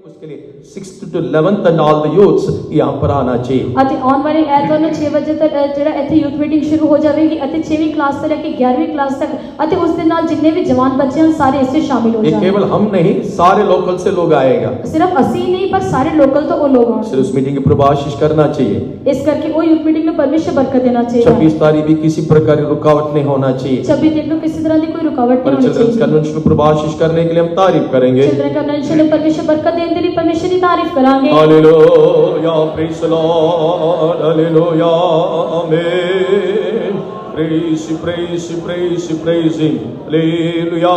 उसके लिए 6th to 11th and all the youths यहाँ पर आना चाहिए। ਅਤੇ ਆਉਣ ਵਾਲੇ ਐਤਵਾਰ ਨੂੰ 6 ਵਜੇ ਤੱਕ ਜਿਹੜਾ ਇੱਥੇ ਯੂਥ ਮੀਟਿੰਗ ਸ਼ੁਰੂ ਹੋ ਜਾਵੇਗੀ ਅਤੇ 6ਵੀਂ ਕਲਾਸ ਤੋਂ ਲੈ ਕੇ 11ਵੀਂ ਕਲਾਸ ਤੱਕ ਅਤੇ ਉਸ ਦੇ ਨਾਲ ਜਿੰਨੇ ਵੀ ਜਵਾਨ ਬੱਚੇ ਹਨ ਸਾਰੇ ਇਸ ਵਿੱਚ ਸ਼ਾਮਿਲ ਹੋ ये ਜਾਣਗੇ। केवल हम नहीं, सारे लोकल से लोग आएगा। ਸਿਰਫ ਅਸੀਂ ਨਹੀਂ ਪਰ ਸਾਰੇ ਲੋਕਲ ਤੋਂ ਉਹ ਲੋਕ ਆਉਣਗੇ। इसलिए उस मीटिंग की प्रभु आशीष करना चाहिए। ਇਸ ਕਰਕੇ ਉਹ ਯੂਥ ਮੀਟਿੰਗ ਨੂੰ ਪਰਮੇਸ਼ਰ बरकत देना चाहिए। 26 तारीख भी किसी प्रकार की रुकावट नहीं होना चाहिए। 26 तारीख को किसी तरह की कोई रुकावट और नहीं होनी चिल्ड्रंस चाहिए। कन्वेंशन में प्रभु आशीष करने के लिए हम तारीफ करेंगे। चिल्ड्रन कन्वेंशन में परमेश्वर बरकत देने के लिए परमेश्वर की तारीफ करांगे। Hallelujah, praise the Lord, hallelujah, amen. Praise praise praise praise hallelujah.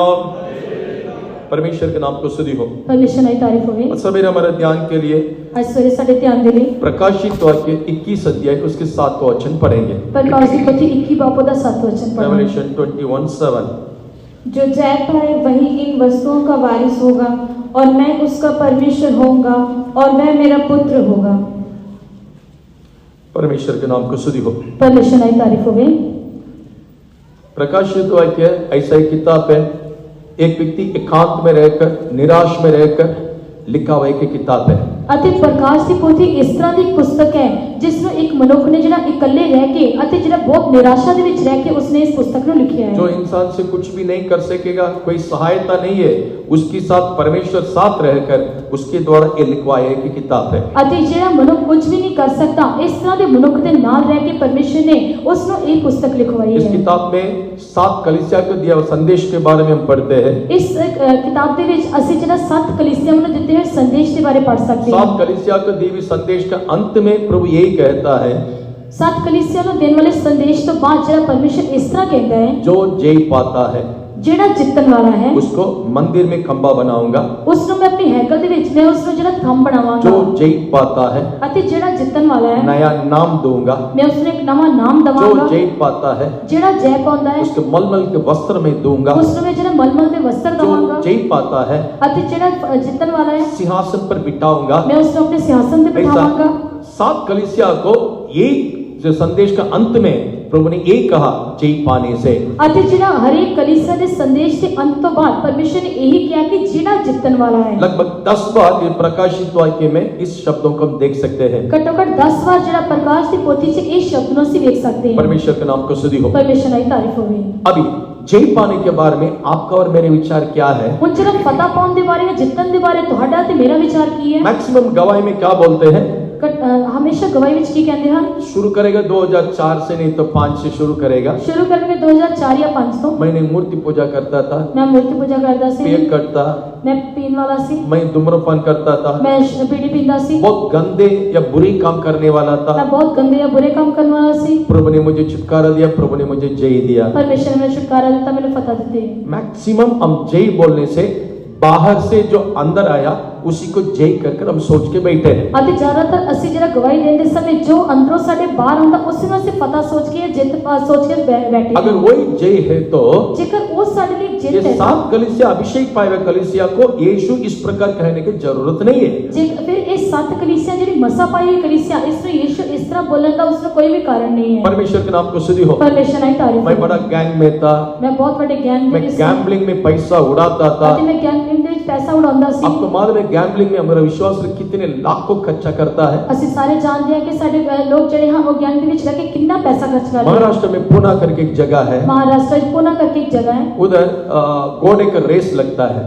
परमेश्वर के नाम को स्तुति हो। परमेश्वर की तारीफ होवे। और सवेरे हमारे ध्यान के लिए आज सवेरे साढ़े ध्यान दे लिए प्रकाशित वाक्य 21 अध्याय उसके 7 वचन पढ़ेंगे। प्रकाश की पोथी 21 बापों का 7 वचन पढ़ेंगे। रेवलेशन 21:7। जो जय पाए वही इन वस्तुओं का वारिस होगा और मैं उसका परमेश्वर होऊंगा और वह मेरा पुत्र होगा। परमेश्वर के नाम को स्तुति हो। परमेश्वर की तारीफ होवे। प्रकाशित वाक्य ऐसा एक किताब है, एक व्यक्ति एकांत में रहकर, निराश में रहकर लिखा हुआ एक किताब है। ਅਤੇ ਪ੍ਰਕਾਸ਼ ਦੀ ਪੋਥੀ ਇਸ ਤਰ੍ਹਾਂ ਦੀ ਪੁਸਤਕ ਹੈ ਜਿਸ ਨੂੰ ਇੱਕ ਮਨੁੱਖ ਨੇ ਜਿਹੜਾ ਇਕੱਲੇ ਰਹਿ ਕੇ ਅਤੇ ਜਿਹੜਾ ਬਹੁਤ ਨਿਰਾਸ਼ਾ ਦੇ ਵਿੱਚ ਰਹਿ ਕੇ ਉਸਨੇ ਇਸ ਪੁਸਤਕ ਨੂੰ ਲਿਖਿਆ ਹੈ। जो इंसान से कुछ भी नहीं कर सकेगा, कोई सहायता नहीं है, उसके साथ परमेश्वर साथ रहकर उसके द्वारा ये लिखवाया एक किताब है। ਅਤੇ ਜਿਹੜਾ ਮਨੁੱਖ ਕੁਝ ਵੀ ਨਹੀਂ ਕਰ ਸਕਦਾ ਇਸ ਤਰ੍ਹਾਂ ਦੇ ਮਨੁੱਖ ਦੇ ਨਾਲ ਰਹਿ ਕੇ ਪਰਮੇਸ਼ਰ ਨੇ ਉਸ ਨੂੰ ਇਹ ਪੁਸਤਕ ਲਿਖਵਾਈ इस ਹੈ। किताब में 7 कलीसिया को दिया हुआ संदेश के बारे में हम पढ़ते हैं। ਇਸ ਕਿਤਾਬ ਦੇ ਵਿੱਚ ਅਸੀਂ ਜਿਹੜਾ 7 ਕਲੀਸਿयां ਨੂੰ ਦਿੱਤੇ ਹੋਏ ਸੰਦੇਸ਼ ਦੇ ਬਾਰੇ ਪੜ੍ਹ ਸਕਦੇ ਹਾਂ। 7 कलीसिया को दिए हुए संदेश का अंत में प्रभु यही कहता है, 7 ਕਲੀਸਿਆਂ ਨੂੰ ਦੇਣ ਵਾਲੇ ਸੰਦੇਸ਼ ਤੋਂ ਬਾਅਦ ਜਿਹੜਾ ਪਰਮੇਸ਼ਰ ਇਸ ਤਰ੍ਹਾਂ ਕਹਿੰਦਾ ਹੈ, जो जय पाता है ਜਿਹੜਾ ਜਿੱਤਣ ਵਾਲਾ ਹੈ उसको मंदिर में खंबा बनाऊंगा। ਉਸ ਨੂੰ ਮੈਂ ਆਪਣੀ ਹੈਕਲ ਦੇ ਵਿੱਚ ਮੈਂ ਉਸ ਨੂੰ ਜਿਹੜਾ ਥੰਮ ਬਣਾਵਾਂਗਾ। जो जय पाता है ਅਤੇ ਜਿਹੜਾ ਜਿੱਤਣ ਵਾਲਾ ਹੈ नया नाम दूंगा। ਮੈਂ ਉਸ ਨੂੰ ਇੱਕ ਨਵਾਂ ਨਾਮ जो ਦਵਾਂਗਾ। जय पाता है ਜਿਹੜਾ ਜੈ ਪਾਉਂਦਾ ਹੈ उसके मलमल के वस्त्र में दूंगा। ਉਸ ਨੂੰ ਮੈਂ ਜਿਹੜਾ ਮਲਮਲ ਦੇ ਵਸਤਰ जो ਦਵਾਂਗਾ। जय पाता है ਅਤੇ ਜਿਹੜਾ ਜਿੱਤਣ ਵਾਲਾ ਹੈ सिंहासन पर बिठाऊंगा। मैं उसको अपने सिंहासन पे ऐसा बिठाऊंगा। 7 कलीसिया को यही जो संदेश का अंत में प्रभु ने यही कहा, जय पाने से। ਅਤੇ ਜਿਹੜਾ ਹਰੇਕ ਕਲੀਸਿया ਦੇ ਸੰਦੇਸ਼ ਦੇ ਅੰਤ ਤੋਂ ਬਾਅਦ ਪਰਮੇਸ਼ਰ ਨੇ ਇਹੀ ਕਿਹਾ ਕਿ ਜਿਹੜਾ ਜਿੱਤਣ ਵਾਲਾ ਹੈ। लगभग 10 बार ये प्रकाशित वाक्य में इस शब्दों को हम देख सकते हैं। ਘੱਟੋ ਘੱਟ 10 ਵਾਰ ਜਿਹੜਾ ਪ੍ਰਕਾਸ਼ ਦੀ ਪੋਥੀ 'ਚ ਇਹ ਸ਼ਬਦ ਨੂੰ ਅਸੀਂ ਵੇਖ ਸਕਦੇ ਹਾਂ। परमेश्वर के नाम को स्तुति हो। ਪਰਮੇਸ਼ਰ ਦੀ ਤਾਰੀਫ ਹੋਵੇ। अभी जय पाने के बारे में आपका और मेरे विचार क्या है? ਹੁਣ ਜਿਹੜਾ ਫਤਹ ਪਾਉਣ ਦੇ ਬਾਰੇ ਜਾਂ ਜਿੱਤਣ ਦੇ ਬਾਰੇ ਤੁਹਾਡਾ ਤੇ ਮੇਰਾ ਵਿਚਾਰ ਕੀ ਹੈ? मैक्सिमम गवाही में क्या बोलते हैं? ਹਮੇਸ਼ਾ ਗਵਾਹੀ ਵਿੱਚ ਕੀ ਕਹਿੰਦੇ ਹਨ? शुरू करेगा 2004 से, नहीं तो 5 से शुरू करेगा। ਸ਼ੁਰੂ ਕਰਨਗੇ 2004 ਜਾਂ 5 ਤੋਂ। मैंने मूर्ति पूजा करता था, ਮੈਂ ਮੂਰਤੀ ਪੂਜਾ ਕਰਦਾ ਸੀ, पेय करता, ਮੈਂ ਪੀਣ ਵਾਲਾ ਸੀ, मैं धूम्रपान करता था, ਮੈਂ ਬੀੜੀ ਪੀਂਦਾ ਸੀ, बहुत गंदे या बुरी काम करने वाला मैं था। बहुत गंदे या बुरे काम करने वाला सी। प्रभु ने मुझे छुटकारा दिया, प्रभु ने मुझे जय दिया। परमेश्वर ने छुटकारा देता, मैंने फतह दी। मैक्सिमम हम जय बोलने से बाहर से जो अंदर आया उसी को जय कहकर हम सोच के बैठे हैं। ਅਤੇ ਜ਼ਿਆਦਾਤਰ ਅਸੀਂ ਜਿਹੜਾ ਗਵਾਹੀ ਦੇਣ ਦੇ ਸਮੇਂ ਜੋ ਅੰਦਰੋਂ ਸਾਡੇ ਬਾਹਰ ਆਉਂਦਾ ਉਸ ਨੂੰ ਅਸੀਂ ਫਤਹ ਸੋਚ ਕੇ ਜਿੱਤ ਸੋਚ ਕੇ ਬੈਠੇ। अगर वही जय है तो ਜੇਕਰ ਉਹ ਸਾਡੇ ਲਈ ये ਜਿੱਤ ਹੈ 7 कलीसिया, अभिषेक पाए हुए कलीसिया को यीशु इस प्रकार कहने की जरूरत नहीं है। ਜੇ ਫਿਰ ਇਹ 7 ਕਲੀਸਿया ਜਿਹੜੀ ਮਸਾ ਪਾਈ ਹੋਈ ਕਲੀਸਿया ਇਸ ਨੂੰ ਯੀਸ਼ु ਇਸ ਤਰ੍ਹਾਂ ਬੋਲਣ ਦਾ ਉਸ ਨੂੰ ਕੋਈ ਵੀ ਕਾਰਨ ਨਹੀਂ ਹੈ। परमेश्वर के नाम को स्तुति हो। ਪਰਮੇਸ਼ਰ ਦੀ ਤਾਰੀਫ मैं बड़ा गैंग में था, ਮੈਂ ਬਹੁਤ ਵੱਡੇ ਗਿਆਨ मैं गैम्बलिंग में पैसा उड़ाता था। ਅਤੇ ਮੈਂ ਗਿਆਨ ਦੇ ਵਿੱਚ ਪੈਸਾ ਉਡਾਉਂਦਾ ਸੀ। आपको मालूम है गैम्बलिंग में हमारा विश्वास कितने लाखों खर्चा करता है? ਅਸੀਂ ਸਾਰੇ ਜਾਣਦੇ ਹਾਂ ਕਿ ਸਾਡੇ ਲੋਕ ਜਿਹੜੇ ਹਨ ਉਹ ਗਿਆਨ ਦੇ ਵਿੱਚ ਰਹਿ ਕੇ ਕਿੰਨਾ ਪੈਸਾ ਖਰਚ ਕਰਦੇ ਹਨ। महाराष्ट्र में पूना करके एक जगह है, महाराष्ट्र में पूना करके एक जगह है, उधर घोड़े का रेस लगता है।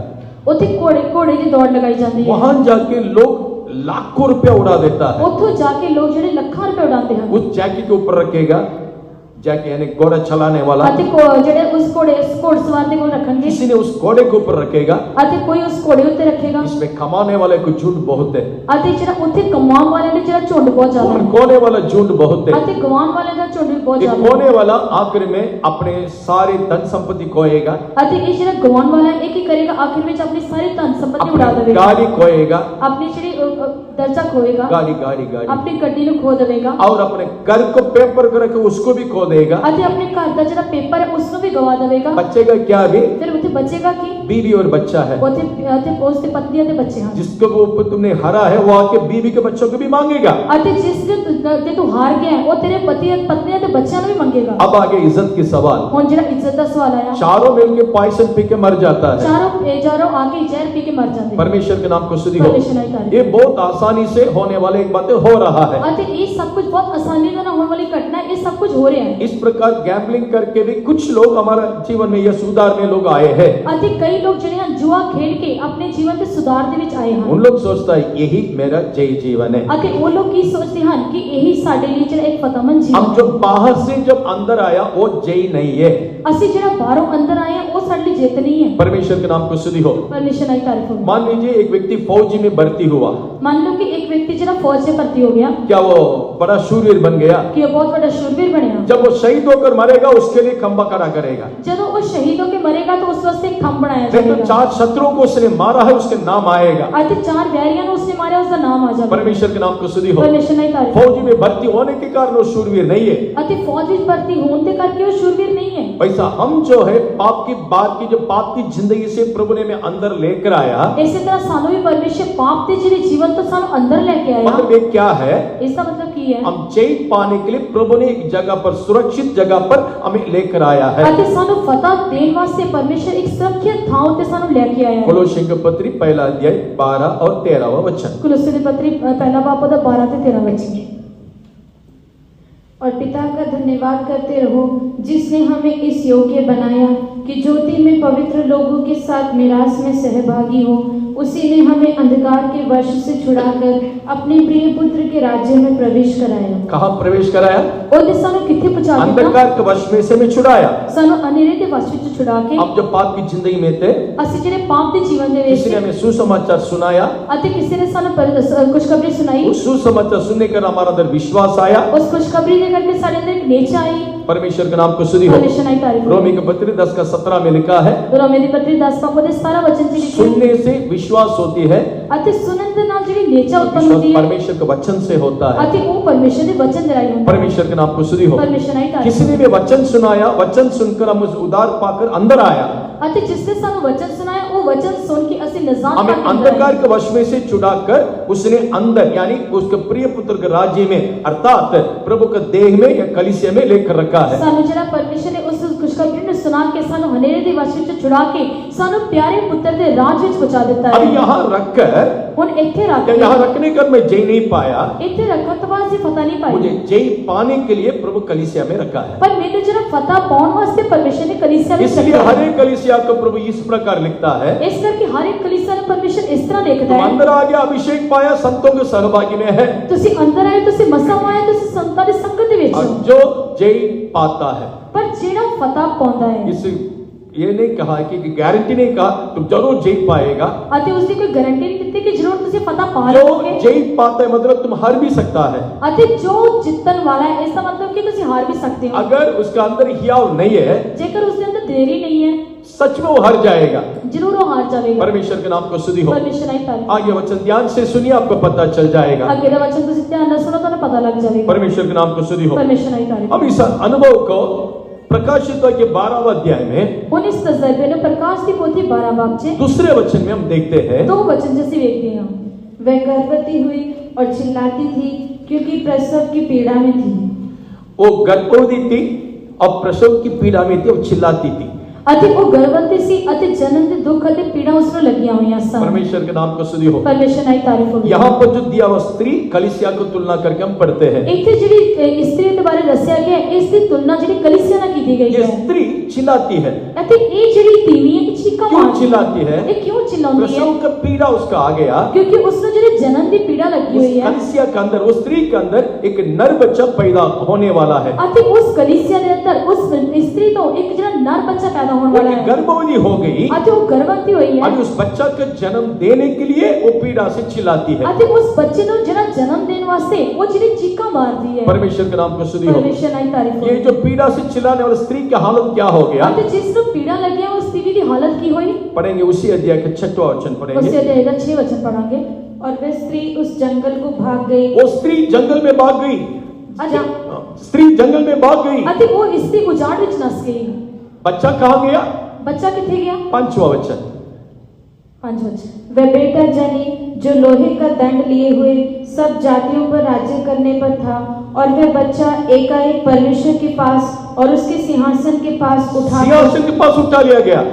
ਉੱਥੇ ਘੋੜੇ ਦੀ ਦੌੜ ਲਗਾਈ ਜਾਂਦੀ ਹੈ। वहां जाके लोग लाखों रुपया उड़ा देता है। ਉੱਥੋਂ ਜਾ ਕੇ ਲੋਕ ਜਿਹੜੇ ਲੱਖਾਂ ਰੁਪਏ ਉਡਾਉਂਦੇ ਹਨ। उस जैकी के ऊपर रखेगा, जैकी यानी घोड़ा चलाने वाला, ਅਤੇ ਜਿਹੜੇ ਉਸ ਘੋੜਸਵਾਰ ਦੇ ਕੋਲ ਰੱਖਣਗੇ किसी ने उस घोड़े के ऊपर रखेगा। ਅਤੇ ਕੋਈ ਉਸ ਘੋੜੇ ਉੱਤੇ ਰੱਖੇਗਾ इसमें कमाने वाले को झुंड बहुत है, ਅਤੇ ਜਿਹੜਾ ਉੱਥੇ ਕਮਾਉਣ ਵਾਲਿਆਂ ਦੇ ਜਿਹੜਾ ਝੁੰਡ ਬਹੁਤ ਜ਼ਿਆਦਾ और ਹੈ खोने वाला झुंड बहुत है। ਅਤੇ ਗਵਾਉਣ ਵਾਲਿਆਂ ਦਾ ਝੁੰਡ ਵੀ ਬਹੁਤ ये ਜ਼ਿਆਦਾ ਹੈ। खोने वाला आखिर में अपने सारे धन संपत्ति खोएगा, ਅਤੇ ਇਹ ਜਿਹੜਾ ਗਵਾਉਣ ਵਾਲਾ ਹੈ ਇਹ ਕੀ ਕਰੇਗਾ? ਆਖਿਰ ਵਿੱਚ ਆਪਣੀ ਸਾਰੀ ਧਨ ਸੰਪत्ति ਉਡਾ अपनी ਦੇਵੇਗਾ, गाड़ी खोएगा, ਆਪਣੀ ਜਿਹੜੀ दर्जा खोएगा, गाड़ी गाड़ी गाड़ी अपनी गड्डी ਨੂੰ ਖੋ ਦੇਵੇਗਾ और अपने घर को पेपर करके उसको भी खो देगा। ਅਤੇ ਆਪਣੇ ਘਰ ਦਾ ਜਿਹੜਾ ਪੇਪਰ ਹੈ ਉਸ ਨੂੰ ਵੀ ਗਵਾ ਦੇਵੇਗਾ। बच्चेगा क्या भी? ਫਿਰ ਉੱਥੇ ਬਚੇਗਾ ਕੀ? बीवी और बच्चा है, ਉੱਥੇ ਉਸ ਦੀ ਪਤਨੀ ਅਤੇ ਬੱਚੇ ਹਨ। जिसको वो तुमने हरा है वो आके बीवी के बच्चों को भी मांगेगा। ਅਤੇ ਜਿਸ ਦੇ ਤੂੰ ਹਾਰ ਗਿਆ ਹੈ, ਉਹ ਤੇਰੇ ਪਤਨੀ ਅਤੇ ਬੱਚਿਆਂ ਨੂੰ ਵੀ ਮੰਗੇਗਾ। अब आगे इज्जत की सवाल। ਹੁਣ ਜਿਹੜਾ ਇੱਜ਼ਤ ਦਾ ਸਵਾਲ ਆਇਆ, चारों मिलके पॉइजन पी के मर जाता है। ਚਾਰੋਂ ਆ ਕੇ ਜ਼ਹਿਰ ਪੀ ਕੇ ਮਰ ਜਾਂਦੇ। परमेश्वर के नाम को स्तुति हो। परमेश्वर की तारीफ। ये बहुत आसानी से होने वाले एक बातें हो रहा है। ਅਤੇ ਇਹ ਸਭ ਕੁਝ ਬਹੁਤ ਆਸਾਨੀ ਨਾਲ ਹੋਣ ਵਾਲੀ ਘਟਨਾ ਹੈ, ਇਹ ਸਭ कुछ हो रहा है। इस प्रकार गैम्बलिंग करके भी कुछ लोग हमारा जीवन में यह सुधार में लोग आए हैं। ਅਤੇ ਕਈ ਲੋਕ ਜਿਹੜੇ ਹਨ ਜੂਆ ਖੇਡ ਕੇ ਆਪਣੇ ਜੀਵਨ ਦੇ ਸੁਧਾਰ ਦੇ ਵਿੱਚ ਆਏ ਹਨ। उन लोग सोचता है यही मेरा जय जीवन है। ਅਤੇ ਉਹ ਲੋਕ ਕੀ ਸੋਚਦੇ ਹਨ ਕਿ ਇਹੀ ਸਾਡੇ ਲਈ ਜਿਹੜਾ ਇੱਕ ਫਤਮੰਦ ਜੀਵਨ हम जो बाहर से जब अंदर आया वो जय नहीं है। ਅਸੀਂ ਜਿਹੜਾ ਬਾਹਰੋਂ ਅੰਦਰ ਆਏ ਹਾਂ ਉਹ ਸਾਡੇ ਲਈ ਜਿੱਤ ਨਹੀਂ ਹੈ। परमेश्वर के नाम को स्तुति हो। परमेश्वर की तारीफ हो। मान लीजिए एक व्यक्ति फौजी में भर्ती हुआ, मान लो कि एक व्यक्ति ਜਿਹੜਾ फौज में भर्ती हो गया, क्या वो बड़ा शूरवीर बन गया? कि वो बहुत बड़ा शूरवीर बनया। जब वो शहीद होकर मरेगा उसके लिए खंबा खड़ा करेगा। ਜਦੋਂ ਉਹ ਸ਼ਹੀਦ ਹੋ ਕੇ ਮਰੇਗਾ ਤਾਂ ਉਸ ਵਾਸਤੇ ਇੱਕ ਥੰਮ ਬਣਾਇਆ नहीं तो ਜਾਏਗਾ। 4 शत्रुओं को उसने मारा है उसके नाम आएगा। ਅਤੇ 4 ਵੈਰੀਆਂ ਨੂੰ ਉਸਨੇ ਮਾਰਿਆ, ਉਸਦਾ ਨਾਮ ਆ ਜਾਏਗਾ। परमेश्वर के नाम को स्तुति हो। परमेश्वर की तारीफ। फौजी में भर्ती होने के कारण वो शूरवीर नहीं है। ਅਤੇ फौज ਵਿੱਚ ਭਰਤੀ ਹੋਣ ਦੇ ਕਰਕੇ ਉਹ शूरवीर नहीं है। वैसा हम जो है पाप की बात की जो पाप की जिंदगी से प्रभु ने में अंदर लेकर आया, ਇਸੇ ਤਰ੍ਹਾਂ ਸਾਨੂੰ ਵੀ ਪਰਮੇਸ਼ਰ ਪਾਪ ਦੇ ਜਿਹੜੇ ਜੀਵਨ ਤੋਂ ਸਾਨੂੰ ਅੰਦਰ ਲੈ ਕੇ ਆਇਆ। मतलब ये क्या है? इसका मतलब ਕੀ है? हम जय पाने के लिए प्रभु ने एक जगह पर सुरक्षित जगह पर हमें लेकर आया है। ਅਤੇ ਸਾਨੂੰ ਫਤਹ ਦੇਣ ਵਾਸਤੇ ਪਰਮੇਸ਼ਰ ਇੱਕ ਸੁਰੱਖਿਅਤ ਥਾਂ ਉੱਤੇ ਸਾਨੂੰ ਲੈ ਕੇ ਆਇਆ ਹੈ। कोलोसियों की पत्री पहला अध्याय 12 और 13वां वचन। कुलुस्सी की पत्री पहला बाप दा 12 ते 13 वचन। और पिता का धन्यवाद करते रहो जिसने हमें इस योग्य बनाया कि ज्योति में पवित्र लोगों के साथ मिरास में सहभागी हो। उसी ने हमें अंधकार के वश से छुड़ाकर अपने प्रिय पुत्र के राज्य में प्रवेश कराया। कहाँ प्रवेश कराया? ਉਹਦੇ ਸਾਨੂੰ ਕਿੱਥੇ ਪਹੁੰਚਾ ਦਿੱਤਾ? अंधकार के वश में से में छुड़ाया। ਸਾਨੂੰ ਹਨੇਰੇ ਦੇ ਵਸ ਵਿੱਚ ਛੁਡਾ ਕੇ अब जो पाप की जिंदगी में थे, ਅਸੀਂ ਜਿਹੜੇ ਪਾਪ ਦੇ ਜੀਵਨ ਦੇ किसी ने ਵਿੱਚ हमें सुसमाचार सुनाया, ਅਤੇ ਕਿਸੇ ਨੇ ਸਾਨੂੰ ਖੁਸ਼ਖਬਰੀ ਸੁਣਾਈ। उस सुसमाचार सुनने कर हमारा अंदर विश्वास आया। उस खुशखबरी ਦੇ ਕਰਕੇ ਸਾਡੇ ਅੰਦਰ ਇੱਕ ਨੇਚਾ आई। परमेश्वर के नाम को स्तुति हो। परमेश्वर की तारीफ हो। रोमी की पत्री 10 का 17 में लिखा है, रोमी ਦੀ पत्री 10 ਬਾਪ ਦੇ 17 वचन ਚ ਲਿਖਿਆ सुनने से विश्वास होती है, ਅਤੇ ਸੁਣਨ ਦੇ ਨਾਲ ਜਿਹੜੀ ਨੇਚਾ ਉਤਪन्न विश्वास ਹੁੰਦੀ ਹੈ परमेश्वर के वचन से होता है। ਅਤੇ ਉਹ ਪਰਮੇਸ਼ਰ ਦੇ वचन ਦੇ ਰਾਹੀਂ ਹੁੰਦਾ ਹੈ। परमेश्वर के नाम को स्तुति हो। परमेश्वर की तारीफ। किसी ने भी वचन सुनाया, वचन सुनकर हम उस उद्धार पाकर अंदर आया। ਅਤੇ ਜਿਸ ਨੇ ਸਾਨੂੰ वचन सुनाया ਉਹ वचन सुन के ਅਸੀਂ निजात हमें पाकर अंधकार के वश में से छुड़ाकर उसने अंदर यानी उसके प्रिय पुत्र के राज्य में अर्थात प्रभु के देह में या कलीसिया में लेकर रखा है। ਸਾਨੂੰ ਜਿਹੜਾ ਪਰਮੇਸ਼ਰ ਨੇ ਉਸ ਖੁਸ਼ਖਬਰੀ ਨੂੰ ਸੁਣਾ ਕੇ ਸਾਨੂੰ ਹਨੇਰੇ ਦੇ ਵਸ ਵਿੱਚ ਛੁਡਾ ਕੇ ਸਾਨੂੰ ਪਿਆਰੇ ਪੁੱਤਰ ਦੇ ਰਾਜ ਵਿੱਚ ਪਹੁੰਚਾ ਦਿੱਤਾ अब ਹੈ। यहाँ रखकर ਹੁਣ ਇੱਥੇ ਰੱਖ या यहाँ रखने कर मैं जय नहीं पाया, ਇੱਥੇ ਰੱਖਣ ਤੋਂ ਬਾਅਦ ਅਸੀਂ ਫਤਹ ਨਹੀਂ मुझे ਪਾਈ, जय पाने के लिए प्रभु कलीसिया में रखा है। ਪਰ ਮੈਨੂੰ ਜਿਹੜਾ फतह ਪਾਉਣ ਵਾਸਤੇ ਪਰਮੇਸ਼ਰ ਨੇ ਕਲੀਸਿया ਵਿੱਚ इसलिए ਰੱਖਿਆ हर ਹੈ। एक कलीसिया को प्रभु इस प्रकार लिखता है, ਇਸ ਕਰਕੇ ਹਰ ਇੱਕ ਕਲੀਸਿया ਨੂੰ ਪਰਮੇਸ਼ਰ ਇਸ ਤਰ੍ਹਾਂ ਦੇਖਦਾ तुम ਹੈ। अंदर आ गया, अभिषेक पाया, संतों के सहभागी में है। ਤੁਸੀਂ ਅੰਦਰ ਆਏ, ਤੁਸੀਂ ਮਸਾ ਆਏ, ਤੁਸੀਂ ਸੰਤਾਂ ਦੀ ਸੰਗਤ ਦੇ ਵਿੱਚ और ਹੋ। जो जय पाता है, ਪਰ ਜਿਹੜਾ ਫਤਹ ਪਾਉਂਦਾ ਹੈ इस ये नहीं कहा कि गारंटी नहीं कहा तुम जरूर जय पाएगा। ਅਤੇ ਉਸ ਦੀ ਕੋਈ ਗਾਰੰਟੀ ਨਹੀਂ ਦਿੱਤੀ ਕਿ ਜ਼ਰੂਰ ਤੁਸੀਂ ਫਤਹ ਪਾ जो ਲਓਗੇ। जय पाता है मतलब तुम हार भी सकता है। ਅਤੇ ਜੋ ਜਿੱਤਣ ਵਾਲਾ ਹੈ ਇਸ ਦਾ ਮਤਲਬ ਕਿ ਤੁਸੀਂ ਹਾਰ ਵੀ ਸਕਦੇ ਹੋ। अगर उसका अंदर हियाव नहीं है, ਜੇਕਰ ਉਸ ਦੇ ਅੰਦਰ ਦੇਰੀ ਨਹੀਂ ਹੈ सच में वो हार जाएगा। ਜ਼ਰੂਰ ਉਹ ਹਾਰ ਜਾਵੇਗਾ। परमेश्वर के नाम को स्तुति हो। ਪਰਮੇਸ਼ਰ ਦੀ ਤਾਰੀਫ। आगे वचन ध्यान से सुनिए, आपको पता चल जाएगा। ਅੱਗੇ ਦਾ ਵਚਨ ਤੁਸੀਂ ਧਿਆਨ ਨਾਲ ਸੁਣੋ, ਤੁਹਾਨੂੰ ਪਤਾ ਲੱਗ ਜਾਵੇਗਾ। परमेश्वर के नाम को स्तुति हो। ਪਰਮੇਸ਼ਰ ਦੀ ਤਾਰੀਫ। अब इस अनुभव को प्रकाशित के 12वें अध्याय में ਹੁਣ ਇਸ ਤਜਰਬੇ ਨੂੰ ਪ੍ਰਕਾਸ਼ ਦੀ ਪੋਥੀ 12 ਬਾਬ 'ਚ दूसरे वचन में हम देखते हैं, ਦੋ वचन ਜਿਵੇਂ ਵੇਖਦੇ ਹਾਂ। वह गर्भवती हुई और चिल्लाती थी क्योंकि प्रसव की पीड़ा में थी। वो गर्भवती थी और प्रसव की पीड़ा में थी, वो चिल्लाती थी। ਅਤੇ ਉਹ ਗਰਭਵਤੀ ਸੀ ਅਤੇ ਜਨਮ ਦੇ ਦੁੱਖ ਅਤੇ ਪੀੜਾ ਉਸ ਨੂੰ ਲੱਗੀਆਂ ਹੋਈਆਂ ਸਨ। परमेश्वर के नाम को स्तुति हो। ਪਰਮੇਸ਼ਰ ਦੀ ਤਾਰੀਫ ਹੋਵੇ। यहाँ पर जो दिया हुआ स्त्री कलीसिया को तुलना करके हम पढ़ते हैं। ਇੱਥੇ ਜਿਹੜੀ ਇਸਤਰੀ ਦੇ ਬਾਰੇ ਦੱਸਿਆ ਗਿਆ ਹੈ, ਇਸ ਦੀ ਤੁਲਨਾ ਜਿਹੜੀ ਕਲੀਸਿਆ ਨਾਲ ਕੀਤੀ ਗਈ ये ਹੈ। स्त्री चिल्लाती है। ਅਤੇ ਇਹ ਜਿਹੜੀ ਤੀਵੀਂ ਹੈ ਇਹ ਚੀਕਾਂ क्यों ਮਾਰਦੀ ਹੈ। चिल्लाती है? ਇਹ ਕਿਉਂ चिल्लाਉਂਦੀ है? प्रसव का पीड़ा उसका आ गया। क्योंकि ਉਸ ਨੂੰ ਜਿਹੜੇ ਜਨਮ ਦੀ ਪੀੜਾ ਲੱਗੀ उस ਹੋਈ ਹੈ कलीसिया के अंदर, उस स्त्री के अंदर एक नर बच्चा पैदा होने वाला है। ਅਤੇ ਉਸ ਕਲੀਸਿया ਦੇ ਅੰਦਰ ਉਸ ਇਸਤਰੀ ਤੋਂ ਇੱਕ ਜਿਹੜਾ ਨਰ ਬੱਚਾ ਪੈਦਾ ਹੋਣ वो ਵਾਲਾ ਹੈ गर्भवती हो गई ਅਤੇ ਉਹ ਗਰਭਵਤੀ ਹੋਈ ਹੈ और उस बच्चा का जन्म देने के लिए वो पीड़ा से चिल्लाती है। ਅਤੇ ਉਸ ਬੱਚੇ ਨੂੰ ਜਿਹੜਾ ਜਨਮ ਦੇਣ ਵਾਸਤੇ ਉਹ ਜਿਹੜੀ ਚੀਕਾਂ ਮਾਰਦੀ ਹੈ। परमेश्वर के नाम को स्तुति हो। ਪਰਮੇਸ਼ਰ ਦੀ ਤਾਰੀਫ ये ਹੋਵੇ। जो पीड़ा से चिल्लाने वाली स्त्री की हालत क्या हो गया? ਅਤੇ ਜਿਸ ਨੂੰ ਪੀੜਾ ਲੱਗਿਆ ਉਸ ਤੀਵੀ ਦੀ ਹਾਲਤ ਕੀ ਹੋਈ? पढ़ेंगे उसी अध्याय के 6वां वचन ਉਸੇ पढ़ेंगे। ਅਧਿਆਇ ਦਾ 6 ਵਚਨ ਪੜਾਂਗੇ। और वह स्त्री उस जंगल को भाग गई। वो स्त्री जंगल में भाग गई। स्त्री जंगल में भाग गई। ਅਤੇ ਉਹ ਇਸਦੀ ਉਜਾੜ ਵਿੱਚ ਨਸ ਗਈ। बच्चा कहाँ गया? ਬੱਚਾ ਕਿੱਥੇ ਗਿਆ? 5वां वचन। 5 वचन। वह बेटा जनी जो लोहे का दंड लिए हुए सब जातियों पर राज्य करने पर था, और वह बच्चा एकाएक परमेश्वर के पास और उसके सिंहासन के पास सिंहासन के पास उठा लिया गया।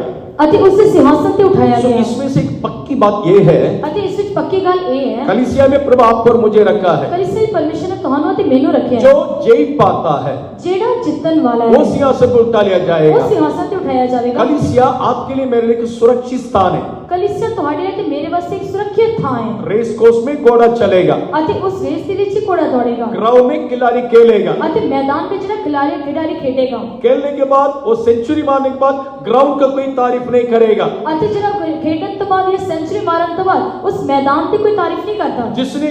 ਅਤੇ ਉਸੇ सिंहासन ਤੇ उठाया So, गया। इसमें से एक पक्की बात ये है, ਅਤੇ ਇਸ ਵਿੱਚ ਪੱਕੀ ਗੱਲ ਇਹ ਹੈ कलीसिया में प्रभु आपको और मुझे रखा है, ਕਲੀਸਿਆ ਵਿੱਚ ਪਰਮੇਸ਼ਰ ਨੇ ਤੁਹਾਨੂੰ ਅਤੇ ਮੈਨੂੰ ਰੱਖਿਆ जो ਹੈ। जीत पाता है ਜਿਹੜਾ ਜਿੱਤਣ ਵਾਲਾ वो ਹੈ सिंहासन पर उठा लिया ਉਹ जाएगा। सिंहासन ਤੇ ਉਠਾਇਆ ਜਾਵੇਗਾ। कलीसिया आपके लिए मेरे लिए एक सुरक्षित स्थान है। ਕਲੀਸਿਆ ਤੁਹਾਡੇ ਲਈ ਤੇ ਮੇਰੇ ਵਾਸਤੇ ਇੱਕ ਸੁਰੱਖਿਅਤ ਥਾਂ ਹੈ। रेस कोर्स में घोड़ा चलेगा, ਅਤੇ ਉਸ ਰੇਸ ਦੇ ਵਿੱਚ ਘੋੜਾ ਦੌੜੇਗਾ ग्राउंड में खिलाड़ी खेलेगा, ਅਤੇ ਮੈਦਾਨ ਵਿੱਚ ਜਿਹੜਾ ਖਿਡਾਰੀ ਖੇਡੇਗਾ। खेलने के बाद वो सेंचुरी मारने के बाद ग्राउंड का कोई तारीफ नहीं करेगा। ਅਤੇ ਜਿਹੜਾ ਖੇਡਣ ਤੋਂ ਬਾਅਦ ਜਾਂ ਸੈਂਚੁਰੀ ਮਾਰਨ ਤੋਂ ਬਾਅਦ ਉਸ ਮੈਦਾਨ ਦੀ ਕੋਈ ਤਾਰੀਫ ਨਹੀਂ ਕਰਦਾ। जिसने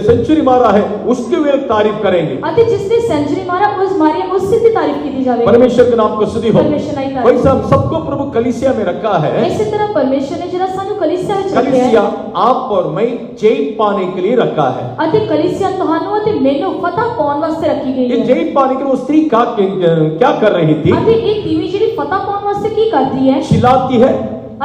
सेंचुरी मारा है उसकी वे तारीफ करेंगे। ਅਤੇ ਜਿਸਨੇ ਸੈਂਚੁਰੀ ਮਾਰਾ ਉਸ ਮਾਰੀ ਉਸੇ ਦੀ ਤਾਰੀफ ਕੀਤੀ ਜਾਵੇਗੀ। परमेश्वर के नाम को स्तुति हो। परमेश्वर की तारीफ। वैसे हम सबको प्रभु कलीसिया में रखा है। ਇਸੇ ਤਰ੍ਹਾਂ ਪਰਮੇਸ਼ਰ ਨੇ ਜਿਹੜਾ ਸਾਨੂੰ ਕਲੀਸਿਆ ਵਿੱਚ ਰੱਖਿਆ कलीसिया ਹੈ आप और मैं जीत पाने के लिए रखा है। ਅਤੇ ਕਲੀਸਿਆ ਤੁਹਾਨੂੰ ਅਤੇ ਮੈਨੂੰ ਫਤਹ ਪਾਉਣ ਵਾਸਤੇ ਰੱਖੀ ਗਈ ये ਹੈ। जीत पाने के लिए वो स्त्री क्या कर रही थी? ਅਤੇ ਇਹ ਤੀਵੀਂ ਜਿਹੜੀ फतह पाने वास्ते की करती है? चिल्लाती है,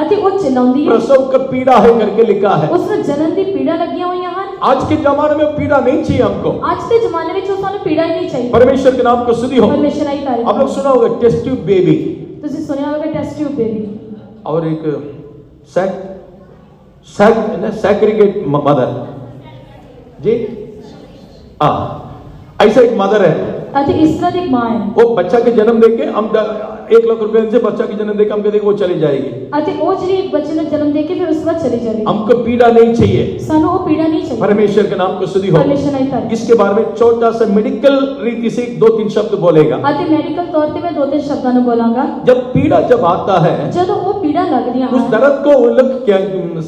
ਅਤੇ ਉਹ चिल्लाਉਂਦੀ है। प्रसव का पीड़ा है करके लिखा है। ਉਸਨੂੰ ਜਨਮ ਦੀ ਪੀੜਾ ਲੱਗੀਆਂ ਹੋਈਆਂ ਹਨ। आज के जमाने में पीड़ा नहीं चाहिए हमको। ਅੱਜ ਦੇ ਜ਼ਮਾਨੇ ਵਿੱਚ ਉਹ ਸਾਨੂੰ ਪੀੜਾ ਹੀ ਨਹੀਂ ਚਾਹੀਦੀ। परमेश्वर के नाम को स्तुति हो। ਪਰਮੇਸ਼ਰ ਦੀ ਤਾਰੀਫ। आप लोग सुना होगा टेस्ट ट्यूब बेबी ਤੁਸੀਂ ਸੁਣਿਆ ਹੋਵੇਗਾ ਟੈਸਟ ਟਿਊਬ ਬੇਬੀ और एक सैक्रिगेट मदर जी। ऐसा एक मदर है, ਅਤੇ ਇਸ ਤਰ੍ਹਾਂ ਦੀ ਇੱਕ ਮਾਂ ਹੈ वो बच्चा के जन्म देके हम 1 लाख रुपए से बच्चा के जन्म देके हम कहते वो चली जाएगी। ਅਤੇ ਉਹ ਜਿਹੜੀ ਇੱਕ ਬੱਚੇ ਨੂੰ ਜਨਮ ਦੇ ਕੇ ਫਿਰ ਉਸ ਤੋਂ ਬਾਅਦ ਚਲੀ ਜਾਵੇਗੀ। हमको पीड़ा नहीं चाहिए। ਸਾਨੂੰ ਉਹ ਪੀੜਾ ਨਹੀਂ ਚਾਹੀਦੀ। परमेश्वर के नाम को स्तुति हो। ਪਰਮੇਸ਼ਰ ਦੀ ਤਾਰੀਫ। इसके बारे में छोटा सा मेडिकल रीति से 2-3 शब्द बोलेगा। ਅਤੇ ਮੈਡੀਕਲ ਤੌਰ ਤੇ ਮੈਂ 2-3 ਸ਼ਬਦਾਂ ਨੂੰ ਬੋਲਾਂਗਾ। जब पीड़ा जब आता है ਜਦੋਂ ਉਹ ਪੀੜਾ ਲੱਗਦੀਆਂ उस ਹਨ दर्द को वो लोग क्या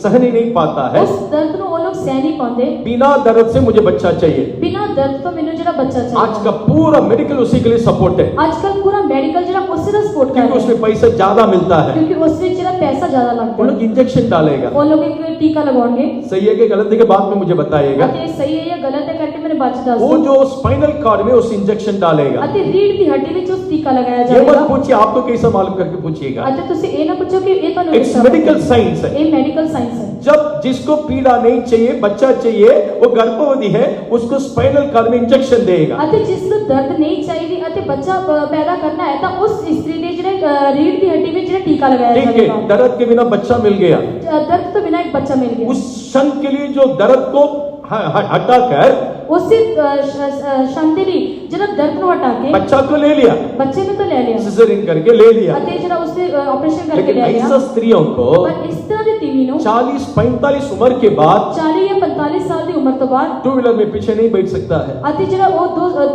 सहन ही नहीं पाता है। ਉਸ ਦਰਦ ਨੂੰ ਉਹ ਲੋਕ ਸਹਿ ਨਹੀਂ ਪਾਉਂਦੇ। बिना दर्द से मुझे बच्चा चाहिए। ਬਿਨਾਂ ਦਰਦ ਤੋਂ ਮੈਨੂੰ ਜਿਹੜਾ ਬੱਚਾ आज ਚਾਹੀਦਾ। का पूरा मेडिकल उसी के लिए सपोर्ट है, ਅੱਜ ਕੱਲ ਪੂਰਾ ਮੈਡੀਕਲ ਜਿਹੜਾ ਉਸੇ ਦਾ ਸਪੋਰਟ ਕਰ क्योंकि ਰਿਹਾ उसमें ਹੈ पैसा ज्यादा मिलता है। ਕਿਉਂਕਿ ਉਸ ਵਿੱਚ ਜਿਹੜਾ ਪੈਸਾ ਜ਼ਿਆਦਾ वो ਲੱਗਦਾ लोग ਹੈ। इंजेक्शन डालेगा। ਉਹ ਲੋਕ ਇੱਕ ਟੀਕਾ ਲਗਾਉਣਗੇ। सही है कि गलत है के बाद में मुझे बताइएगा। ਅਤੇ ਇਹ ਸਹੀ ਹੈ ਜਾਂ ਗਲਤ ਹੈ ਕਰਕੇ ਮੈਨੂੰ ਬਾਅਦ ਚ ਦੱਸ वो ਦਿਓ। जो स्पाइनल कॉर्ड में उस इंजेक्शन डालेगा। ਅਤੇ ਰੀੜ ਦੀ ਹੱਡੀ ਵਿੱਚ ਉਸ ਟੀਕਾ ਲਗਾਇਆ ये मत ਜਾਵੇਗਾ। पूछिए, आपको कैसे मालूम करके पूछिएगा। ਅਤੇ ਤੁਸੀਂ ਇਹ ਨਾ ਪੁੱਛੋ ਕਿ ਇਹ ਤੁਹਾਨੂੰ इट्स ਕਿਸ ਤਰ੍ਹਾਂ मेडिकल साइंस है। ਇਹ ਮੈਡੀਕਲ ਸਾਇੰਸ ਹੈ। जब जिसको पीड़ा नहीं चाहिए, बच्चा चाहिए, वो गर्भवती है, उसको स्पाइनल कॉर्ड में इंजेक्शन देगा। ਅਤੇ ਜਿਸ ਨੂੰ ਦਰਦ ਨਹੀਂ ਚਾਹੀਦੀ ਅਤੇ ਬੱਚਾ ਪੈਦਾ ਕਰਨਾ ਹੈ ਤਾਂ ਉਸ ਇਸਤਰੀ ਦੇ ਜਿਹੜੇ ਰੀੜ ਦੀ ਹੱਡੀ ਵਿੱਚ ਜਿਹੜਾ ਟੀਕਾ ਲਗਾਇਆ ठीक है, ਜਾਵੇਗਾ। दर्द के बिना बच्चा मिल गया। दर्द तो बिना एक बच्चा मिल गया। उस क्षण के लिए जो दर्द को हटाकर उसी शांति ਲਈ ਜਿਹੜਾ ਦਰਦ ਨੂੰ ਹਟਾ ਕੇ बच्चा को ले लिया, ਬੱਚੇ ਨੂੰ ਤਾਂ ਲੈ ਲਿਆ सिजरिंग करके ले लिया। ਅਤੇ ਜਿਹੜਾ ਉਸੇ ਆਪਰੇਸ਼ਨ ਕਰਕੇ लेकिन ਲੈ ऐसा ਲਿਆ। स्त्रियों को ਪਰ ਇਸ ਤਰ੍ਹਾਂ ਦੀ ਤੀਵੀਂ ਨੂੰ 40-45 उम्र के बाद 40 ਜਾਂ 45 ਸਾਲ ਦੀ ਉਮਰ ਤੋਂ ਬਾਅਦ 2 व्हीलर में पीछे नहीं बैठ सकता है। ਅਤੇ ਜਿਹੜਾ ਉਹ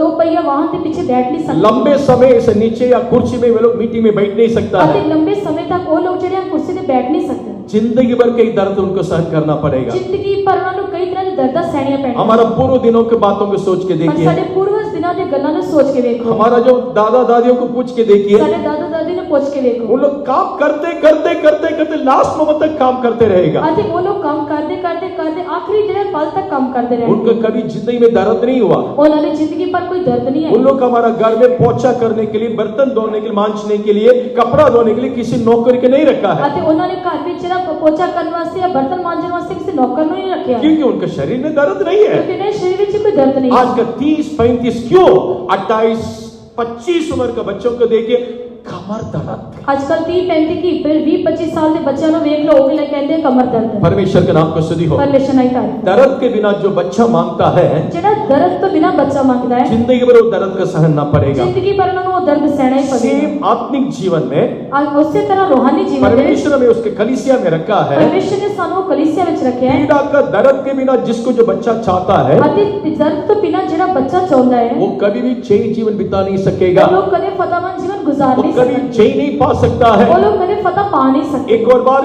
ਦੋ ਪਹੀਆ ਵਾਹਨ ਦੇ ਪਿੱਛੇ ਬੈਠ ਨਹੀਂ ਸਕਦਾ लंबे समय से नीचे या कुर्सी में वे लोग मीटिंग में बैठ नहीं सकता ਅਤੇ है। ਲੰਬੇ ਸਮੇਂ ਤੱਕ ਉਹ ਲੋਕ ਜਿਹੜੇ ਕੁਰਸੀ ਤੇ ਬੈਠ ਨਹੀਂ ਸਕਦੇ। जिंदगी भर कई दर्द उनको सहन करना पड़ेगा। ਜ਼ਿੰਦਗੀ ਭਰ ਉਹਨਾਂ ਨੂੰ ਕਈ ਤਰ੍ਹਾਂ ਦੇ ਦਰਦਾਂ ਸਹਿਣੀਆਂ ਪੈਣੀਆਂ। हमारा पूर्व दिनों की बातों को सोच के ਪਰ देखिए, ਸਾਡੇ ਪੂਰਵਜ ਦਿਨਾਂ ਦੀਆਂ ਗੱਲਾਂ ਨੂੰ ਸੋਚ ਕੇ ਵੇਖੋ। हमारा जो दादा दादियों को पूछ के देखिए, ਸਾਡੇ ਦਾਦਾ ਦਾਦੀ ਨੂੰ ਪੁੱਛ ਕੇ ਵੇਖੋ। वो लोग काम करते करते करते करते लास्ट मोमेंट तक काम करते रहेगा। ਅਤੇ ਉਹ ਲੋਕ ਕੰਮ ਕਰਦੇ ਕਰਦੇ ਕਰਦੇ ਆਖਰੀ ਜਿਹੜੇ ਪਲ ਤੱਕ ਕੰਮ ਕਰਦੇ ਰਹੇ। उनको कभी जिंदगी में दर्द नहीं हुआ। ਉਹਨਾਂ ਦੀ ਜ਼ਿੰਦਗੀ ਪਰ ਕੋਈ ਦਰਦ ਨਹੀਂ उन है। लोग हमारा घर में पोछा करने के लिए, बर्तन धोने के लिए, मांजने के लिए, कपड़ा धोने के लिए किसी नौकर के नहीं रखा है, ਅਤੇ ਉਹਨਾਂ ने ਘਰ ਵਿੱਚ ਜਿਹੜਾ ਪੋਚਾ ਕਰਨ ਵਾਸਤੇ ਜਾਂ ਬਰਤਨ ਮਾਂਜਣ ਵਾਸਤੇ ਕਿਸੇ ਨੌਕਰ ਨੂੰ ਨਹੀਂ ਰੱਖਿਆ क्योंकि उनके शरीर में दर्द नहीं है। ਕਿਉਂਕਿ ਉਹਨਾਂ ਦੇ ਸਰੀਰ ਵਿੱਚ ਕੋਈ ਦਰਦ ਨਹੀਂ आज का 30-35 क्यों 28-25 उम्र का बच्चों को देखिए, कमर दर्द। ਅੱਜ ਕੱਲ 30-35 ਕੀ ਫਿਰ 20-25 ਸਾਲ ਦੇ ਬੱਚਿਆਂ ਨੂੰ ਵੇਖ ਲਓ ਉਹ ਵੀ ਕਹਿੰਦੇ ਕਮਰ ਦਰਦ ਹੈ। परमेश्वर के नाम को स्तुति हो। ਪਰਮੇਸ਼ਰ ਨਹੀਂ ਤਾਰੀਫ। दर्द के बिना जो बच्चा मांगता है, ਜਿਹੜਾ ਦਰਦ ਤੋਂ ਬਿਨਾ ਬੱਚਾ ਮੰਗਦਾ ਹੈ जिंदगी भर वो दर्द का सहन ना पड़ेगा। ਜ਼ਿੰਦਗੀ ਭਰ ਉਹਨਾਂ ਨੂੰ ਉਹ ਦਰਦ ਸਹਿਣਾ ਹੀ ਪਵੇਗਾ। सेम आत्मिक जीवन में ਉਸੇ ਤਰ੍ਹਾਂ ਰੋਹਾਨੀ ਜੀਵਨ ਦੇ ਵਿੱਚ परमेश्वर ने उसके कलीसिया में रखा है। ਪਰਮੇਸ਼ਰ ਨੇ ਸਾਨੂੰ ਉਹ ਕਲੀਸਿਆ ਵਿੱਚ ਰੱਖਿਆ ਹੈ। पीड़ा का दर्द के बिना जिसको जो बच्चा चाहता है, ਅਤੇ ਦਰਦ ਤੋਂ ਬਿਨਾ ਜਿਹੜਾ ਬੱਚਾ ਚਾਹੁੰਦਾ ਹੈ वो कभी भी चैन जीवन बिता नहीं ਉਹ सकेगा, ਲੋग कदे फतेहमंद जीवन गुजार वो नहीं कभी सकते। चैन नहीं पा सकता वो है। लोग कदे फतह पा नहीं सकते। एक और बार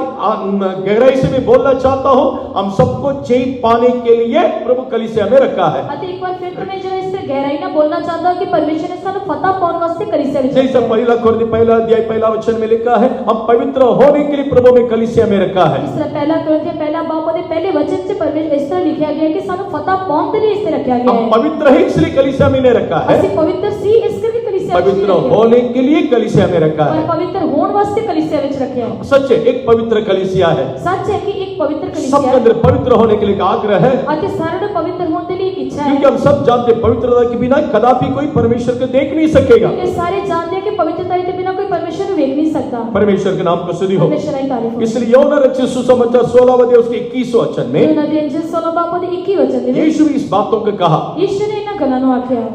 गहराई से मैं बोलना चाहता हूँ, हम सबको चैन पाने के लिए प्रभु कलीसिया में रखा है। ਅਤੇ ਇੱਕ ਵਾਰ ਫਿਰ ਤੋਂ ਮੈਂ ਜਿਹੜਾ ਇਸ ਤੇ ਗਹਿਰਾਈ ਨਾਲ ਬੋਲਣਾ ਚਾਹੁੰਦਾ ਕਿ ਪਰਮੇਸ਼ਰ ਨੇ ਸਾਨੂੰ ਫਤਹ ਪਾਉਣ ਵਾਸਤੇ ਕਲੀਸਿया ਵਿੱਚ जैसा पहला कोरिन्थी पहला अध्याय पहला वचन में लिखा है, हम पवित्र होने के लिए प्रभु में कलीसिया में रखा है। ਇਸ ਤਰ੍ਹਾਂ ਪਹਿਲਾ ਕੋਰਿੰਥੀਆਂ ਪਹਿਲਾ ਬਾਪ ਉਹਦੇ ਪਹਿਲੇ ਵਚਨ 'ਚ ਪਰਮੇਸ਼ਰ ਇਸ ਤਰ੍ਹਾਂ ਲਿਖਿਆ ਲਿਖਿਆ ਗਿਆ ਕਿ ਸਾਨੂੰ ਫਤਹ ਪਾਉਣ ਦੇ ਲਈ ਇਸ ਤੇ ਰੱਖਿਆ ਗਿਆ हम ਹੈ। पवित्र है इसलिए कलीसिया में नहीं रखा है, ਅਸੀਂ ਪਵਿੱਤਰ ਸੀ ਇਸ ਕਰਕੇ ਕਲੀਸਿया ਵਿੱਚ पवित्र ਨਹੀਂ ਰੱਖਿਆ, होने के लिए कलीसिया में रखा ਪਰ है। ਪਵਿੱਤਰ ਹੋਣ ਵਾਸਤੇ ਕਲੀਸਿया ਵਿੱਚ ਰੱਖਿਆ ਹੈ। सच है, एक पवित्र कलीसिया है, ਸੱਚ ਹੈ ਕਿ ਇੱਕ ਪਵਿੱਤਰ सबके ਕਲੀਸਿया अंदर पवित्र होने के लिए एक आग्रह है, ਅਤੇ ਸਾਰਿਆਂ ਨੂੰ ਪਵਿੱਤਰ ਹੋਣ ਦੇ ਲਈ ਇੱਕ ਇੱਛਾ ਹੈ। क्योंकि हम सब जानते हैं पवित्रता के बिना कदापि कोई परमेश्वर को देख नहीं सकेगा। क्योंकि सारे जानते हैं कि पवित्रता के बिना कोई परमेश्वर को देख नहीं सकता। परमेश्वर के नाम को स्तुति हो। परमेश्वर की तारीफ हो। इसलिए यूहन्ना रचित सुसमाचार 16 अध्याय उसके 21 वचन में यूहन्ना ਦੇ ਅੰਜੀਲ 16 ਬਾਬ ਦੇ 21 ਵਚਨ ਦੇ ਵਿੱਚ यीशु भी इस बातों को कहा। यीशु ने इन गल्लां ਨੂੰ आख्या,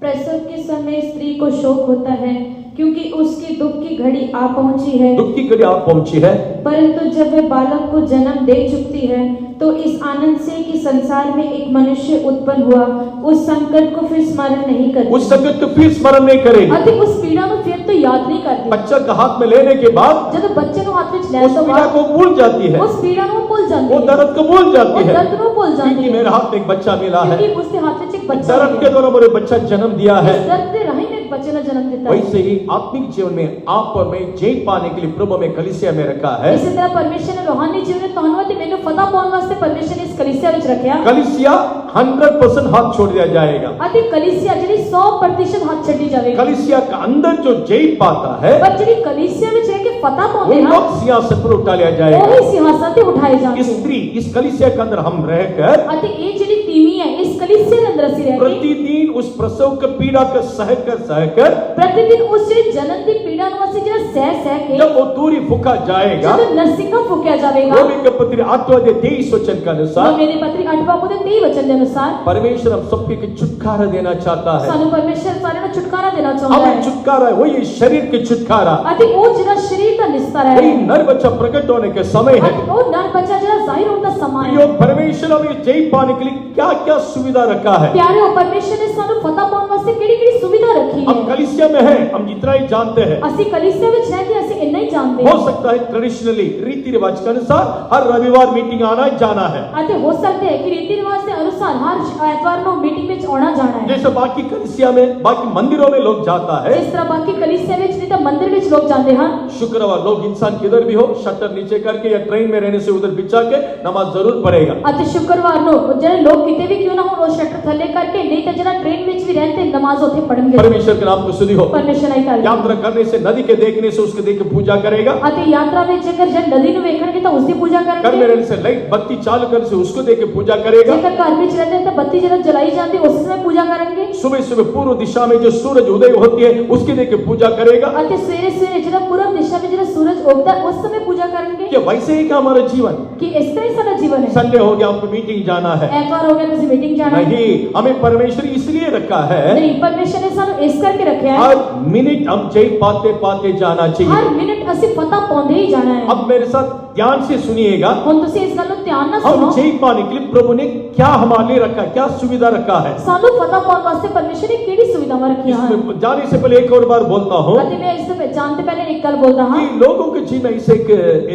प्रसव के समय स्त्री को शोक होता है क्योंकि उसकी दुख की घड़ी आ पहुंची है, दुख की घड़ी आप पहुंची है, परंतु जब वह बालक को जन्म दे चुकती है तो इस आनंद से कि संसार में एक मनुष्य उत्पन्न हुआ, उस संकट को फिर स्मरण नहीं करती। उस संकट को फिर स्मरण नहीं करेगी। ਅਤੇ ਉਸ ਪੀੜਾ ਨੂੰ ਫਿਰ ਤੋਂ ਯਾਦ ਨਹੀਂ ਕਰਦੀ। बच्चा का हाथ में लेने के बाद ਜਦੋਂ ਬੱਚੇ ਨੂੰ ਹੱਥ ਵਿੱਚ उस ਲੈਣ ਤੋਂ पीड़ा ਬਾਅਦ को भूल जाती है, ਉਸ ਪੀੜਾ ਨੂੰ ਭੁੱਲ ਜਾਂਦੀ वो ਹੈ, दर्द को भूल जाती ਉਹ है, ਦਰਦ ਨੂੰ ਭੁੱਲ ਜਾਂਦੀ क्योंकि ਹੈ, मेरे हाथ में एक बच्चा मिला है, क्योंकि उसके हाथ ਵਿੱਚ ਇੱਕ ਬੱਚਾ दर्द के द्वारा मेरे बच्चा जन्म दिया है। इस दर्द ਦੇ ਰਾਹੀਂ ਇੱਕ ਬੱਚੇ ਦਾ ਜਨਮ ਦਿੱਤਾ ਹੈ। वैसे ही आत्मिक जीवन में आप और मैं जय पाने के लिए प्रभु में कलीसिया में रखा है। ਇਸੇ ਤਰ੍ਹਾਂ ਪਰਮੇਸ਼ਰ ਨੇ ਰੋਹਾਨੀ ਜੀਵਨ ਵਿੱਚ ਤੁਹਾਨੂੰ ਅਤੇ ਮੈਨੂੰ ਫਤਹ ਪਾਉਣ ਵਾਸਤੇ ਪਰਮੇਸ਼ਰ ਨੇ ਇਸ ਕਲੀਸਿਆ ਵਿੱਚ ਰੱਖਿਆ। कलीसिया 100% हाथ छोड़ दिया जाएगा। ਅਤੇ ਕਲੀਸਿਆ ਜਿਹੜੀ 100% ਹੱਥ ਛੱਡੀ ਜਾਵੇਗੀ। कलीसिया का अंदर जो जय पाता है ਪਰ ਜਿਹੜੀ ਕਲੀਸਿया ਵਿੱਚ ਰਹਿ ਕੇ ਫਤਹ वो ਪਾਉਂਦੇ ਹਨ लोग सिंहासन पर उठा लिया जाएगा। ਉਹੀ ਸਿੰਹਾਸਨ ਤੇ ਉਠਾਏ ਜਾਣਗੇ। स्त्री इस कलीसिया के अंदर हम रहकर ਅਤੇ ਇਹ ਜਿਹੜੀ ਤੀਵੀਂ ਹੈ ਇਸ ਕਲੀਸਿया ਦੇ ਅੰਦਰ ਅਸੀਂ ਰਹਿ ਕੇ प्रतिदिन उस प्रसव के पीड़ा को सहकर प्रतिदिन उस ਜਿਹੜੀ ਜਨਮ ਦੀ ਪੀੜਾ ਨੂੰ ਅਸੀਂ ਜਿਹੜਾ ਸਹਿ ਕੇ जब वो दूरी फूका जाएगा, ਜਦੋਂ ਨਰਸਿੰਘਾ ਫੂਕਿਆ ਜਾਵੇਗਾ। रोमी के पत्री 8 अध्याय 23 वचन के अनुसार ਮੇਰੇ ਪਤਰੀ 8 ਬਾਬੂ ਦੇ 23 ਵਚਨ ਦੇ ਅਨੁਸਾਰ परमेश्वर हम सबके को छुटकारा देना चाहता है। ਸਾਨੂੰ ਪਰਮੇਸ਼ਰ ਸਾਰਿਆਂ ਨੂੰ ਛੁਟਕਾਰਾ ਦੇਣਾ ਚਾਹੁੰਦਾ हमें ਹੈ छुटकारा है, वही शरीर के छुटकारा, ਅਤੇ ਉਹ ਜਿਹੜਾ ਸਰੀਰ ਦਾ ਨਿਸਤਰ ਹੈ वही नर बच्चा प्रकट होने के समय है। ਅਤੇ ਉਹ ਨਰ ਬੱਚਾ ਜਿਹੜਾ ਜ਼ਾਹਿਰ ਹੋਣ ਦਾ ਸਮਾਂ यो ਹੈ। परमेश्वर हमें जय पाने के लिए क्या क्या सुविधा रखा है। ਪਿਆਰਿਓ ਪਰਮੇਸ਼ਰ ਨੇ ਸਾਨੂੰ ਫਤਹ ਪਾਉਣ ਵਾਸਤੇ ਕਿਹੜੀ ਕਿਹੜੀ ਸੁਵਿਧਾ ਰੱਖੀ हम ਹੈ। कलीसिया में है, हम जितना ही जानते हैं। ਅਸੀਂ ਕਲੀਸਿया ਵਿੱਚ ਰਹਿ ਕੇ ਅਸੀਂ ਇੰਨਾ ਹੀ ਜਾਣਦੇ हो ਹਾਂ सकता है ट्रेडिशनली रीति रिवाज के अनुसार हर रविवार मीटिंग आना जाना है, ਅਤੇ ਹੋ ਸਕਦਾ ਹੈ ਕਿ ਰੀਤੀ ਰਿਵਾਜ ਦੇ ਅਨੁਸਾਰ ਹਰ ਐਤਵਾਰ ਨੂੰ ਮੀਟਿੰਗ ਵਿੱਚ ਆਉਣਾ ਜਾਣਾ ਹੈ। जैसे बाकी कलीसिया में बाकी मंदिरों में लोग जाता है। ਜਿਸ ਤਰ੍ਹਾਂ ਬਾਕੀ ਕਲੀਸਿया ਵਿੱਚ ਨਹੀਂ ਤਾਂ ਮੰਦਿਰ ਵਿੱਚ ਲੋਕ ਜਾਂਦੇ ਹਨ। शुक्रवार लोग इंसान किधर भी हो शटर नीचे करके या ट्रेन में रहने से उधर बिछा के नमाज जरूर पढ़ेगा। ਅਤੇ ਸ਼ੁੱਕਰਵਾਰ ਨੂੰ ਜਿਹੜੇ ਲੋਕ ਕਿਤੇ ਵੀ ਕਿਉਂ ਨਾ ਹੋਣ ਉਹ ਸ਼ਟਰ ਥੱਲੇ ਕਰਕੇ ਨਹੀਂ ਤਾਂ ਜਿਹੜਾ ਟ੍ਰੇਨ ਵਿੱਚ ਵੀ ਰਹਿੰਦੇ ਨਮਾਜ਼ ਉੱਥੇ ਪੜਨਗੇ। परमेश्वर के नाम को स्तुति हो। ਪਰਮੇਸ਼ਰ ਦੀ ਤਾਰੀਫ। यात्रा करने से नदी के देखने से उसके देख के पूजा करेगा, ਅਤੇ ਯਾਤਰਾ ਵਿੱਚ ਜੇਕਰ ਜਦ ਨਦੀ ਨੂੰ ਵੇਖਣਗੇ ਤਾਂ ਉਸ ਦੀ ਪੂਜਾ घर में ਕਰਨਗੇ। रहने से लाइट बत्ती चालू करने से उसको देख के पूजा करेगा। ਜੇਕਰ ਘਰ ਵਿੱਚ ਰਹਿੰਦੇ ਤਾਂ ਬੱਤੀ ਜਦੋਂ ਜਲਾਈ ਜਾਂਦੀ ਉਸ ਸਮੇਂ ਪੂਜਾ ਕਰਨਗੇ। सुबह सुबह पूर्व दिशा में जो सूरज उदय होती है उसकी देख के पूजा करेगा। ਅਤੇ ਸਵੇਰੇ ਸਵੇਰੇ ਜਿਹੜਾ ਪੂਰਬ ਦਿਸ਼ਾ ਵਿੱਚ ਜਿਹੜਾ ਸੂਰਜ ਉੱਗਦਾ ਉਸ ਸਮੇਂ ਪੂਜਾ ਕਰਨਗੇ। कि वैसे ही का हमारा जीवन ਕਿ ਇਸ ਤਰ੍ਹਾਂ ਹੀ ਸਾਡਾ ਜੀਵਨ ਹੈ। संडे हो गया हमको मीटिंग जाना है, ਐਤਵਾਰ ਹੋ ਗਿਆ ਤੁਸੀਂ ਮੀਟਿੰਗ ਜਾਣਾ ਹੈ। नहीं, हमें परमेश्वर इसलिए रखा है ਨਹੀਂ ਪਰਮੇਸ਼ਰ ਨੇ ਸਾਨੂੰ ਇਸ ਕਰਕੇ ਰੱਖਿਆ ਹੈ। हर मिनट हम जय पाते पाते जाना ਹਰ चाहिए। ਮਿੰਟ ਅਸੀਂ ਫਤਹ ਪਾਉਂਦੇ ਹੀ ਜਾਣਾ ਹੈ। अब मेरे साथ ध्यान से सुनिएगा, ਹੁਣ ਤੁਸੀਂ ਇਸ ਗੱਲ ਨੂੰ ਧਿਆਨ ਨਾਲ हम ਸੁਣੋ। जय पाने के लिए प्रभु ने क्या हमारे लिए रखा, क्या सुविधा रखा है। ਸਾਨੂੰ फतह पाने वास्ते परमेश्वर ने केड़ी सुविधावां रखी हैं। इसमें जाने से पहले एक और बार बोलता हूँ ਅਤੇ ਮੈਂ ਇਸ ਤੋਂ जानते पहले एक गल बोलदा हां कि लोगों के जीवन में इसे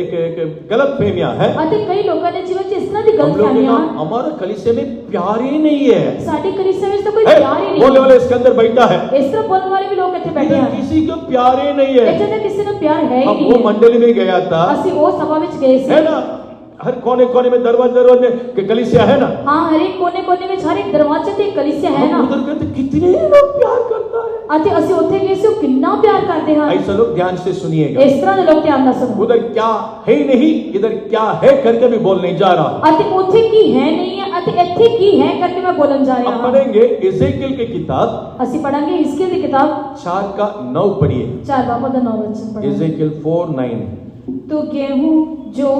एक गलत फहमियां है। ਅਤੇ ਕਈ ਲੋਕਾਂ ਦੇ ਜੀਵਨ 'ਚ ਇਸ ਤਰ੍ਹਾਂ ਦੀ हम लोग ਗਲਤਫਹਿਮੀਆਂ ਹਨ। हमारा कलीसिया में प्यार ही नहीं है। ਸਾਡੀ ਕਲੀਸਿया ਵਿੱਚ ਤਾਂ ਕੋਈ है, ਪਿਆਰ ही बोलने नहीं वाले इसके अंदर बैठा है, ਇਸ ਤਰ੍ਹਾਂ बोलने वाले भी लोग ਇੱਥੇ ਬੈਠੇ इधर ਹਨ। किसी को प्यार ही नहीं है। ਇੱਥੇ ਤਾਂ ਕਿਸੇ ਨੂੰ ਪਿਆਰ ਹੈ ਹੀ अब नहीं वो है। मंडली में गया था, ਅਸੀਂ ਉਹ ਸਭਾ ਵਿੱਚ ਗਏ ਸੀ। है ना, हर कोने कोने में दरवाजे में कलीसिया है ना। हाँ हर एक कोने ਵਿੱਚ हर एक दरवाजे ਤੇ कलीसिया है ना। हम उधर गए तो कितने लोग प्यार करता है। ਅਤੇ ਅਸੀਂ ਉੱਥੇ गए ਸੀ ਉਹ ਕਿੰਨਾ ਪਿਆਰ ਕਰਦੇ ਹਨ। ऐसा लोग ध्यान से सुनिएगा, ਇਸ ਤਰ੍ਹਾਂ ਦੇ ਲੋਕ ਧਿਆਨ ਨਾਲ ਸੁਣੋ। उधर क्या है नहीं इधर क्या है करके भी बोलने जा रहा हूं। ਅਤੇ ਉੱਥੇ ਕੀ ਹੈ ਨਹੀਂ ਹੈ ਅਤੇ ਇੱਥੇ ਕੀ ਹੈ ਕਰਕੇ मैं बोलन जा रहा अब हूं। पढ़ेंगे एजेकियल की किताब ਅਸੀਂ ਪੜਾਂਗੇ हिजकिय्याह ਦੀ किताब 4 का 9 पढ़िए। 4 बाबों ਦਾ 9 वचन पढ़ांगे। एजेकियल 4:9। तो गेहूं, जौ,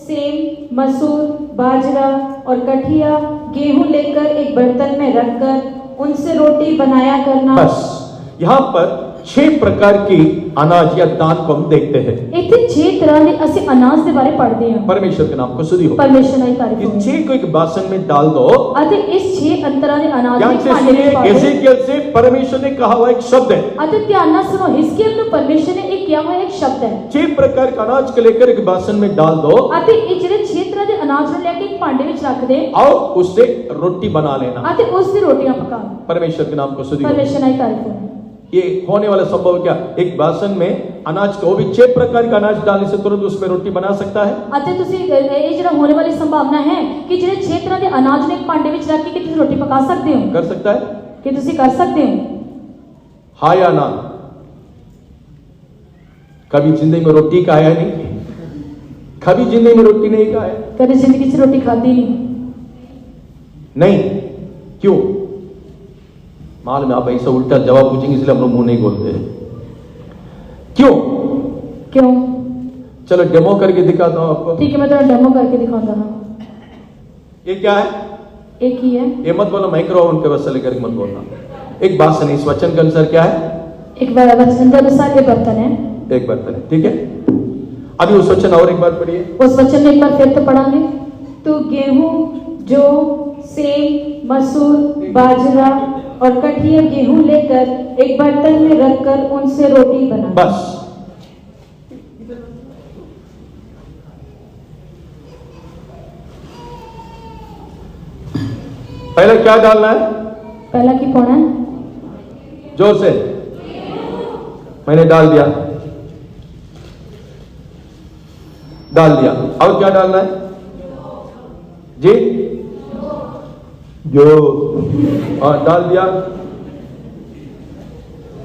सेम, मसूर, बाजरा और कठिया गेहूं लेकर एक बर्तन में रखकर उनसे रोटी बनाया करना। बस यहाँ पर 6 प्रकार की अनाज या दान को हम देखते हैं। ਇੱਥੇ 6 ਤਰ੍ਹਾਂ ਦੇ ਅਸੀਂ ਅਨਾਜ ਦੇ ਬਾਰੇ ਪੜ੍ਹਦੇ ਹਾਂ। परमेश्वर के नाम को स्तुति हो। ਪਰਮੇਸ਼ਰ ਦੀ ਤਾਰੀਫ इस ਹੋਵੇ। 6 को एक बासन में डाल दो। ਅਤੇ ਇਸ 6 ਅੰਤਰਾਂ ਦੇ ਅਨਾਜ ध्यान ਦੇ से ਭਾਂਡੇ सुनिए, ਵਿੱਚ ਪਾ ਦਿਓ। एजेकियल से परमेश्वर ने कहा हुआ एक शब्द है। ਅਤੇ ਧਿਆਨ ਨਾਲ ਸੁਣੋ हिजकिय्याह ਨੂੰ ਪਰਮੇਸ਼ਰ ਨੇ ਇਹ ਕਿਹਾ ਹੋਇਆ ਇੱਕ ਸ਼ਬਦ ਹੈ। 6 प्रकार का अनाज को लेकर एक बासन में डाल दो ਅਤੇ ਇਹ ਜਿਹੜੇ 6 ਤਰ੍ਹਾਂ ਦੇ ਅਨਾਜ ਨੂੰ ਲੈ ਕੇ ਇੱਕ ਭਾਂਡੇ ਵਿੱਚ ਰੱਖ ਦੇ और उससे रोटी बना लेना। ਅਤੇ ਉਸ ਦੀ ਰੋਟੀਆਂ ਪਕਾ। परमेश्वर के नाम को स्तुति हो। ਪਰਮੇਸ਼ਰ ਦੀ ਤਾਰੀਫ ਹੋਵੇ। ये होने वाला संभव क्या, एक बासन में अनाज को भी 6 प्रकार का अनाज डालने से तुरंत उसमें रोटी बना सकता है। ਅਤੇ ਤੁਸੀਂ ਇਹ ਜਿਹੜਾ ਹੋਣੇ ਵਾਲੀ ਸੰਭਾਵਨਾ ਹੈ ਕਿ ਜਿਹੜੇ 6 ਤਰ੍ਹਾਂ ਦੇ ਅਨਾਜ ਨੂੰ ਇੱਕ ਭਾਂਡੇ ਵਿੱਚ ਰੱਖ ਕੇ ਤੁਸੀਂ ਰੋਟੀ ਪਕਾ ਸਕਦੇ ਹੋ, कर सकता है, ਕਿ ਤੁਸੀਂ ਕਰ ਸਕਦੇ ਹੋ। हाँ या ना? कभी जिंदगी में रोटी खाया नहीं, कभी जिंदगी में रोटी नहीं खाया, ਕਦੇ ਜ਼ਿੰਦਗੀ 'ਚ ਰੋਟੀ ਖਾਧੀ ਨਹੀਂ। नहीं, क्यों? मालूम है आप ऐसा उल्टा जवाब पूछेंगे इसलिए हम लोग मुंह नहीं बोलते हैं। क्यों? ਕਿਉਂ? चलो डेमो करके दिखाता हूं आपको। ਠੀਕ ਹੈ, ਮੈਂ ਤੁਹਾਨੂੰ ਡੈਮੋ ਕਰਕੇ ਦਿਖਾਉਂਦਾ ਹਾਂ। ये क्या है? एक ही है। ये मत बोलो माइक्रो ओवन के वजह लेकर मत बोलना। एक बासन, इस वचन के अनुसार क्या है? एक बार वचन के अनुसार ये बर्तन है, एक बर्तन है, ठीक है। अभी उस वचन और एक बार पढ़िए। उस वचन में एक बार फिर तो पढ़ांगे। तो गेहूं, जौ, सेब, मसूर, बाजरा और कठिया गेहूं लेकर एक बर्तन में रखकर उनसे रोटी बना। बस पहले क्या डालना है? पहला की कौन है? जोर से। मैंने डाल दिया, डाल दिया। और क्या डालना है जी? जो, हाँ डाल दिया।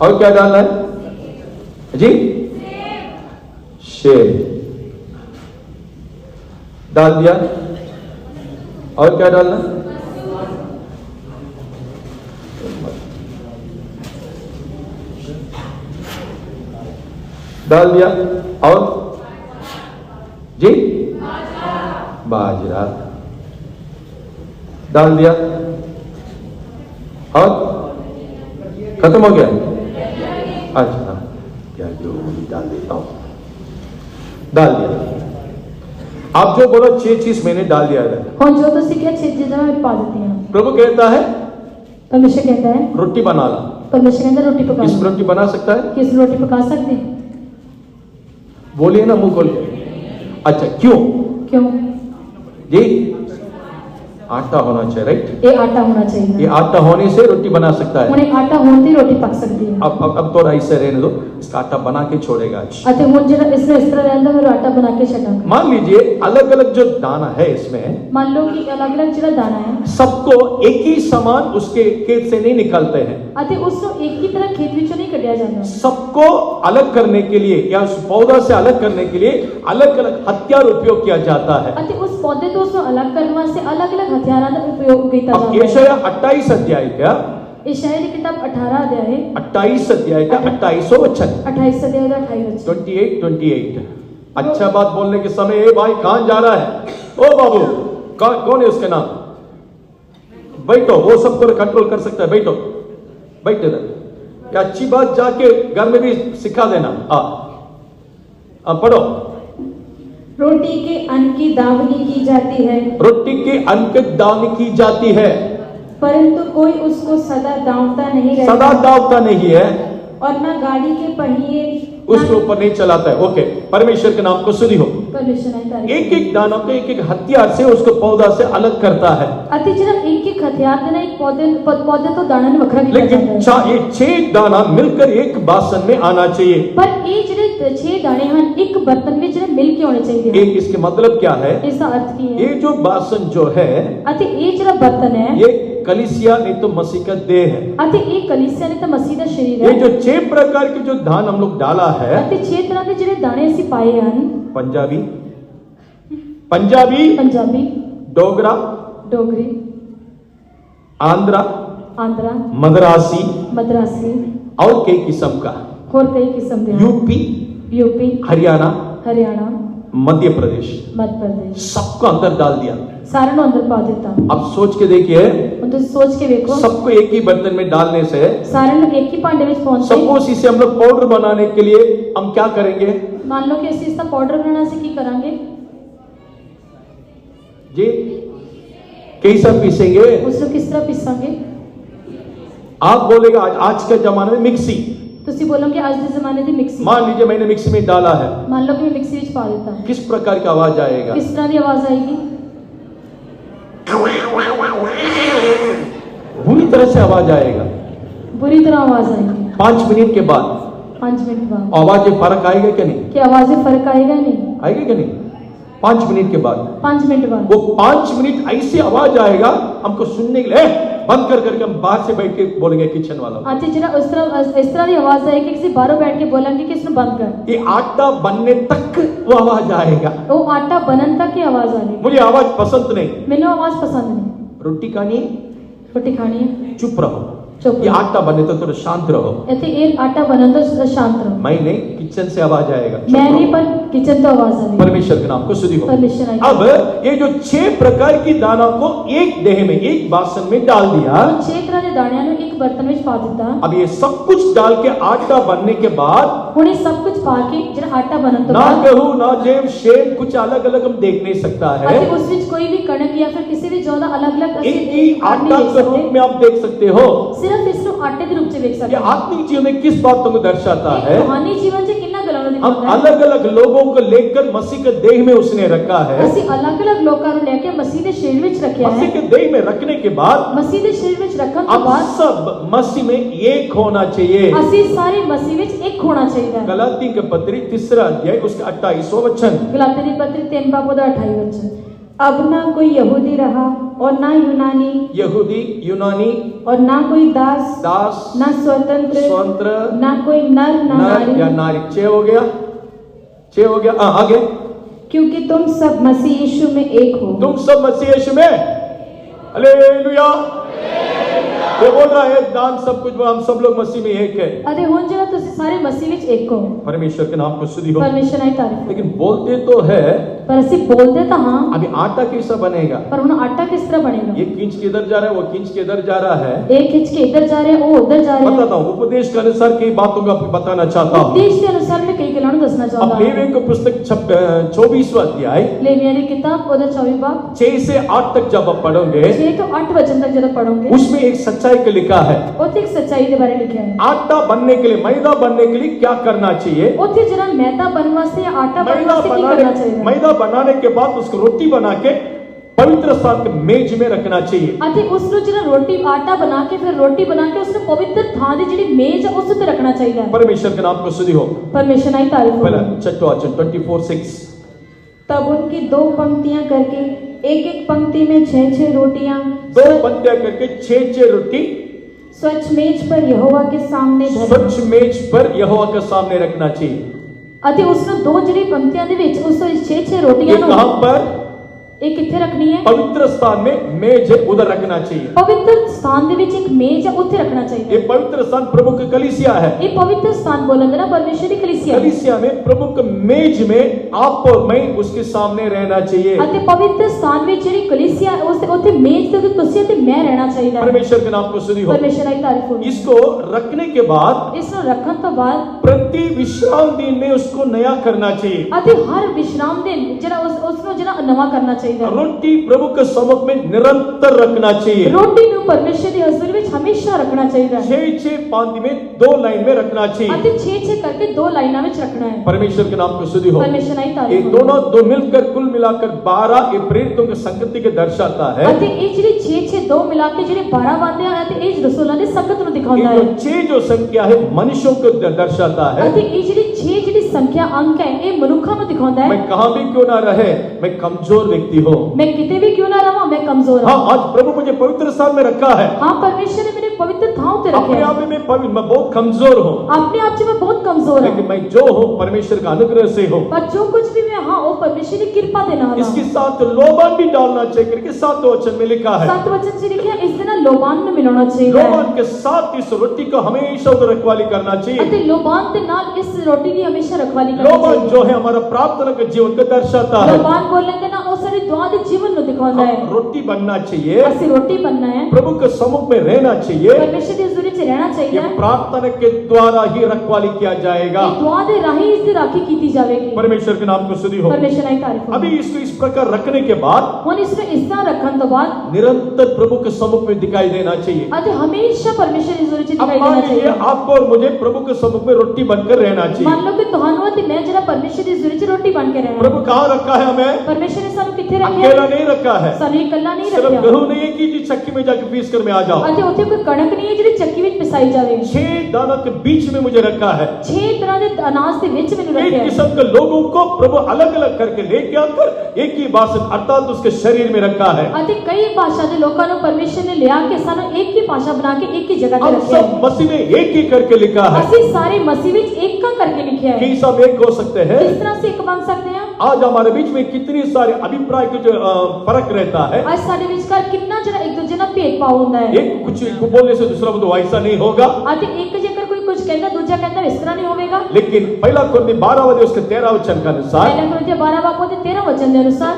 और क्या डालना है जी? शेर डाल दिया। और क्या डालना है? डाल दिया। और जी? बाजरा डाल दिया। और खत्म हो गया? अच्छा, क्या जो डाल देता हूं, डाल दिया। आप जो बोलो 6 चीज मैंने डाल दिया है। और जो तो सीखे 6 चीजें मैं पा देती हूँ। प्रभु कहता है परमेश्वर कहता है रोटी बना ला। परमेश्वर कहता है रोटी पका। किस रोटी बना सकता है? किस रोटी पका सकते हैं? बोलिए ना मुंह खोल के। अच्छा, क्यों? क्यों? जी, आटा होना चाहिए, राइट? ये आटा होना चाहिए। ये आटा होने से रोटी बना सकता है। उन्हें आटा होते ही रोटी पक सकती है। अब थोड़ा ऐसे रहने दो, इसका आटा बना के छोड़ेगा आज। अते मुझे जरा इसमें इस तरह रहता है, आटा बना के छटा। मान लीजिए अलग अलग जो दाना है इसमें, मान लो कि अलग अलग जरा दाना है, सबको एक ही समान उसके खेत से नहीं निकालते हैं। अते उसको एक ही तरह खेत विचों नहीं कटिया जाता। सबको अलग करने के लिए या उस पौधा से अलग करने के लिए अलग अलग हथियार उपयोग किया जाता है। अते उस पौधे तो उसको अलग करने वास्ते अलग अलग हथियारों का उपयोग किया जाता अब है। यशायाह 28 अध्याय का यशायाह की किताब 18 अध्याय है, 28 अध्याय का 28वां वचन, 28 अध्याय का 28 वचन। 28। अच्छा बात बोलने के समय, ए भाई कहां जा रहा है? ओ बाबू, कौन है उसके नाम? बैठो, वो सबको कंट्रोल कर सकता है। बैठो, बैठे रहे। अच्छी बात जाके घर में भी सिखा देना। पढ़ो। रोटी के अन्न की दावनी की जाती है, रोटी के अन्न की दावनी की जाती है, परंतु कोई उसको सदा दावता नहीं रहता। सदा दावता नहीं है, और न गाड़ी के पहिए उसके ऊपर नहीं चलाता है। ओके, परमेश्वर के नाम को सुधी हो। परमेश्वर ने तारीफ। एक एक दानों को एक एक हथियार से उसको पौधा से अलग करता है। अति जरा एक एक हथियार देना, एक पौधे तो दाना ने वखरा किया लेकिन जाता है। ये 6 दाना मिलकर एक बासन में आना चाहिए। पर ये जरे 6 दाने हैं एक बर्तन में जरे मिल के होने चाहिए। एक इसके मतलब क्या है? इसका अर्थ की ये है जो बासन जो है, अति ये जरा बर्तन है, ये कलीसिया नहीं तो मसीह का देह है। अति एक कलीसिया ने तो मसीह का शरीर ये है। जो 6 प्रकार के जो धान हम लोग डाला है, अति 6 तरह के जरे दाने ऐसे पाए हैं। पंजाबी, पंजाबी, डोगरा, डोगरी, आंध्रा, आंध्रा, मद्रासी मद्रासी और कई किस्म का, और कई किस्म के यूपी, यूपी, हरियाणा, हरियाणा, मध्य प्रदेश, मध्य प्रदेश, सबको अंदर डाल दिया। सारे नो अंदर पा देता। अब सोच के देखिए, तो सोच के देखो, सबको एक ही बर्तन में डालने से, सारे लोग एक ही पांडे में पहुंचे। सपोज इसे हम लोग पाउडर बनाने के लिए हम क्या करेंगे मान लो कि इस चीज का पाउडर बनाना से की करांगे जी? कैसा पीसेंगे? उसको किस तरह पीसांगे? आप बोलेगा आज के जमाने में मिक्सी। ਤੁਸੀਂ बोलोगे आज के जमाने की मिक्सी। मान लीजिए मैंने मिक्सी में डाला है, मान लो कि मैं मिक्सी में पा देता हूं, किस प्रकार की आवाज आएगा? किस तरह की आवाज आएगी? बुरी तरह से आवाज आएगा। बुरी तरह आवाज आएगी। 5 मिनट के बाद 5 मिनट बाद आवाज में फर्क आएगा क्या नहीं? क्या आवाज़ फर्क आएगा नहीं? आएगा क्या नहीं? 5 मिनट के बाद 5 मिनट बाद वो 5 मिनट ऐसी आवाज आएगा हमको सुनने के लिए बंद कर करके हम बाहर से बैठ के बोलेंगे किचन वाला अच्छा जरा इस तरह की आवाज़ आएगी किसी बाहरों बैठ के बोलेंगे कि इसने बंद कर। ये आटा बनने तक वो आवाज आएगा। वो आटा बनन तक की आवाज़ आ रही। मुझे आवाज पसंद नहीं। मैंने आवाज़ पसंद नहीं। रोटी खानी है, रोटी खानी है चुप रहो। चुप ये आटा बने तो थोड़ा शांत रहो। ऐसे एक आटा बनन तो शांत रहो। मैं नहीं, किचन से आवाज आएगा। चुप मैं नहीं रहो। पर किचन तो आवाज़ आ रही। परमेश्वर के नाम को स्तुति हो। परमेश्वर आएगा। अब ये जो 6 प्रकार की दाना को एक देह में, एक बासन में डाल दिया। 6 तरह के दाणियां ਨੂੰ एक बर्तन ਵਿੱਚ ਪਾ ਦਿੱਤਾ। अब ये सब कुछ डाल के आटा बनने के बाद ਹੁਣ ਇਹ ਸਭ कुछ ਪਾ ਕੇ ਜਿਹੜਾ ਆਟਾ ਬਣਨ ਤੋਂ ना ਬਾਅਦ गेहूं ना जेब शेप कुछ अलग अलग हम देख नहीं सकता है। ਅਤੇ ਉਸ ਵਿੱਚ ਕੋਈ ਵੀ ਕਣਕ ਜਾਂ ਫਿਰ ਕਿਸੇ ਵੀ ਜੌਂ ਦਾ ਅਲੱਗ-ਅਲੱਗ ਅਸੀਂ एक ही ਕਾਟ आटा नहीं के देख रूप सकते। में आप देख सकते हो। सिर्फ इसको आटे के रूप से देख सकते ये आत्मिक जीवन में किस बातों को दर्शाता है? रूहानी जीवन से कितना गलाव हम दिखाता है। अलग अलग लोगों को लेकर मसीह के देह में उसने रखा है। ਅਸੀਂ ਅਲੱਗ-ਅਲੱਗ ਲੋਕਾਂ ਨੂੰ ਲੈ ਕੇ ਮਸੀਹ ਦੇ ਸ਼ਰੀਰ ਵਿੱਚ ਰੱਖਿਆ मसीह है। के देह में रखने के बाद ਮਸੀਹ ਦੇ ਸ਼ਰੀਰ ਵਿੱਚ ਰੱਖਣ ਤੋਂ अब ਬਾਅਦ सब मसीह में एक होना चाहिए। ਅਸੀਂ ਸਾਰੇ ਮਸੀਹ ਵਿੱਚ ਇੱਕ ਹੋਣਾ ਚਾਹੀਦਾ ਹੈ। गलाती के पत्री 3 अध्याय उसका 28वां वचन। गलाती दी पत्री 3 बाब ਉਹਦਾ 28 वचन। अब ना कोई यहूदी रहा और ना यूनानी यहूदी यूनानी और ना कोई दास दास ना स्वतंत्र स्वतंत्र ना कोई नर ना नर या नारी, नारी। 6 हो गया, 6 हो गया। आगे क्योंकि तुम सब मसीह यीशु में एक हो। तुम सब मसीह यीशु में। हालेलुया। वो बोल रहा है दान सब कुछ हम सब लोग मसीह में एक है। ਅਤੇ ਹੁਣ ਜਿਹੜਾ ਤੁਸੀਂ ਸਾਰੇ ਮਸੀਹ ਵਿੱਚ ਇੱਕ ਹੋ। परमेश्वर के नाम को स्तुति हो। ਪਰਮੇਸ਼ਰ ਦੀ ਤਾਰੀਫ। लेकिन बोलते तो है, ਪਰ ਅਸੀਂ ਬੋਲਦੇ ਤਾਂ ਹਾਂ अभी आटा कैसा बनेगा? ਪਰ ਹੁਣ ਆਟਾ किस तरह बनेगा? ये खींच के इधर जा रहा है, वो खींच के इधर जा रहा है। एक खिंच के इधर जा रहे हैं वो उधर जा रहे हैं। बताता हूँ उपदेश के अनुसार कई बातों को आपको बताना चाहता हूँ। उपदेश के अनुसार मैं कई गलां दसना अब चाहता लेवी हूं। की पुस्तक 24वां अध्याय लेविया की किताब ਉਹਦਾ 24 बाब 6 से 8 तक जब आप पढ़ोगे 6 ਤੋਂ 8 वचन तक जब पढ़ोगे उसमें एक सच्चाई को लिखा है। ਉੱਥੇ ਇੱਕ ਸੱਚਾਈ ਦੇ ਬਾਰੇ ਲਿਖਿਆ ਹੈ। आटा बनने के लिए, मैदा बनने के लिए क्या करना चाहिए? ਉੱਥੇ ਜਿਹੜਾ ਮੈਦਾ ਬਣਨ ਵਾਸਤੇ ਜਾਂ ਆਟਾ ਬਣਨ मैदा ਵਾਸਤੇ ਕੀ बनाने, ਕਰਨਾ ਚਾਹੀਦਾ? मैदा बनाने के बाद उसको रोटी बना के पवित्र स्थान के मेज में रखना चाहिए। ਅਤੇ ਉਸ ਨੂੰ ਜਿਹੜਾ ਰੋਟੀ ਆਟਾ ਬਣਾ ਕੇ ਫਿਰ ਰੋਟੀ ਬਣਾ ਕੇ ਉਸ ਨੂੰ ਪਵਿੱਤਰ ਥਾਂ ਦੀ ਜਿਹੜੀ ਮੇਜ਼ ਹੈ ਉਸ ਉੱਤੇ ਰੱਖਣਾ ਚਾਹੀਦਾ ਹੈ। परमेश्वर के नाम को स्तुति हो। ਪਰਮੇਸ਼ਰ ਦੀ ਤਾਰੀਫ पहला हो। छठवां वचन 24:6। तब उनकी 2 पंक्तियां करके एक एक पंक्ति में 6 रोटियां 2 पंक्तियां करके 6 रोटी स्वच्छ मेज पर यहोवा के सामने धरी। स्वच्छ मेज पर यहोवा के सामने रखना चाहिए। ਅਤੇ ਉਸ ਨੂੰ ਦੋ ਜਿਹੜੀ ਪੰਕਤੀਆਂ ਦੇ ਵਿੱਚ ਉਸ 6 ये ਰੋਟੀਆਂ ਨੂੰ कहां पर? ਇਹ ਕਿੱਥੇ ਰੱਖਣੀ ਹੈ? पवित्र स्थान में मेज है, उधर रखना चाहिए। ਪਵਿੱਤਰ ਸਥਾਨ ਦੇ ਵਿੱਚ ਇੱਕ ਮੇਜ਼ ਹੈ ਉੱਥੇ ਰੱਖਣਾ ਚਾਹੀਦਾ ये ਹੈ। पवित्र स्थान प्रभु की कलीसिया है। ਇਹ ਪਵਿੱਤਰ ਸਥਾਨ बोलन देना परमेश्वर की कलीसिया है। कलीसिया में प्रभु के मेज में आप और मैं उसके सामने रहना चाहिए। ਅਤੇ ਪਵਿੱਤਰ ਸਥਾਨ ਵਿੱਚ ਜਿਹੜੀ ਕਲੀਸਿया ਹੈ ਉਸ ਉੱਥੇ ਮੇਜ਼ ਤੇ ਤੁਸੀਂ ਅਤੇ ਮੈਂ ਰਹਿਣਾ ਚਾਹੀਦਾ ਹੈ। परमेश्वर के नाम को स्तुति हो। परमेश्वर ਦੀ ਤਾਰੀਫ ਹੋ। इसको रखने के बाद ਇਸ ਨੂੰ ਰੱਖਣ ਤੋਂ ਬਾਅਦ प्रति विश्राम दिन में उसको नया करना चाहिए। ਅਤੇ हर विश्राम दिन ਜਿਹੜਾ ਉਸ ਨੂੰ ਜਿਹੜਾ ਨਵਾਂ ਕਰਨਾ ਚਾਹੀਦਾ ਹੈ। रोटी प्रभु के सम्मुख में निरंतर रखना चाहिए। ਰੋਟੀ ਨੂੰ ਪਰਮੇਸ਼ਰ ਦੀ ਹਜ਼ੂਰੀ ਵਿੱਚ ਹਮੇਸ਼ਾ ਰੱਖਣਾ ਚਾਹੀਦਾ ਹੈ। 6 पंक्ति में 2 लाइन में रखना चाहिए। ਅਤੇ 6 ਕਰਕੇ 2 ਲਾਈਨਾਂ ਵਿੱਚ ਰੱਖਣਾ ਹੈ। परमेश्वर के नाम को स्तुति हो। परमेश्वर ਦੀ ये ਤਾਰੀਫ ਹੋ। दोनों दो मिलकर कुल मिलाकर 12 ये प्रेरितों की संगति के दर्शाता है। ਅਤੇ ਇਹ ਜਿਹੜੀ 6 2 ਮਿਲਾ ਕੇ ਜਿਹੜੇ 12 ਵਾਅਦੇ ਆ ਤੇ ਇਹ रसूलों ਦੀ संगत ਨੂੰ ਦਿਖਾਉਂਦਾ ये ਹੈ। जो 6 जो संख्या है मनुष्यों को दर्शाता है। ਅਤੇ ਇਹ ਜਿਹੜੀ 6 ਜਿਹੜੀ ਸੰਖਿਆ ਅੰਕ ਹੈ ਇਹ ਮਨੁੱਖਾਂ ਨੂੰ ਦਿਖਾਉਂਦਾ ਹੈ। मैं कहां भी क्यों ना रहे, मैं कमजोर व्यक्ति हूं। मैं किते भी क्यों ना रहा मैं कमजोर हाँ, हूँ। आज प्रभु मुझे पवित्र स्थान में रखा है। हाँ परमेश्वर ने मेरे पवित्र थाव पे रखे अपने हैं। आप में मैं बहुत कमजोर हूँ, अपने आप से मैं बहुत कमजोर लेकिन हूँ मैं जो हूँ परमेश्वर का अनुग्रह से हूँ। पर जो कुछ भी मैं हाँ वो परमेश्वर की कृपा देना रहा इसके साथ लोबान भी डालना चाहिए करके 7 वचन में लिखा है। 7 वचन से लिखा है इस दिन लोबान में मिलाना चाहिए। लोबान के साथ इस रोटी को हमेशा उधर रखवाली करना चाहिए। अते लोबान के नाल इस रोटी की हमेशा रखवाली करनी लोबान चाहिए। जो है हमारा प्रार्थना के जीवन को दर्शाता है। लोबान बोलने के ना वो सारी दुआ के जीवन में दिखाता है। रोटी बनना चाहिए, ऐसी रोटी बनना है, प्रभु के सम्मुख में रहना चाहिए। परमेश्वर की हजूरी से रहना ये चाहिए। प्रार्थना के द्वारा ही रखवाली किया जाएगा। ये दुआ दे राही इस दिन राखी की जाएगी। परमेश्वर के नाम को स्तुति हो। परमेश्वर की तारीफ हो। अभी इसको इस प्रकार रखने के बाद हुन इसमें इस तरह रखन तो बाद निरंतर प्रभु के सम्मुख में दिखाई देना चाहिए। अते हमेशा परमेश्वर की हजूरी से अब दिखाई मान देना लीजिए चाहिए। आपको और मुझे प्रभु के सम्मुख में रोटी बनकर रहना चाहिए। मान लो कि तुहानू ते मैं जरा परमेश्वर की हजूरी से रोटी बन के रहना प्रभु कहाँ रखा है हमें? परमेश्वर ने सानू ਸਾਨੂੰ ਕਿੱਥੇ ਰੱਖਿਆ अकेला नहीं रखा है। ਸਾਨੂੰ ਇਕੱਲਾ ਨਹੀਂ सिर्फ ਰੱਖਿਆ गेहूं नहीं है कि जी चक्की में जाके पीस कर मैं आ जाऊं। ਅਤੇ ਉੱਥੇ ਕੋਈ ਕਣਕ ਨਹੀਂ ਹੈ ਜਿਹੜੀ ਚੱਕੀ ਵਿੱਚ ਪਿਸਾਈ ਜਾਵੇ 6 दानों के बीच में मुझे रखा है। 6 ਤਰ੍ਹਾਂ ਦੇ ਅਨਾਜ ਦੇ ਵਿੱਚ ਮੈਨੂੰ एक ਰੱਖਿਆ ਹੈ। किस्म के लोगों को प्रभु अलग अलग करके लेके आकर एक ही भाषा अर्थात उसके शरीर में रखा है। ਅਤੇ कई भाषा ਦੇ ਲੋਕਾਂ ਨੂੰ ਪਰਮੇਸ਼ਰ ਨੇ ਲਿਆ ਕੇ ਸਾਨੂੰ ਇੱਕ ਹੀ ਭਾਸ਼ਾ ਬਣਾ ਕੇ ਇੱਕ ਹੀ ਜਗ੍ਹਾ ਤੇ हम ਰੱਖਿਆ सब ਹੈ। मसीह में एक ही करके लिखा है ਅਸੀਂ ਸਾਰੇ ਮਸੀਹ ਵਿੱਚ ਇੱਕ ਕਰਕੇ ਲਿਖਿਆ ਹੈ। कि सब एक हो सकते हैं। किस तरह से एक बन सकते हैं? आज हमारे बीच में कितनी सारे अभिप्राय के जो फर्क रहता है। ਅੱਜ ਸਾਡੇ ਵਿਚਕਾਰ ਕਿੰਨਾ ਜਿਹੜਾ ਇੱਕ ਦੂਜੇ ਨਾਲ ਭੇਦਭਾਵ ਹੁੰਦਾ ਹੈ एक कुछ बोलने से दूसरा बोलता ऐसा नहीं होगा। ਅਤੇ ਇੱਕ ਜੇਕਰ ਕੋਈ ਕੁਝ ਕਹਿੰਦਾ ਦੂਜਾ ਕਹਿੰਦਾ ਇਸ ਤਰ੍ਹਾਂ नहीं होगा। लेकिन पहला कुरिन्थी 12 अध्याय उसके 13 वचन के अनुसार पहला कुरिन्थियों 12 बाबू के 13 वचन के अनुसार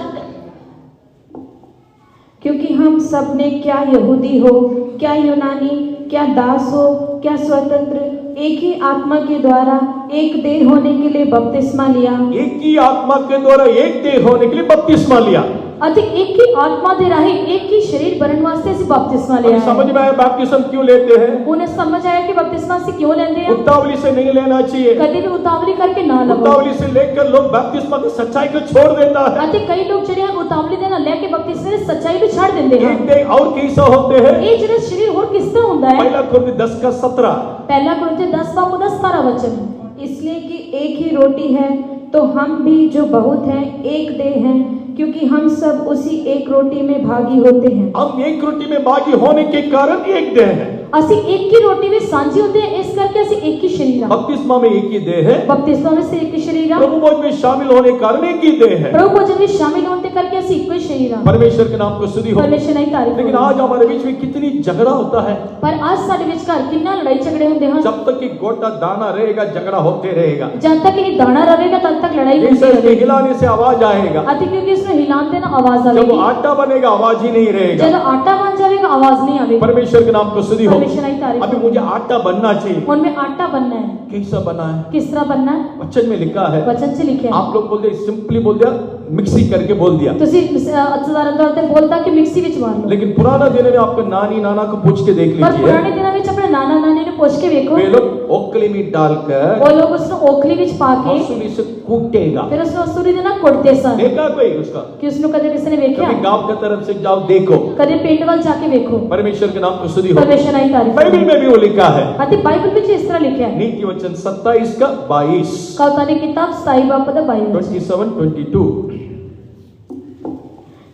क्योंकि हम सब ने क्या यहूदी हो क्या यूनानी क्या दास हो क्या स्वतंत्र एक ही आत्मा के द्वारा एक देह होने के लिए बपतिस्मा लिया। एक ही आत्मा के द्वारा एक देह होने के लिए बपतिस्मा लिया। ਅਤੇ ਇੱਕ ਹੀ ਆਤਮਾ ਦੇ ਰਾਹੀਂ ਇੱਕ ਹੀ शरीर बनने वास्ते ਅਸੀਂ बपतिस्मा लिया है। समझ में आया बपतिस्मा क्यों लेते हैं? उन्हें समझ आया कि बपतिस्मा से क्यों लेते हैं। उतावली से नहीं लेना चाहिए। कभी भी उतावली करके ना लो। उतावली से लेकर लोग बपतिस्मा की सच्चाई को छोड़ देता है। ਅਤੇ ਕਈ ਲੋਕ ਜਿਹੜੇ ਹਨ ਉਤਾਵਲੀ ਦੇ ਨਾਲ ਲੈ ਕੇ ਬਪਤਿਸਮੇ ਦੀ ਸੱਚਾਈ ਨੂੰ ਛੱਡ ਦਿੰਦੇ ਹਨ। एक देह और कैसा होते हैं? ਇਹ ਜਿਹੜਾ शरीर ਹੋਰ किस तरह ਹੁੰਦਾ है? पहला कुरिन्थी 10 का 17 पहला कुरिन्थियों 10 बाबू 10 17 वचन इसलिए कि एक ही रोटी है तो हम भी जो बहुत हैं एक देह हैं क्योंकि हम सब उसी एक रोटी में भागी होते हैं। हम एक रोटी में भागी होने के कारण एक देह है। ਅਸੀਂ ਇੱਕ ਹੀ ਰੋਟੀ ਵਿੱਚ ਸਾਂਝੇ ਹੁੰਦੇ ਹਾਂ ਇਸ ਕਰਕੇ ਅਸੀਂ ਇੱਕ ਹੀ शरीर ਹਾਂ। बपतिस्मा में एक ही देह है। बपतिस्मा में से एक ही शरीर ਹਾਂ। प्रभु भोज में शामिल होने के कारण एक ही देह है। प्रभु भोजन में शामिल होने करके ਅਸੀਂ ਇੱਕੋ ਹੀ शरीर ਹਾਂ। परमेश्वर के नाम को स्तुति हो। परमेश्वर की तारीफ लेकिन आज हमारे बीच में कितनी झगड़ा होता है। पर आज ਸਾਡੇ ਵਿਚਕਾਰ ਕਿੰਨਾ ਲੜਾਈ ਝਗੜੇ ਹੁੰਦੇ ਹਨ। जब तक कि गोटा दाना रहेगा झगड़ा होते रहेगा। जब तक ये दाना रहेगा तब तक लड़ाई होती जैसे रहेगी। हिलाने से आवाज आएगा। अति क्योंकि इसमें हिलान देना आवाज जब आएगी। आटा बनेगा आवाज ही नहीं रहेगा। जब आटा बन जाएगा आवाज नहीं आएगी। परमेश्वर के नाम को स्तुति हो। परमेश्वर की तारीफ अभी मुझे आटा बनना चाहिए। उनमें आटा बनना है। कैसा बना है? किस तरह बनना है? वचन में लिखा है। वचन से लिखे आप लोग बोलते सिंपली बोल दिया मिक्सी करके बोल दिया। ਤੁਸੀਂ ਸਾਧਾਰਨ ਤੌਰ ਤੇ ਬੋਲਦਾ ਕਿ ਮਿਕਸੀ ਵਿੱਚ ਮਾਰ ਲਓ। लेकिन पुराना दिन में आपको नानी नाना को पूछ के देख पर लीजिए। पुराने दिनों ਵਿੱਚ ਆਪਣੇ ਨਾਨਾ ਨਾਨੀ ਨੂੰ ਪੁੱਛ ਕੇ ਵੇਖੋ। वे लोग ओखली में डालकर ਉਹ ਲੋग ਉਸਨੂੰ ओखली ਵਿੱਚ ਪਾ ਕੇ हसूली से कूटेगा। ਫਿਰ ਉਸਨੂੰ ਅਸੂਰੀ ਦੇ ਨਾਲ ਕੁੱਟਦੇ ਸਨ। देखा कोई उसका? ਕਿ ਉਸਨੂੰ ਕਦੇ ਕਿਸੇ ਨੇ ਵੇਖਿਆ? कभी गांव की तरफ से जाओ देखो। ਕਦੇ ਪਿੰਡ ਵੱਲ ਜਾ ਕੇ ਵੇਖੋ। परमेश्वर के नाम को स्तुति हो। परमेश्वर की तारीफ। बाइबल में भी वो लिखा है। ਅਤੇ ਬਾਈਬਲ ਵਿੱਚ ਇਸ ਤਰ੍ਹਾਂ ਲਿਖਿਆ ਹੈ। नीति वचन 27 का 22 ਕਲਤਾ ਦੀ ਕਿਤਾਬ 27 ਬਾਬ ਦਾ 22 27 22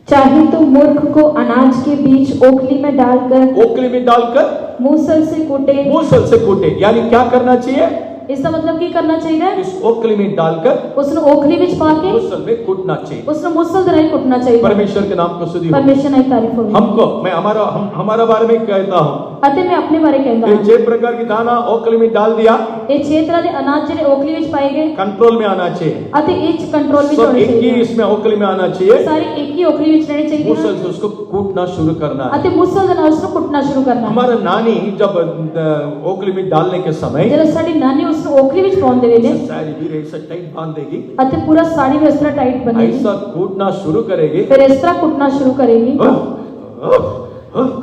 चाहे तो मूर्ख को अनाज के बीच ओखली में डालकर ओखली में डालकर मूसल से कूटे। मूसल से कूटे। यानी क्या करना चाहिए? इसका मतलब ਕੀ ਕਰਨਾ ਚਾਹੀਦਾ ਹੈ? इस ओखली में डालकर ਉਸਨੂੰ ओखली ਵਿੱਚ ਪਾ ਕੇ मूसल में कूटना चाहिए। ਉਸਨੂੰ ਮੁਸਲ ਦੇ ਨਾਲ ਕੁੱਟਣਾ ਚਾਹੀਦਾ। परमेश्वर के नाम को स्तुति हो। परमेश्वर की तारीफ हो। हमको मैं हमारा बारे में कहता हूँ। ਅਤੇ ਮੈਂ ਆਪਣੇ ਬਾਰੇ ਕਹਿੰਦਾ ये ਹਾਂ 6 प्रकार की दाना ओखली में डाल दिया। ਇਹ 6 ਤਰ੍ਹਾਂ ਦੇ ਅਨਾਜ ਜਿਹੜੇ ओखली ਵਿੱਚ ਪਾਏ ਗਏ कंट्रोल में आना चाहिए। ਅਤੇ ਇਹ ਚ ਕੰਟਰੋਲ ਵਿੱਚ सब ਹੋਣੇ एक ही ਚਾਹੀਦੇ इसमें ओखली में आना चाहिए। ਸਾਰੇ ਇੱਕ ਹੀ ओखली ਵਿੱਚ ਰਹਿਣੇ ਚਾਹੀਦੇ मूसल ਹਨ से उसको कूटना शुरू करना है। ਅਤੇ ਮੁਸਲ ਦੇ ਨਾਲ ਉਸਨੂੰ ਕੁੱਟਣਾ ਸ਼ੁਰੂ ਕਰਨਾ ਹੈ। हमारा नानी जब ओखली में डालने के समय ਜਦੋਂ ਸਾਡੀ ਨਾਨੀ ਉਸਨੂੰ ओखली ਵਿੱਚ ਪਾਉਣ ਦੇ ਵੇਲੇ सारी भी ऐसा टाइट बांध देगी। ਅਤੇ ਪੂਰਾ ਸਾੜੀ ਨੂੰ ਇਸ ਤਰ੍ਹਾਂ ਟਾਈਟ ਬਣੇਗੀ ऐसा कूटना शुरू करेगी। ਫਿਰ ਇਸ ਤਰ੍ਹਾਂ ਕੁੱਟਣਾ ਸ਼ੁਰੂ ਕਰੇਗੀ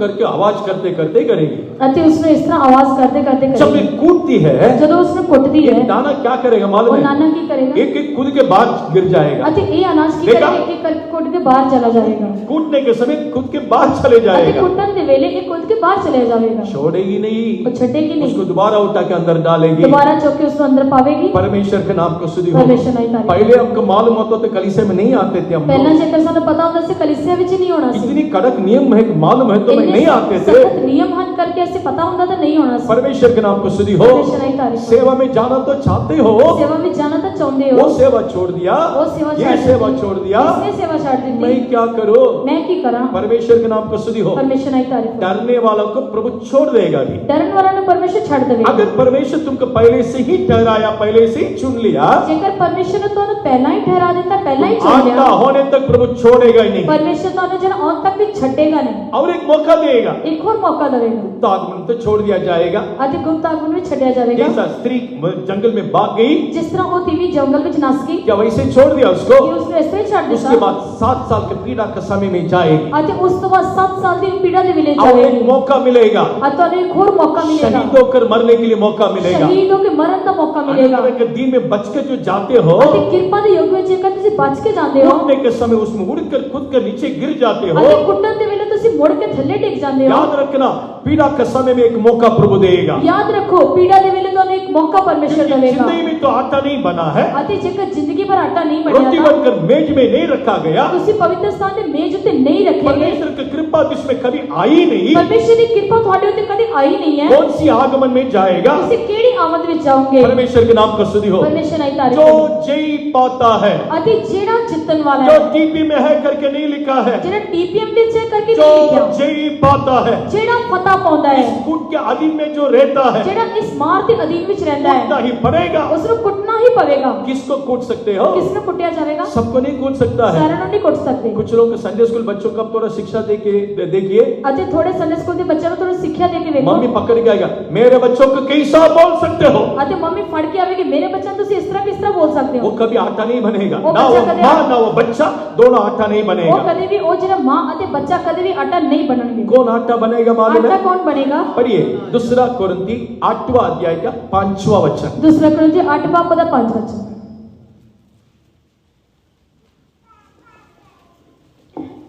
करके आवाज करते करते करेगी। ਅਤੇ ਉਸਨੂੰ ਇਸ ਤਰ੍ਹਾਂ ਆਵਾਜ਼ ਕਰਦੇ ਕਰਦੇ जब ये ਕਰੇਗੀ। कूटती है ਜਦੋਂ ਉਸਨੂੰ ਕੁੱਟਦੀ ये ਹੈ दाना क्या करेगा ਉਹ मालूम है? ਨਾਨਾ ਕੀ ਕਰੇਗਾ? एक एक कूद के बाद गिर जाएगा। ਅਤੇ ਇਹ ਅਨਾਜ ਕੀ देखा? ਕਰੇਗਾ? ਇੱਕ ਇੱਕ ਕਰਕੇ ਕੁੱਟ ਕੇ ਬਾਹਰ ਚਲਾ ਜਾਏਗਾ कूटने के समय कूद के बाद चले ਅਤੇ जाएगा। ਕੁੱਟਣ ਦੇ ਵੇਲੇ ਇਹ ਕੁੱਟ ਕੇ ਬਾਹਰ ਚਲੇ ਜਾਵੇਗਾ। छोड़ेगी ਉਹ नहीं। ਛੱਡੇਗੀ ਨਹੀਂ उसको दोबारा उठा के अंदर डालेगी। दोबारा चौके उसको अंदर पावेगी। परमेश्वर के नाम को स्तुति हो। परमेश्वर की तारीफ। पहले हमको मालूम होता तो कलीसिया में नहीं आते थे हम ਪਹਿਲਾਂ लोग। ਜੇਕਰ ਸਾਨੂੰ ਪਤਾ ਹੁੰਦਾ ਸੀ ਕਲੀਸਿया ਵਿੱਚ ਨਹੀਂ ਹੋਣਾ ਸੀ। इतनी कड़क नियम है कि मालूम है तो मैं नहीं आते थे। सख्त नियम ਹਨ ਕਰਕੇ ਅਸੀਂ ਪਤਾ ਹੁੰਦਾ ਤਾਂ ਨਹੀਂ ਹੋਣਾ ਸੀ। परमेश्वर के नाम को स्तुति हो। परमेश्वर की तारीफ। सेवा में जाना तो चाहते हो। सेवा में जाना तो चाਹੁੰਦੇ वो ਹੋ। सेवा छोड़ दिया। वो सेवा ये छੱਡ सेवा ਦਿੱਤੀ। छोड़ दिया। इसने सेवा छੱਡ मैं ਦਿੱਤੀ। क्या करूं? मैं ਕੀ ਕਰਾਂ? परमेश्वर के नाम को स्तुति हो। परमेश्वर की तारीफ। डरने वालों को प्रभु छोड़ देगा भी। डरन वाला ਨੂੰ ਪਰਮੇਸ਼ਰ ਛੱਡ ਦੇਵੇਗਾ। अगर परमेश्वर तुमको पहले से ही ठहराया पहले से ही चुन लिया ਜੇਕਰ ਪਰਮੇਸ਼ਰ ਨੇ ਤੁਹਾਨੂੰ ਪਹਿਲਾਂ ਹੀ ਠਹਿਰਾ ਦਿੱਤਾ ਪਹਿਲਾਂ ਹੀ ਚੁਣ आता ਲਿਆ होने तक प्रभु छोड़ेगा ही नहीं। ਪਰਮੇਸ਼ਰ ਤੁਹਾਨੂੰ ਜਿਹੜਾ ਆਉਣ ਤੱਕ ਵੀ ਛੱਡੇਗਾ ਨਹੀਂ। और एक मौका देगा, ਇੱਕ ਹੋਰ ਮੌਕਾ ਦੇਵੇਗਾ गुप्त आगमन तो छोड़ दिया जाएगा। ਅਤੇ ਗੁਪਤ ਆਗਮਨ ਵਿੱਚ ਛੱਡਿਆ ਜਾਵੇਗਾ। जैसा स्त्री जंगल में भाग गई, ਜਿਸ ਤਰ੍ਹਾਂ ਉਹ ਤੀਵੀਂ ਜੰਗਲ ਵਿੱਚ ਨੱਸ ਗਈ क्या वैसे छोड़ दिया उसको? ਕਿ ਉਸਨੂੰ ਇਸ ਤਰ੍ਹਾਂ ਹੀ ਛੱਡ उसके ਦਿੱਤਾ बाद 7 साल के पीड़ा के समय में जाएगी ਅਤੇ ਉਸ ਤੋਂ ਬਾਅਦ 7 ਸਾਲ ਦੀ ਪੀੜਾ ਦੇ ਵੇਲੇ और ਜਾਵੇਗੀ एक मौका मिलेगा, ਅਤੇ ਤੁਹਾਨੂੰ ਇੱਕ ਹੋਰ ਮੌਕਾ ਮਿਲੇਗਾ शहीद होकर मरने के लिए मौका मिलेगा। ਸ਼ਹੀਦ ਹੋ ਕੇ ਮਰਨ ਦਾ ਮੌਕਾ ਮਿਲੇਗਾ अनंत के दिन में बच के जो जाते हो, ਅਤੇ ਕਿਰਪਾ ਦੇ ਯੁੱਗ ਵਿੱਚ ਜੇਕਰ ਤੁਸੀਂ ਬਚ ਕੇ ਜਾਂਦੇ ਹੋ उठने के समय उसमें उड़कर खुद कर नीचे गिर जाते हो, ਅਤੇ ਕੁੱਟਣ ਦੇ ਵੇਲੇ ਤੁਸੀਂ ਮੁੜ ਕੇ ਥੱਲੇ ਡਿੱਗ ਜਾਂਦੇ ਹੋ। याद रखना पीड़ा के समय में एक मौका प्रभु देगा। ਯਾਦ ਰੱਖੋ ਪੀੜਾ ਦੇ ਵੇਲੇ ਤੁਹਾਨੂੰ ਇੱਕ ਮੌਕਾ ਪਰਮੇਸ਼ਰ ਦੇਵੇਗਾ जिंदगी में तो आटा नहीं बना है, ਅਤੇ ਜੇਕਰ ਜ਼ਿੰਦਗੀ ਭਰ ਆਟਾ ਨਹੀਂ रोटी ਬਣਿਆ ਤਾਂ बनकर मेज में नहीं रखा गया, ਤੁਸੀਂ ਪਵਿੱਤਰ ਸਥਾਨ ਦੇ ਮੇਜ਼ ਉੱਤੇ ਨਹੀਂ ਰੱਖੇਗੇ। परमेश्वर की कृपा जिसमें कभी आई नहीं, ਪਰਮੇਸ਼ਰ ਦੀ ਕਿਰਪਾ ਤੁਹਾਡੇ ਉੱਤੇ ਕਦੇ ਆਈ ਨਹੀਂ ਹੈ। कौन सी आगमन में जाएगा? ਤੁਸੀਂ ਕਿਹੜੀ ਆਮਦ ਵਿੱਚ ਜਾਓਗੇ? परमेश्वर के नाम का स्तुति हो। ਪਰਮੇਸ਼ਰ ਦੀ ਤਾਰੀਫ जो ਕਰੋ। जय पाता है, ਅਤੇ ਜਿਹੜਾ ਜਿੱਤਣ ਵਾਲਾ जो ਹੈ टीपी में है करके नहीं लिखा है, ਜਿਹੜਾ ਟੀਪੀਐਮ ਵਿੱਚ ਹੈ ਕਰਕੇ जो ਨਹੀਂ ਲਿਖਿਆ, जय पाता है, ਜਿਹੜਾ ਫਤਹ ਪਾਉਂਦਾ ਹੈ, इस कूट के अधीन में जो रहता है, ਜਿਹੜਾ ਇਸ ਮਾਰ ਦੇ ਅਧੀਨ ਵਿੱਚ ਰਹਿੰਦਾ कूटना ਹੈ ही पड़ेगा। ਉਸ ਨੂੰ ਕੁੱਟਣਾ ਹੀ ਪਵੇਗਾ। किसको कूट सकते हो? ਕਿਸ ਨੂੰ ਕੁੱਟਿਆ ਜਾਵੇਗਾ? सबको नहीं कूट सकता है। ਸਾਰਿਆਂ ਨੂੰ ਨਹੀਂ ਕੁੱਟ ਸਕਦੇ। कुछ लोग संडे स्कूल बच्चों को अब थोड़ा शिक्षा देखिए, ਅਤੇ ਥੋੜੇ ਸੰਡੇ ਸਕੂਲ ਦੇ ਬੱਚਿਆਂ ਨੂੰ ਥੋੜੀ ਸਿੱਖਿਆ ਦੇ ਕੇ ਵੇਖੋ मम्मी पकड़ के आएगा, मेरे बच्चों को कैसा बोल सकते हो? ਅਤੇ ਮੰਮੀ ਫੜ ਕੇ ਆਵੇਗੀ ਮੇਰੇ ਬੱਚਿਆਂ ਨੂੰ ਤੁਸੀਂ ਇਸ ਤਰ੍ਹਾਂ ਕਿਸ ਤਰ੍ਹਾਂ ਬੋਲ ਸਕਦੇ वो ਹੋ? कभी आटा नहीं बनेगा, वो ना वो बच्चा कभी- माँ ना वो बच्चा, दोनों आटा नहीं ਉਹ बनेगा। ਕਦੇ ਵੀ ਉਹ ਜਿਹੜਾ ਮਾਂ ਅਤੇ ਬੱਚਾ ਕਦੇ ਵੀ ਆਟਾ ਨਹੀਂ ਬਣਨਗੇ। कौन आटा बनेगा मालूम आटा है? कौन बनेगा? पढ़िए दूसरा कोरिन्थी 8वां अध्याय का 5वां वचन। दूसरा कुरिन्थी 8 बाब का 5 वचन।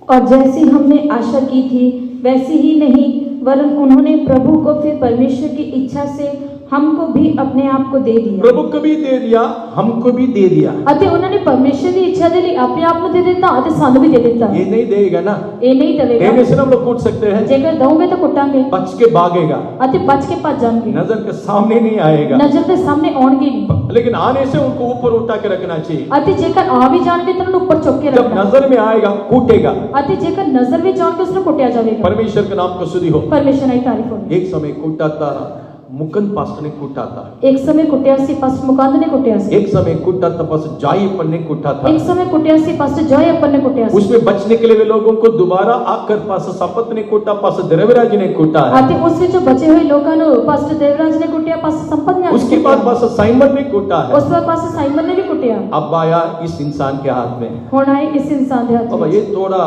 और जैसी हमने आशा की थी वैसी ही नहीं, वरन उन्होंने प्रभु को फिर परमेश्वर की इच्छा से हमको भी अपने आप को दे दिया। प्रभु को भी दे दिया, हमको भी दे दिया। ਅਤੇ ਉਹਨਾਂ ਨੇ ਪਰਮੇਸ਼ਰ ਦੀ ਇੱਛਾ ਦੇ ਲਈ ਆਪਣੇ ਆਪ ਨੂੰ ਦੇ ਦਿੱਤਾ ਅਤੇ ਸਾਨੂੰ ਵੀ ਦੇ ਦਿੱਤਾ। ये नहीं देगा ना, ਇਹ ਨਹੀਂ ਦੇਵੇਗਾ। देने से हम लोग कूट सकते हैं, ਜੇਕਰ ਦਊਂਗੇ ਤਾਂ ਕੁੱਟਾਂਗੇ बच के भागेगा, ਅਤੇ ਬਚ ਕੇ ਭੱਜ ਜਾਣਗੇ। नजर के सामने नहीं आएगा, ਨਜ਼ਰ ਦੇ ਸਾਹਮਣੇ ਆਉਣਗੇ ਨਹੀਂ। लेकिन आने से उनको ऊपर उठा के रखना चाहिए। ਅਤੇ ਜੇਕਰ ਆ ਵੀ ਜਾਣਗੇ ਤਾਂ ਉਹਨੂੰ ਉੱਪਰ ਚੁੱਕ ਕੇ जब ਰੱਖਣਾ। नजर में आएगा कूटेगा। ਅਤੇ ਜੇਕਰ ਨਜ਼ਰ ਵਿੱਚ ਆਉਣਗੇ ਉਸ ਨੂੰ ਕੁੱਟਿਆ ਜਾਵੇਗਾ। परमेश्वर के नाम को स्तुति हो। ਪਰਮੇਸ਼ਰ ਦੀ ਤਾਰੀਫ ਹੋਵੇ। एक समय कूटा था, मुकन पास्टर ने कूटा था। ਇੱਕ ਸਮੇਂ ਕੁੱਟਿਆ ਸੀ ਪਾਸਟਰ ਮੁਕੰਦ ਨੇ ਕੁੱਟਿਆ ਸੀ। एक समय कूटा था पास्टर जाईपन ने कूटा था। ਇੱਕ ਸਮੇਂ ਕੁੱਟਿਆ ਸੀ ਪਾਸਟਰ ਜॉय अपन ने कुटिया ਸੀ। उसमें बचने के लिए वे लोगों को दोबारा आकर पास्टर सपत ने कूटा, पास्टर द्रव्यराज ने कूटा है। ਅਤੇ ਉਸ ਵਿੱਚੋਂ ਬਚੇ ਹੋਏ ਲੋਕਾਂ ਨੂੰ ਪਾਸਟਰ ਦੇਵਰਾਜ ਨੇ ਕੁੱਟਿਆ, ਪਾਸਟਰ ਸੰਪਤ ਨੇ उसके बाद पास्टर साइमन ने कूटा है। ਉਸ ਤੋਂ ਬਾਅਦ ਪਾਸਟਰ ਸਾਈਮਨ ਨੇ ਵੀ ਕੁੱਟਿਆ। अब आया इस इंसान के हाथ में। ਹੁਣ ਆਏ ਇਸ ਇਨਸਾਨ ਦੇ ਹੱਥ अब ਵਿੱਚ। ये थोड़ा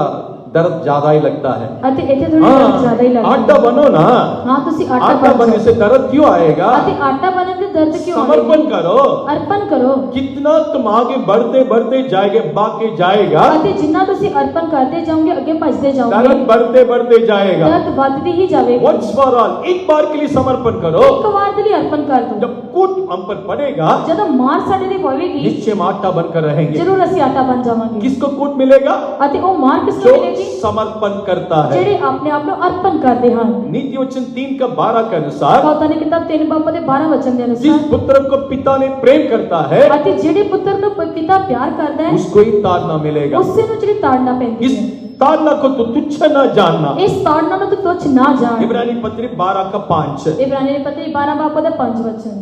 दर्द ज्यादा ही लगता है। ਅਤੇ ਇੱਥੇ ਥੋੜੀ ਦਰਦ ਜ਼ਿਆਦਾ ਹੀ हाँ, ਲੱਗਦੀ आटा है। बनो ना। ਹਾਂ ਤੁਸੀਂ ਆਟਾ आटा बनने ਬਣੋ से दर्द क्यों आएगा? ਅਤੇ ਆਟਾ ਬਣਨ ਦੇ ਦਰਦ ਕਿਉਂ समर्पण ਆਏਗੀ? करो। ਅਰਪਣ ਕਰੋ कितना तुम आगे बढ़ते बढ़ते जाएंगे, बाकी जाएगा, ਅਤੇ ਜਿੰਨਾ ਤੁਸੀਂ ਅਰਪਣ ਕਰਦੇ ਜਾਓਗੇ ਅੱਗੇ ਭੱਜਦੇ ਜਾਓਗੇ दर्द बढ़ते बढ़ते जाएगा। ਦਰਦ ਵੱਧਦੀ ही ਜਾਵੇਗੀ। Once for all, एक बार के लिए समर्पण करो। ਇੱਕ ਵਾਰ ਦੇ ਲਈ ਅਰਪਣ ਕਰ ਦਿਓ। जब कूट हम पर पड़ेगा, ਜਦੋਂ ਮਾਰ ਸਾਡੇ ਤੇ ਪਵੇਗੀ निश्चय हम आटा बनकर रहेंगे। ਜ਼ਰੂਰ ਅਸੀਂ ਆਟਾ ਬਣ ਜਾਵਾਂਗੇ। किसको कूट मिलेगा? ਅਤੇ ਉਹ ਮਾਰ ਕਿਸ जो ਨੂੰ ਮਿਲੇਗੀ? समर्पण करता है। ਜਿਹੜੇ ਆਪਣੇ ਆਪ ਨੂੰ ਅਰਪਣ ਕਰਦੇ ਹਨ। नीति वचन 3 का 12 के अनुसार, ਕਹਾਵਤਾਂ ਦੀ ਕਿਤਾਬ 3 ਬਾਬ ਦੇ 12 वचन ਦੇ जिस ਅਨੁਸਾਰ पुत्र को पिता ने प्रेम करता है, ਅਤੇ ਜਿਹੜੇ ਪੁੱਤਰ ਨੂੰ ਪਿਤਾ ਪਿਆਰ ਕਰਦਾ ਹੈ उसको ही ताड़ना मिलेगा। ਉਸੇ ਨੂੰ ਜਿਹੜੀ ਤਾੜਨਾ ਪੈਂਦੀ इस ਹੈ। ताड़ना को तो तुच्छ न जानना। ਇਸ ਤਾੜਨਾ ਨੂੰ ਤੂੰ ਤੁੱਛ ਨਾ ਜਾਣ। इब्रानी पत्री 12 का 5। ਇਬਰਾਨੀ ਦੀ ਪਤਰੀ 12 ਬਾਬ ਦਾ 5 वचन।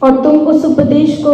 और तुम उस उपदेश को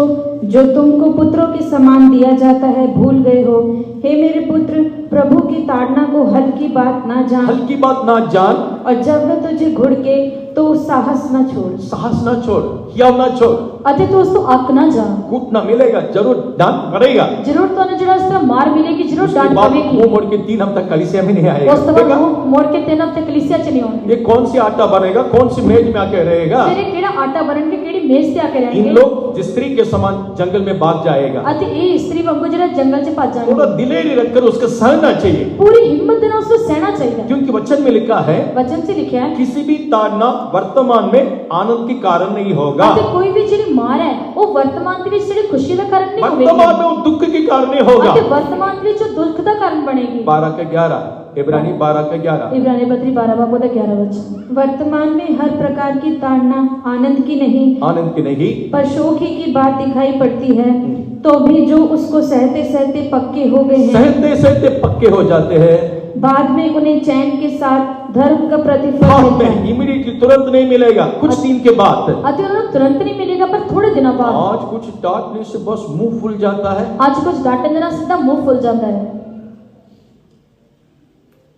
जो तुमको पुत्रों के समान दिया जाता है भूल गए हो। हे मेरे पुत्र, प्रभु की ताड़ना को हल्की बात ना जान, हल्की बात ना जान, और जब वह तुझे घुड़के तो साहस न छोड़। साहस ना छोड़, हियाव ना छोड़। ਅਤੇ ਤੂੰ ਉਸ ਤੋਂ ਅੱਕ ਨਾ ਜਾ। कूटना मिलेगा, जरूर डांट पड़ेगा। ਜ਼ਰੂਰ ਤੁਹਾਨੂੰ ਜਿਹੜਾ ਇਸ ਤਰ੍ਹਾਂ ਮਾਰ ਮਿਲੇਗੀ, ਜ਼ਰੂਰ उसके ਡਾਂਟ बाद ਪਵੇਗੀ। मुंह मोड़ के 3 हफ्ता कलीसिया में नहीं आएगा। ਉਸ ਤੋਂ ਬਾਅਦ देखा? ਮੂੰਹ ਮੋੜ ਕੇ 3 ਹਫ਼ਤੇ ਕਲੀਸਿਆ ਚ ਨਹੀਂ ਆਉਣਗੇ। ये कौन सी आटा बनेगा, कौन सी मेज में आके रहेगा? ਫਿਰ ਇਹ ਕਿਹੜਾ ਆਟਾ ਬਣਨਗੇ, ਕਿਹੜੀ ਮੇਜ਼ ਤੇ ਆ ਕੇ इन ਰਹਿਣਗੇ। लोग जिस स्त्री के समान जंगल में भाग जाएगा। ਅਤੇ ਇਹ ਇਸਤਰੀ ਵਾਂਗੂ ਜਿਹੜਾ ਜੰਗਲ ਚ ਭੱਜ थोड़ा ਜਾਣਗੇ। दिलेरी रखकर उसको सहना चाहिए, ਪੂਰੀ ਹਿੰਮਤ ਦੇ ਨਾਲ ਉਸ ਨੂੰ ਸਹਿਣਾ ਚਾਹੀਦਾ। क्योंकि वचन में लिखा है ਵਚਨ 'ਚ ਲਿਖਿਆ ਹੈ किसी भी ताड़ना वर्तमान में आनंद के कारण नहीं होगा, ਅਤੇ ਕੋਈ ਵੀ ਜਿਹੜੀ ਮਾਰ ਹੈ ਉਹ ਵਰਤਮਾਨ ਦੇ ਵਿੱਚ ਜਿਹੜੀ ਖੁਸ਼ੀ ਦਾ ਕਾਰਨ ਨਹੀਂ वर्तमान ਹੋਵੇਗੀ में वो दुख के कारण नहीं होगा। ਅਤੇ ਵਰਤਮਾਨ ਦੇ ਵਿੱਚ ਉਹ ਦੁੱਖ ਦਾ ਕਾਰਨ ਬਣੇਗੀ। 12 का 11, इब्रानी 12 का 11। इब्रानी पत्री 12 बाब का 11 वचन। वर्तमान में हर प्रकार की ताड़ना आनंद की नहीं आनंद की नहीं, पर शोक ही की बात दिखाई पड़ती है, तो भी जो उसको सहते सहते पक्के हो गए हैं सहते सहते पक्के हो जाते हैं, बाद में उन्हें चैन के साथ धर्म का प्रतिफल बाद मिलता में है। इमीडिएटली तुरंत नहीं मिलेगा, कुछ दिन के बाद। ਅਤੇ ਉਹਨਾਂ ਨੂੰ ਤੁਰੰਤ ਨਹੀਂ ਮਿਲੇਗਾ ਪਰ ਥੋੜੇ ਦਿਨਾਂ ਬਾਅਦ। आज कुछ डांटने से बस मुंह फूल जाता है। ਅੱਜ ਕੁਝ ਡਾਂਟਣ ਦੇ ਨਾਲ ਸਿੱਧਾ ਮੂੰਹ ਫੁੱਲ ਜਾਂਦਾ ਹੈ।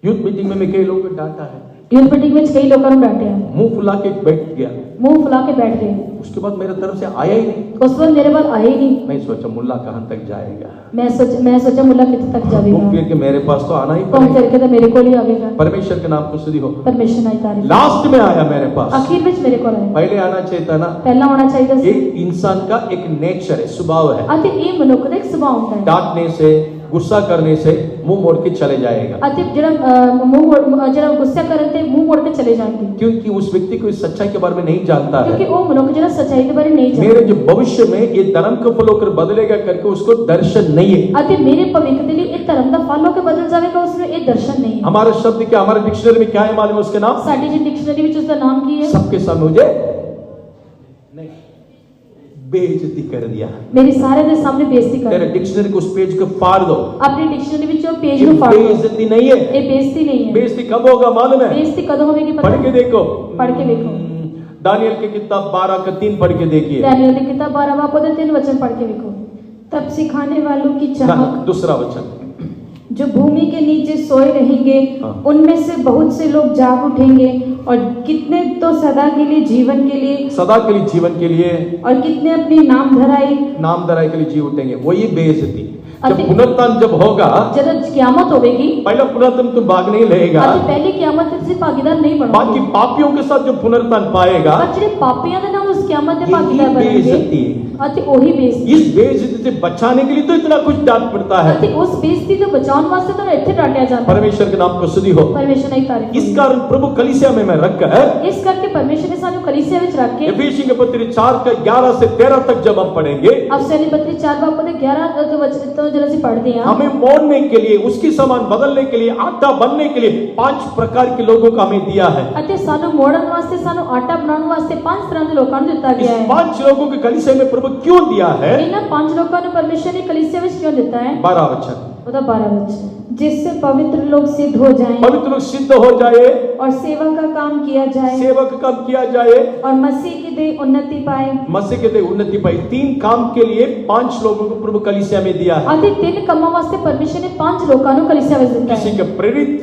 यूथ मीटिंग में मैं कई लोगों को डांटा है, यूथ मीटिंग में कई लोगों ने डांटे, मुंह फुला के बैठ गया, मुंह फुला के बैठ गए। उसके बाद मेरे तरफ से आया ही नहीं। उस वक्त मेरे पास आए ही नहीं। मैं सोचा मुल्ला कहाँ तक जाएगा, मैं सोचा मुल्ला कितने तक घूम जाएगा, फिर के मेरे पास तो आना ही घूम पड़ेगा। फिर के तो मेरे को ही आवेगा। परमेश्वर के नाम को स्तुति हो। परमेश्वर की तारीफ। लास्ट में आया मेरे पास, आखिर में मेरे को आया। पहले आना चाहिए था ना। पहला होना चाहिए था। एक इंसान का एक नेचर है, स्वभाव है, अति ये मनुष्य का एक स्वभाव होता है। डांटने से, गुस्सा करने से मुंह मोड़ के चले जाएगा, अति जरा गुस्सा करते मुंह मोड़ के चले जाएंगे, क्योंकि उस व्यक्ति को इस सच्चाई के बारे में नहीं जानता क्योंकि है। वो मनुष्य जरा सच्चाई के बारे में नहीं मेरे जानता। जो भविष्य में ये धर्म का फल होकर बदलेगा करके उसको दर्शन नहीं है। अति मेरे भविष्य के लिए एक धर्म का फल होकर बदल जाएगा, उसमें एक दर्शन नहीं है। हमारा शब्द क्या, हमारे डिक्शनरी में क्या है मालूम है उसके नाम? साड़ी जी डिक्शनरी में उसका नाम की है। सबके सामने मुझे नहीं बेइज्जती कर दिया। मेरे सारे के सामने बेइज्जती कर। तेरे डिक्शनरी को उस पेज को फाड़ दो। अपनी डिक्शनरी में जो पेज ये को फाड़ दो। बेइज्जती नहीं है। ये बेइज्जती नहीं है। बेइज्जती कब होगा मालूम है? बेइज्जती कब होगी पता पढ़ के है? देखो, पढ़ के देखो। दानियल की किताब 12 का 3 पढ़ के देखिए। दानियल की किताब 12वां पद 3 वचन पढ़ के देखो। तब सिखाने वालों की ना, चाहक दूसरा वचन, जो भूमि के नीचे सोए रहेंगे, हाँ। उनमें से बहुत से लोग जाग उठेंगे, और कितने तो सदा के लिए जीवन के लिए, सदा के लिए जीवन के लिए, और कितने अपनी नाम धराई नाम धराई के लिए जी उठेंगे। वही बेइज्जती। जब अति- पुनरुत्थान जब होगा, जब क्यामत होगी, पहला पुनरुत्थान तुम भाग नहीं लेगा, अति पहले क्यामत से भागीदार नहीं बाकी बनोगे। पापियों के साथ जो पुनरुत्थान पाएगा, पर ਜਿਹੜੇ ਪਾਪੀਆਂ ਦੇ ਨਾਲ ਉਸ ਕਿਆਮਤ ਦੇ यही ਭਾਗੀਦਾਰ बेइज्जती ਬਣਨਗੇ, है। ਅਤੇ ਉਹੀ ਬੇਇੱਜ਼ਤੀ। इस बेइज्जती से बचाने के लिए तो इतना कुछ डांट पड़ता है। ਅਤੇ ਉਸ ਬੇਇੱਜ਼ਤੀ ਤੋਂ ਬਚਾਉਣ ਵਾਸਤੇ ਤੁਹਾਨੂੰ ਇੱਥੇ ਡਾਂਟਿਆ ਜਾਂਦਾ ਹੈ। परमेश्वर के नाम को स्तुति हो। ਪਰਮੇਸ਼ਰ ਦੀ ਤਾਰੀਫ। इस कारण प्रभु कलीसिया में मैं रखकर ਇਸ ਕਰਕੇ ਪਰਮੇਸ਼ਰ ਨੇ ਸਾਨੂੰ ਕਲੀਸਿया ਵਿੱਚ ਰੱਖ ਕੇ एफेसियों के पत्री 4 का 11 से 13 तक जब हम पढ़ेंगे, ਅਫਸਰ ਦੀ ਪੱਤਰੀ 4 ਬਾਬ ਦੇ 11 ਤੋਂ वचन ਤੋਂ ਜਦੋਂ ਅਸੀਂ पढ़ते हैं, हमें मोड़ने के लिए, उसकी समान बदलने के लिए, आटा बनने के लिए 5 प्रकार के लोगों को हमें दिया है। ਅਤੇ ਸਾਨੂੰ ਮੋੜਨ ਵਾਸਤੇ, ਸਾਨੂੰ ਆਟਾ ਬਣਾਉਣ ਵਾਸਤੇ 5 ਤਰ੍ਹਾਂ ਦੇ ਲੋਕਾਂ ਨੂੰ ਦਿੱਤਾ इस ਗਿਆ ਹੈ। 5 लोगों के कलीसिया में प्रभु क्यों दिया है? ਇਹਨਾਂ 5 ਲੋਕਾਂ ਨੂੰ ਪਰਮੇਸ਼ਰ ਨੇ ਕਲੀਸਿया ਵਿੱਚ ਕਿਉਂ ਦਿੱਤਾ ਹੈ? 12 वचन, ਉਹਦਾ 12 वचन। जिससे पवित्र लोग सिद्ध हो जाएं, पवित्र लोग सिद्ध हो जाए, और सेवा का काम किया जाए, सेवक काम किया जाए, और मसीह की देह उन्नति पाए। मसीह के लिए उन्नति पाई। 3 काम के लिए 5 लोगों को प्रभु कलीसिया में दिया है। ਅਤੇ 3 ਕੰਮਾਂ ਵਾਸਤੇ ਪਰਮੇਸ਼ਰ ਨੇ 5 ਲੋਕਾਂ ਨੂੰ ਕਲੀਸਿया ਵਿੱਚ ਦਿੱਤਾ किसी ਹੈ। के प्रेरित,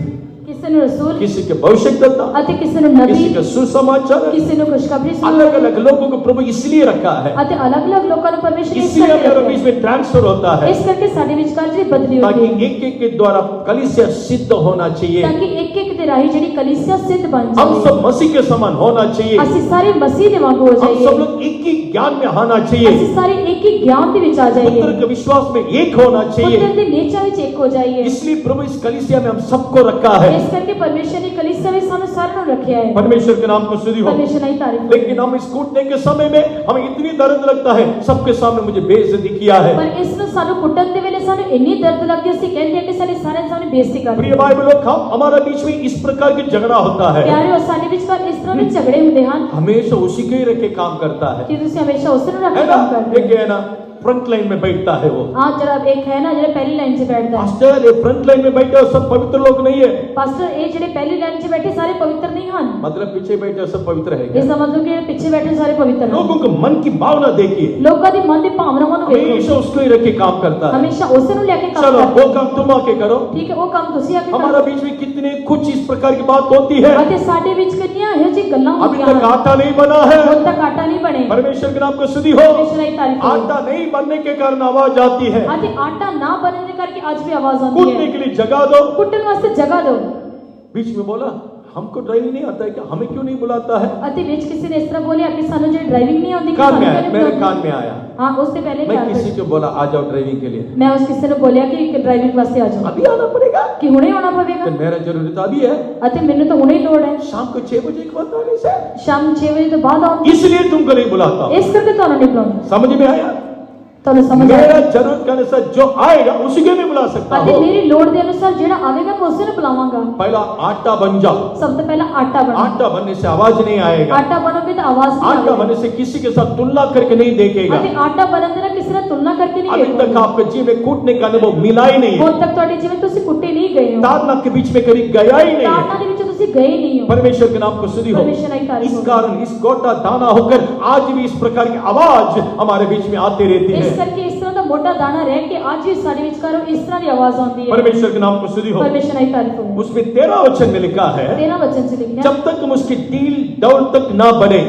ਕਿਸੇ ਨੂੰ ਰਸੂਲ, किसी के भविष्यद्वक्ता, ਅਤੇ ਕਿਸੇ ਨੂੰ किसी ਨਬੀ, का सुसमाचार, ਕਿਸੇ ਨੂੰ खुशखबरी अलग ਸੁਣਾਉਣ, अलग लोगों को प्रभु इसलिए रखा है, ਅਤੇ ਅਲੱਗ-ਅਲੱਗ ਲੋਕਾਂ ਨੂੰ ਪਰਮੇਸ਼ਰ ਨੇ ਇਸ इसलिए ਕਰਕੇ हमारे ਰੱਖਿਆ बीच ਹੈ। में ट्रांसफर होता है, ਇਸ ਕਰਕੇ ਸਾਡੇ ਵਿਚਕਾਰ ਜਿਹੜੀ ਬਦਲੀ ताकि ਹੁੰਦੀ ਹੈ, एक एक के द्वारा कलीसिया सिद्ध होना चाहिए। ਤਾਂ ਕਿ ਇੱਕ-ਇੱਕ ਦੇ ਰਾਹੀਂ ਜਿਹੜੀ ਕਲੀਸਿया सिद्ध ਬਣ हम ਜਾਏ। सब मसीह के समान होना चाहिए। ਅਸੀਂ ਸਾਰੇ ਮਸੀਹ ਦੇ ਵਾਂਗੂ ਹੋ हम सब ਜਾਈਏ। लोग एक ही ज्ञान में आना ਅਸੀਂ चाहिए। ਸਾਰੇ ਇੱਕ ਹੀ ਗਿਆਨ ਦੇ ਵਿੱਚ ਆ ਜਾਈਏ। पुत्र के विश्वास में एक होना ਪੁੱਤਰ चाहिए। ਦੇ ਨੇਚਾ ਵਿੱਚ ਇੱਕ ਹੋ ਜਾਈਏ। इसलिए प्रभु इस कलीसिया में हम सबको रखा है। ਇਸ ਕਰਕੇ ਪਰਮੇਸ਼ਰ ਨੇ ਕਲੀਸਿया ਵਿੱਚ ਸਾਨੂੰ ਸਾਰਿਆਂ ਨੂੰ ਰੱਖਿਆ ਹੈ। परमेश्वर के नाम को स्तुति हो। ਪਰਮੇਸ਼ਰ ਦੀ ਤਾਰੀਫ ਹੋ। लेकिन हम इस कूटने के समय में हमें इतनी दर्द लगता है, सबके सामने मुझे बेइज्जती किया है। ਪਰ ਇਸ ਨੂੰ ਸਾਨੂੰ ਕੁੱਟਣ ਦੇ ਵੇਲੇ ਸਾਨੂੰ ਇੰਨੀ ਦਰਦ ਲੱਗਦੀ, ਅਸੀਂ ਕਹਿੰਦੇ ਹਾਂ ਕਿ ਸਾਡੇ ਸਾਰਿਆਂ ਦੇ ਸਾਹਮਣੇ ਬੇਇੱਜ਼ਤੀ ਕਰ प्रिय भाई लोग, हमारा बीच में इस प्रकार की झगड़ा होता है। ਪਿਆਰਿਓ, ਸਾਡੇ ਵਿਚਕਾਰ ਇਸ ਤਰ੍ਹਾਂ ਦੇ ਝਗੜੇ ਹੁੰਦੇ ਹਨ हमेशा उसी के ही रख के काम करता है, ਕਿ ਤੁਸੀਂ ਹਮੇਸ਼ਾ ਉਸ ਨੂੰ ਰੱਖ है ਕੇ ना? ਕੰਮ ਕਰਦੇ एक है ना, फ्रंट लाइन में बैठता है वो। ਹਾਂ। ਜਿਹੜਾ ਇੱਕ ਹੈ ਨਾ, ਜਿਹੜਾ ਪਹਿਲੀ ਲਾਈਨ 'ਚ ਬੈਠਦਾ ਹੈ। पास्टर, ये फ्रंट लाइन में बैठे हो सब पवित्र लोग नहीं है। ਪਾਸਟਰ, ਇਹ ਜਿਹੜੇ ਪਹਿਲੀ ਲਾਈਨ 'ਚ ਬੈਠੇ ਸਾਰੇ ਪਵਿੱਤਰ ਨਹੀਂ ਹਨ। मतलब पीछे बैठे हो सब पवित्र है ਇਸ क्या? ਦਾ मतਲਬ ਕਿ ਜਿਹੜੇ ਪਿੱਛੇ ਬੈਠੇ ਸਾਰੇ ਪਵਿੱਤਰ ਹਨ। लोगों के मन की भावना देखिए, ਲੋਕਾਂ ਦੀ ਮਨ ਦੀ ਭਾਵਨਾਵਾਂ ਨੂੰ ਵੇਖੋ। हमेशा उसको ही रख के काम करता है। ਹਮੇਸ਼ਾ ਉਸੇ ਨੂੰ ਲੈ ਕੇ ਕੰਮ चलो ਕਰਦਾ वो काम तुम आके करो। ਠੀਕ ਹੈ, ਉਹ ਕੰਮ ਤੁਸੀਂ ਆ ਕੇ हमारा ਕਰੋ। बीच में कितने कुछ इस प्रकार की बात होती है, ਅਤੇ ਸਾਡੇ ਵਿੱਚ ਕਿੰਨੀਆਂ ਇਹੋ ਜਿਹੀ ਗੱਲਾਂ अभी ਹੁੰਦੀਆਂ तक ਹਨ। आटा नहीं बना है। ਹੁਣ ਤੱਕ ਆਟਾ ਨਹੀਂ ਬਣੇ। परमेश्वर के नाम को स्तुति हो। ਪਰਮੇਸ਼ਰ ਦੀ ਤਾਰੀਫ ਹੋ। आटा नहीं बनने के कारण आवाज आती है। ਅਤੇ ਆਟਾ ਨਾ ਬਣਨ ਦੇ ਕਰਕੇ ਅੱਜ ਵੀ ਆਵਾਜ਼ ਆਉਂਦੀ कूटने ਹੈ। के लिए जगह दो। ਕੁੱਟਣ ਵਾਸਤੇ ਜਗ੍ਹਾ ਦਿਓ। बीच में बोला हमको ड्राइविंग नहीं आता है क्या, हमें क्यों नहीं बुलाता है? ਅਤੇ ਵਿੱਚ ਕਿਸੇ ਨੇ ਇਸ ਤਰ੍ਹਾਂ ਬੋਲਿਆ ਕਿ ਸਾਨੂੰ ਜਿਹੜੀ ਡਰਾਈਵਿੰਗ ਨਹੀਂ ਆਉਂਦੀ, ਕਿ कान में ਸਾਨੂੰ आया, ਕਿਉਂ मेरे ਨਹੀਂ कान ਆਉਂਦੀ? में आया। ਹਾਂ, ਉਸ ਤੋਂ ਪਹਿਲੇ मैं ਕਿਹਾ किसी को बोला आ जाओ ड्राइविंग के लिए, ਮੈਂ ਉਸ ਕਿਸੇ ਨੂੰ ਬੋਲਿਆ ਕਿ ਡਰਾਈਵਿੰਗ ਵਾਸਤੇ ਆ ਜਾਓ, अभी आना पड़ेगा। ਕਿ ਹੁਣੇ ਆਉਣਾ ਪਵੇਗਾ। तो मेरा जरूरी तो अभी है, ਅਤੇ ਮੈਨੂੰ ਤਾਂ ਹੁਣੇ ਹੀ ਲੋੜ ਹੈ। शाम को 6 बजे के बाद आने से। ਸ਼ਾਮ 6 ਵਜੇ ਤੋਂ ਬਾਅਦ ਆਉਂ। इसलिए तुमको नहीं बुलाता हूं। ਇਸ ਕਰਕੇ ਤੁਹਾਨੂੰ ਨਹੀਂ ਬੁਲਾਉਂਦਾ। समझ में आया? ਤੁਹਾਨੂੰ ਸਮਝ मेरा ਆਇਆ? जरूरत के अनुसार जो आएगा उसी के भी बुला सकता ਅਤੇ हूं। ਮੇਰੀ ਲੋੜ ਦੇ ਅਨੁਸਾਰ ਜਿਹੜਾ ਆਵੇਗਾ ਮੈਂ ਉਸੇ ਨੂੰ ਬੁਲਾਵਾਂਗਾ। पहला आटा बन जाओ। ਸਭ ਤੋਂ ਪਹਿਲਾਂ ਆਟਾ ਬਣੋ। आटा बनने से आवाज नहीं आएगा। ਆਟਾ ਬਣੋਗੇ ਤਾਂ ਆਵਾਜ਼ ਨਹੀਂ आटा ਆਵੇਗੀ। बनने से किसी के साथ तुलना करके नहीं देखेगा। ਅਤੇ ਆਟਾ ਬਣਨ ਦੇ ਨਾਲ ਕਿਸੇ ਨਾਲ ਤੁਲਨਾ ਕਰਕੇ ਨਹੀਂ अभी तक ਵੇਖੋਗੇ। आपके जीवन में कूटने का अनुभव मिला ही नहीं है, ਹੁਣ तक ਤੁਹਾਡੇ ਜੀਵਨ ਤੁਸੀਂ ਕੁੱਟੇ ਨਹੀਂ ਗਏ ਹੋ। ताड़ना के बीच में कभी गया ही नहीं ਤਾੜਨਾ है। ਦੇ ਵਿੱਚ ਤੁਸੀਂ ਗਏ ਨਹੀਂ हो। परमेश्वर के नाम को स्तुति हो। परमेश्वर की तारीफ इस हो। कारण इस गोटा दाना होकर आज भी इस प्रकार की आवाज हमारे बीच में आती रहती ਇਸ है। ਕਰਕੇ ਇਸ ਤਰ੍ਹਾਂ ਦਾ ਮੋਟਾ ਦਾਣਾ ਰਹਿ ਕੇ ਅੱਜ ਵੀ ਸਾਡੇ ਵਿਚਕਾਰੋਂ ਇਸ ਤਰ੍ਹਾਂ ਦੀ ਆਵਾਜ਼ ਆਉਂਦੀ ਹੈ। परमेश्वर के नाम को स्तुति हो। परमेश्वर की तारीफ हो। उसमें 13 वचन में लिखा है, 13 वचन से लिखा है, जब तक तुम उसकी डील डौल तक ना बढ़े,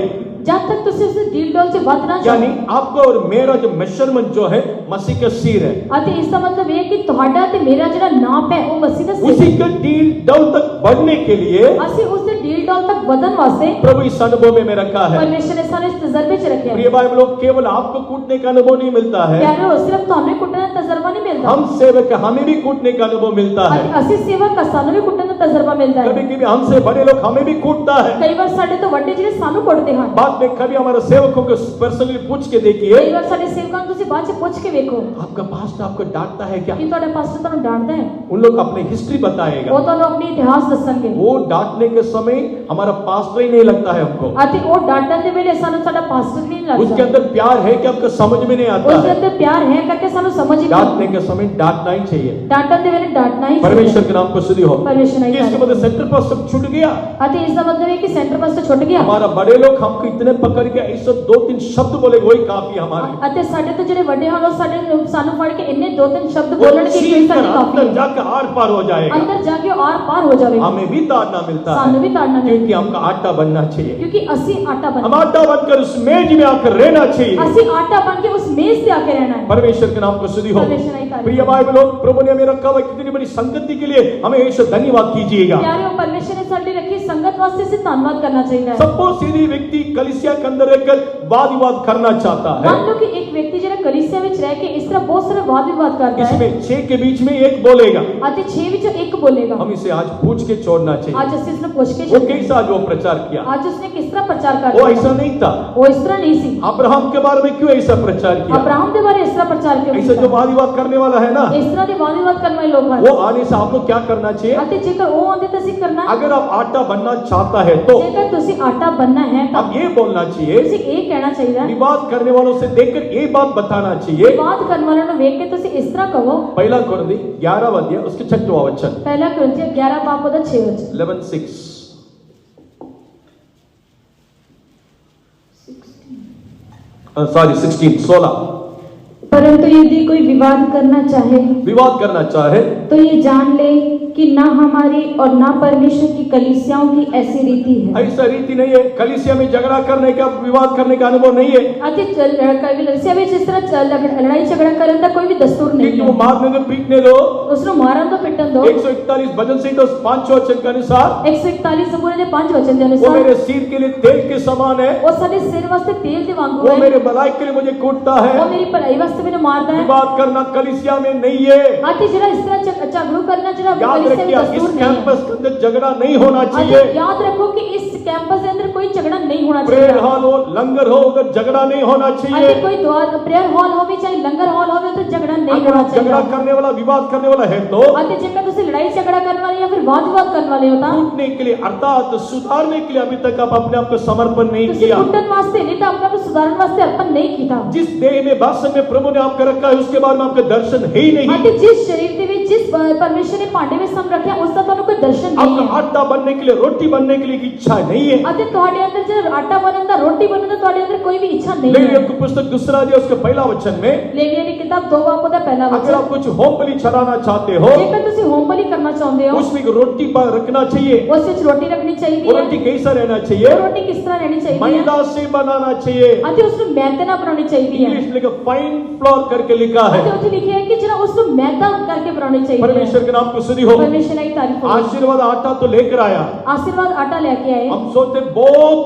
जब तक तुसी उस डील डॉल से बच ना यानी आपका और मेरा जो मेजरमेंट जो है मसीह का सिर है, ਅਤੇ ਇਸ ਦਾ ਮਤਲਬ ਇਹ ਹੈ ਕਿ ਤੁਹਾਡਾ ਤੇ ਮੇਰਾ ਜਿਹੜਾ ਨਾਪ ਹੈ ਉਹ ਮਸੀਹ ਦਾ ਸਿਰ उसी ਹੈ। का डील डौल तक बढ़ने के लिए ਅਸੀਂ ਉਸ ਦੇ डील डॉल तक ਵਧਣ वास्ते प्रभु इस अनुभव में रखा है। परमेश्वर ने ਸਾਨੂੰ ਇਸ ਤਜਰਬੇ 'ਚ ਰੱਖਿਆ प्रिय है। भाई लोग, केवल आपको कूटने का अनुभव नहीं मिलता है, ਪਿਆਰਿਓ ਸਿਰਫ ਤੁਹਾਨੂੰ ਕੁੱਟਣ ਦਾ ਤਜਰਬਾ ਨਹੀਂ ਮਿਲਦਾ, हम सेवक हमें भी कूटने का अनुभव मिलता है। ਅਸੀਂ ਸੇਵਕ ਆ ਸਾਨੂੰ ਵੀ ਕੁੱਟਣ ਦਾ ਤਜਰਬਾ ਮਿਲਦਾ कभी ਹੈ। कभी हमसे बड़े लोग हमें भी कूटता है। ਕਈ ਵਾਰ ਸਾਡੇ ਤੋਂ ਵੱਡੇ ਜਿਹੜੇ ਸਾਨੂੰ ਕੁੱਟਦੇ ਹਨ। बाद में कभी हमारे सेवकों को पर्सनली पूछ के देखिए, ਕਈ ਵਾਰ ਸਾਡੇ ਸੇਵਕਾਂ ਨੂੰ ਤੁਸੀਂ ਬਾਅਦ 'ਚ ਪੁੱਛ ਕੇ ਵੇਖੋ आपका पास्टर आपको डांटता है क्या? ਕਿ ਤੁਹਾਡਾ ਪਾਸਟਰ ਤੁਹਾਨੂੰ ਡਾਂਟਦਾ ਹੈ। उन लोग अपनी हिस्ट्री बताएगा। ਉਹ ਤੁਹਾਨੂੰ ਆਪਣੀ ਇਤਿਹਾਸ ਦੱਸਣਗੇ वो डांटने के समय हमारा पास्टर ही नहीं लगता है हमको, ਅਤੇ ਉਹ ਡਾਂਟਣ ਦੇ ਵੇਲੇ ਸਾਨੂੰ ਸਾਡਾ ਪਾਸਟਰ ਵੀ ਨਹੀਂ उसके ਲੱਗਦਾ। अंदर प्यार है कि आपको समझ में नहीं आता उसके है। अंदर प्यार है करके ਸਾਨੂੰ समझ ही नहीं डांटने के समय डांटना ही चाहिए। डांटन ਦੇ ਵੇਲੇ डांटना ही परमेश्वर के नाम को स्तुति हो। परमेश्वर कि इसके मतलब सेंटर पर सब छूट गया। ਅਤੇ ਇਸ ਦਾ ਮਤਲਬ ਹੈ ਕਿ ਸੈਂਟਰ ਪਾਸਟਰ ਛੁੱਟ ਗਿਆ हमारा बड़े लोग हमको इतने पकड़ के ऐसे 2-3 शब्द बोले वही काफी हमारे। ਅਤੇ ਸਾਡੇ ਤੋਂ ਜਿਹੜੇ ਵੱਡੇ ਹਨ ਉਹ ਸਾਡੇ ਸਾਨੂੰ ਫੜ ਕੇ ਇੰਨੇ ਦੋ ਤਿੰਨ ਸ਼ਬਦ वो ਬੋਲਣਗੇ ਕਿ चीख कर ਸਾਡੇ ਕਾਫੀ अंदर जाकर आर पार हो जाएगा। ਅੰਦਰ ਜਾ ਕੇ ਉਹ ਆਰ ਪਾਰ ਹੋ ਜਾਵੇਗਾ। हमें भी ताड़ना मिलता ਸਾਨੂੰ है ਵੀ ਤਾੜਨਾ क्योंकि ਮਿਲੇਗਾ हमका आटा बनना चाहिए। क्योंकि ਅਸੀਂ ਆਟਾ हम ਬਣ आटा बनकर उस मेज में आकर रहना चाहिए। ਅਸੀਂ ਆਟਾ बन के उस मेज से आके रहना है। परमेश्वर के नाम को स्तुति हो। परमेश्वर की तारीफ। प्रिय भाई लोग, प्रभु ने हमें रखा हुआ कितनी बड़ी संगति के लिए हमें ऐसे धन्यवाद कीजिएगा। प्यारे परमेश्वर ने साड़ी रखी संगत वास्ते से धन्यवाद करना चाहिए। सबको सीधी व्यक्ति कलीसिया के अंदर रहकर वाद विवाद करना चाहता है। मान लो कि एक व्यक्ति जरा कलीसिया में रह के इस तरह बहुत सारे वाद विवाद करता है इसमें 6 के बीच में एक बोलेगा, आते 6 विचों एक बोलेगा। हम इसे आज पूछ के छोड़ना चाहिए। आज उसने पूछ के वो कैसा आज वो प्रचार किया, आज उसने किस तरह प्रचार कर वो ऐसा नहीं था। वो इस तरह नहीं सी। अब्राहम के बारे में क्यों ऐसा प्रचार किया? अब्राहम के बारे इस तरह प्रचार क्यों ऐसा जो वाद विवाद करने वाला है ना, इस तरह के वाद विवाद करने वाले लोग हैं। वो आने से आपको क्या करना चाहिए? आते जेकर वो आंदे तसी करना अगर आप आटा बनना चाहता है तो जेकर तुसी आटा बनना है अब ये बोलना चाहिए, तुसी ये कहना चाहिए विवाद करने वालों से देखकर ये बात बताना चाहिए। विवाद करने वालों ने देख के तुसी इस तरह कहो। पहला कुरिन्थी 11 अध्याय उसके 6वां वचन, पहला कुरिन्थियों 11 बाब का 6 वचन 11:6 16 परंतु यदि कोई विवाद करना चाहे विवाद करना चाहे तो ये जान ले कि ना हमारी और ना परमेश्वर की कलीसियाओं की ऐसी रीति है। ऐसा रीति नहीं है। कलीसिया में झगड़ा करने का, विवाद करने का अनुभव नहीं है, आते कलीसिया में जिस तरह लड़ाई झगड़ा करने का कोई भी दस्तूर नहीं क्योंकि वो है। मारने दो, पीटने दो। उसको मारन दो पिटन दो। 141 भजन संहिता 5 वचन के अनुसार 141 सबूर ने 5 वचन के वो अनुसार मेरे सिर के लिए तेल के समान है, वो सारे सिर वास्ते तेल दे वांगू वो है। मेरे भलाई के लिए मुझे कूटता वो है। मेरी भलाई वास्ते मैंने मारता है। विवाद करना कलीसिया में नहीं है। आते जरा इस तरह झगड़ू करना जरा याद कलीसिया में रखिए, इस दस्तूर नहीं है। कैंपस के अंदर झगड़ा नहीं होना आते चाहिए। याद रखो कि इस कैंपस के अंदर कोई झगड़ा नहीं होना प्रेयर चाहिए। हॉल हो, लंगर हो, उधर झगड़ा नहीं होना आते चाहिए। कोई द्वार प्रेयर हॉल हो भी चाहे लंगर हॉल हो भी तो झगड़ा नहीं अगर होना आप झगड़ा चाहिए। करने वाला, विवाद करने वाला है तो आते जेकर तुसी लड़ाई झगड़ा करने वाले या फिर वाद विवाद करने वाले होता टूटने के लिए अर्थात सुधारने के लिए अभी तक आप अपने आप को समर्पण नहीं तुसी किया। कुटन वास्ते नहीं तो अपना को सुधारन वास्ते अर्पण नहीं किया। जिस देह में भाषण में प्रभु ने आपको रखा है उसके बारे में आपका दर्शन है ही नहीं। आते जिस शरीर के ਵਿੱਚ जिस परमेश्वर ने पांडे में सम रखा उसका ਤੁਹਾਨੂੰ कोई दर्शन नहीं आपका है। आटा बनने के लिए, रोटी बनने के लिए की इच्छा नहीं है। आते ਤੁਹਾਡੇ ਅੰਦਰ जो आटा बनन ਦਾ रोटी बनन ਦਾ ਤੁਹਾਡੇ अंदर कोई भी इच्छा नहीं लेवियों है। की पुस्तक 2 अध्याय उसके पहला वचन में, लेवियों की किताब 2 बाब ਦਾ ਪਹਿਲਾ अगर वचन आप कुछ होम बलि चढ़ाना चाहते हो जेकर ਤੁਸੀਂ होम बलि करना चाਹੁੰਦੇ हो उसमें एक रोटी पर रखना चाहिए। उस ਵਿੱਚ रोटी रखनी वो चाहिए रोटी है। कैसा रहना वो चाहिए? रोटी किस तरह रहनी चाहिए है? मैदा से बनाना चाहिए। आते उसको मैदा ना बनानी चाहिए है। इंग्लिश में लिखा फाइन फ्लोर करके लिखा आते है। ਉੱਥੇ लिखा है कि जरा उसको मैदा करके बनानी चाहिए है। परमेश्वर के नाम को स्तुति हो। परमेश्वर की तारीफ हो। आशीर्वाद आटा तो लेकर आया, आशीर्वाद आटा लेके आए। हम सोचते बहुत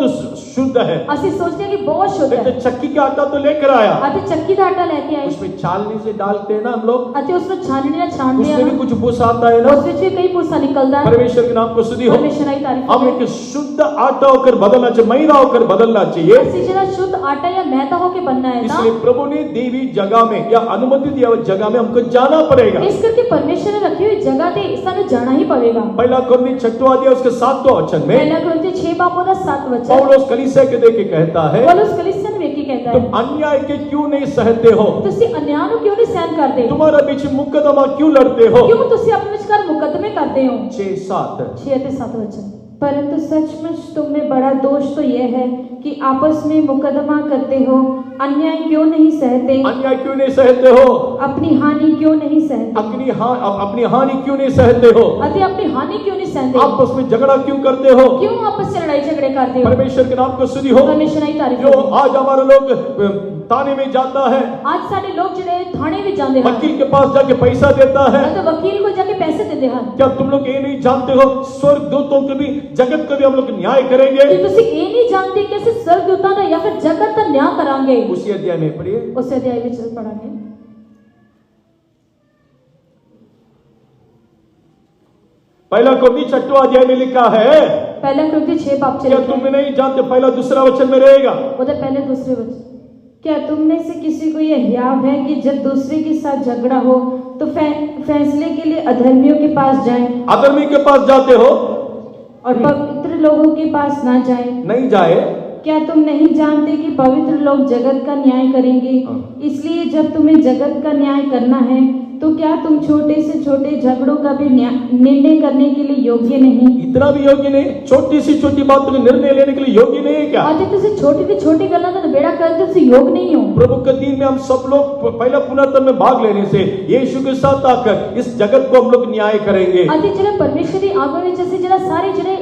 शुद्ध है, ਅਸੀਂ सोचते हैं कि बहुत शुद्ध लेकिन है। चक्की का आटा तो लेकर आया, आते चक्की का आटा लेके आए। उसमें छालनी से डालते हैं ना हम लोग, आते उसको छानने या छान दिया उसमें भी कुछ भूस आता है ना। उस ਵਿੱਚ भी कई भूसा निकलता है। परमेश्वर के नाम को स्तुति हो। परमेश्वर की तारीफ हम हो। एक शुद्ध आटा होकर बदलना चाहिए, मैदा होकर बदलना चाहिए। ਅਸੀਂ ਜਿਹੜਾ शुद्ध आटा या मैदा होके बनना है ना, इसलिए प्रभु ने दी हुई जगह में या अनुमति दिया हुई जगह में हमको जाना पड़ेगा। इस करके परमेश्वर ने रखी हुई जगह ते सानू जाना ही पड़ेगा। पहला कुरिन्थी 6वां अध्याय उसके 7वां वचन में पहला कुरिन्थियों 6 बाब का 7 वचन पौलुस कलीसिया के देख के कहता है, पौलुस कलीसिया में व्यक्ति कहता तुम है अन्याय के क्यों नहीं सहते हो? ਤੁਸੀਂ अन्याय ਨੂੰ क्यों नहीं सहन करते? तुम्हारा बीच मुकदमा क्यों लड़ते हो? क्यों ਤੁਸੀਂ अपने विचार मुकदमे करते हो? 6-7 6 ਤੇ 7 वचन। परंतु सचमुच तुम में बड़ा दोष तो यह है कि आपस में मुकदमा करते हो, अन्याय क्यों नहीं सहते, अन्याय क्यों नहीं सहते हो, अपनी हानि क्यों नहीं सहते, अपनी हानि क्यों नहीं सहते हो, ਅਤੇ ਆਪਣੀ ਹਾਨੀ ਕਿਉਂ ਨਹੀਂ ਸਹਿੰਦੇ, आपस में झगड़ा क्यों करते हो। क्यों आपस में लड़ाई झगड़े करते हो। परमेश्वर के नाम को स्तुति हो। परमेश्वर की तारीफ जो हो। आज हमारे लोग थाने में जाता है, ਅੱਜ ਸਾਡੇ ਲੋਕ ਜਿਹੜੇ ਥਾਣੇ ਵਿੱਚ ਜਾਂਦੇ ਹਨ वकील के पास जाके पैसा देता है। ਅਤੇ ਵਕੀਲ ਕੋਲ ਜਾ ਕੇ ਪੈਸੇ ਦਿੰਦੇ ਹਨ। क्या तुम लोग ये नहीं जानते हो, स्वर्ग दूतों को भी, जगत को भी हम लोग न्याय ਕੀ करेंगे। ਤੁਸੀਂ ਇਹ ਨਹੀਂ ਜਾਣਦੇ ਕਿ ਅਸੀਂ ਸਰਗਦੂਤਾਂ ਦਾ ਜਾਂ ਫਿਰ ਜਗਤ ਦਾ ਨਿਆਂ ਕਰਾਂਗੇ। उसी अध्याय में पढ़िए, ਉਸ ਅਧਿਆਇ ਵਿੱਚ ਪੜਾਂਗੇ। पहला कोरिन्थी 6वां अध्याय में लिखा है, ਪਹਿਲਾ ਕੁਰਿन्थी 6 ਬਾਬ ਚ क्या ਲਿਖਿਆ तुम नहीं जानते, पहला दूसरा वचन में रहेगा। ਉਹਦੇ ਪਹਿਲੇ ਦੂਸਰੇ ਵਿੱਚ क्या तुम में से किसी को यह हियाव है कि जब दूसरे के साथ झगड़ा हो तो फैसले के लिए अधर्मियों के पास जाएं अधर्मी के पास जाते हो, और पवित्र लोगों के पास ना जाएं? नहीं जाए। क्या तुम नहीं जानते कि पवित्र लोग जगत का न्याय करेंगे? इसलिए जब तुम्हें जगत का न्याय करना है तो क्या तुम छोटे से छोटे झगड़ों का भी निर्णय करने के लिए योग्य नहीं? इतना भी योग्य नहीं, छोटी सी छोटी बातों का निर्णय लेने के लिए योग्य नहीं है क्या। ਅਤੇ ਤੁਸੀਂ ਛੋਟੀ ਦੀ ਛੋਟੀ ਗੱਲਾਂ ਦਾ ਨਿਬੇੜਾ ਕਰਨ ਦੇ ਤੁਸੀਂ ਯੋਗ ਨਹੀਂ ਹੋ। प्रभु के दिन में हम सब लोग पहला पुनर्जन्म में भाग लेने से यीशु के साथ आकर इस जगत को हम लोग न्याय करेंगे। ਅਤੇ ਜਿਹੜੇ ਪਰਮੇਸ਼ਰ ਦੀ ਆਗੂ ਵਿੱਚ ਅਸੀਂ ਜਿਹੜਾ ਸਾਰੇ ਜਿਹੜੇ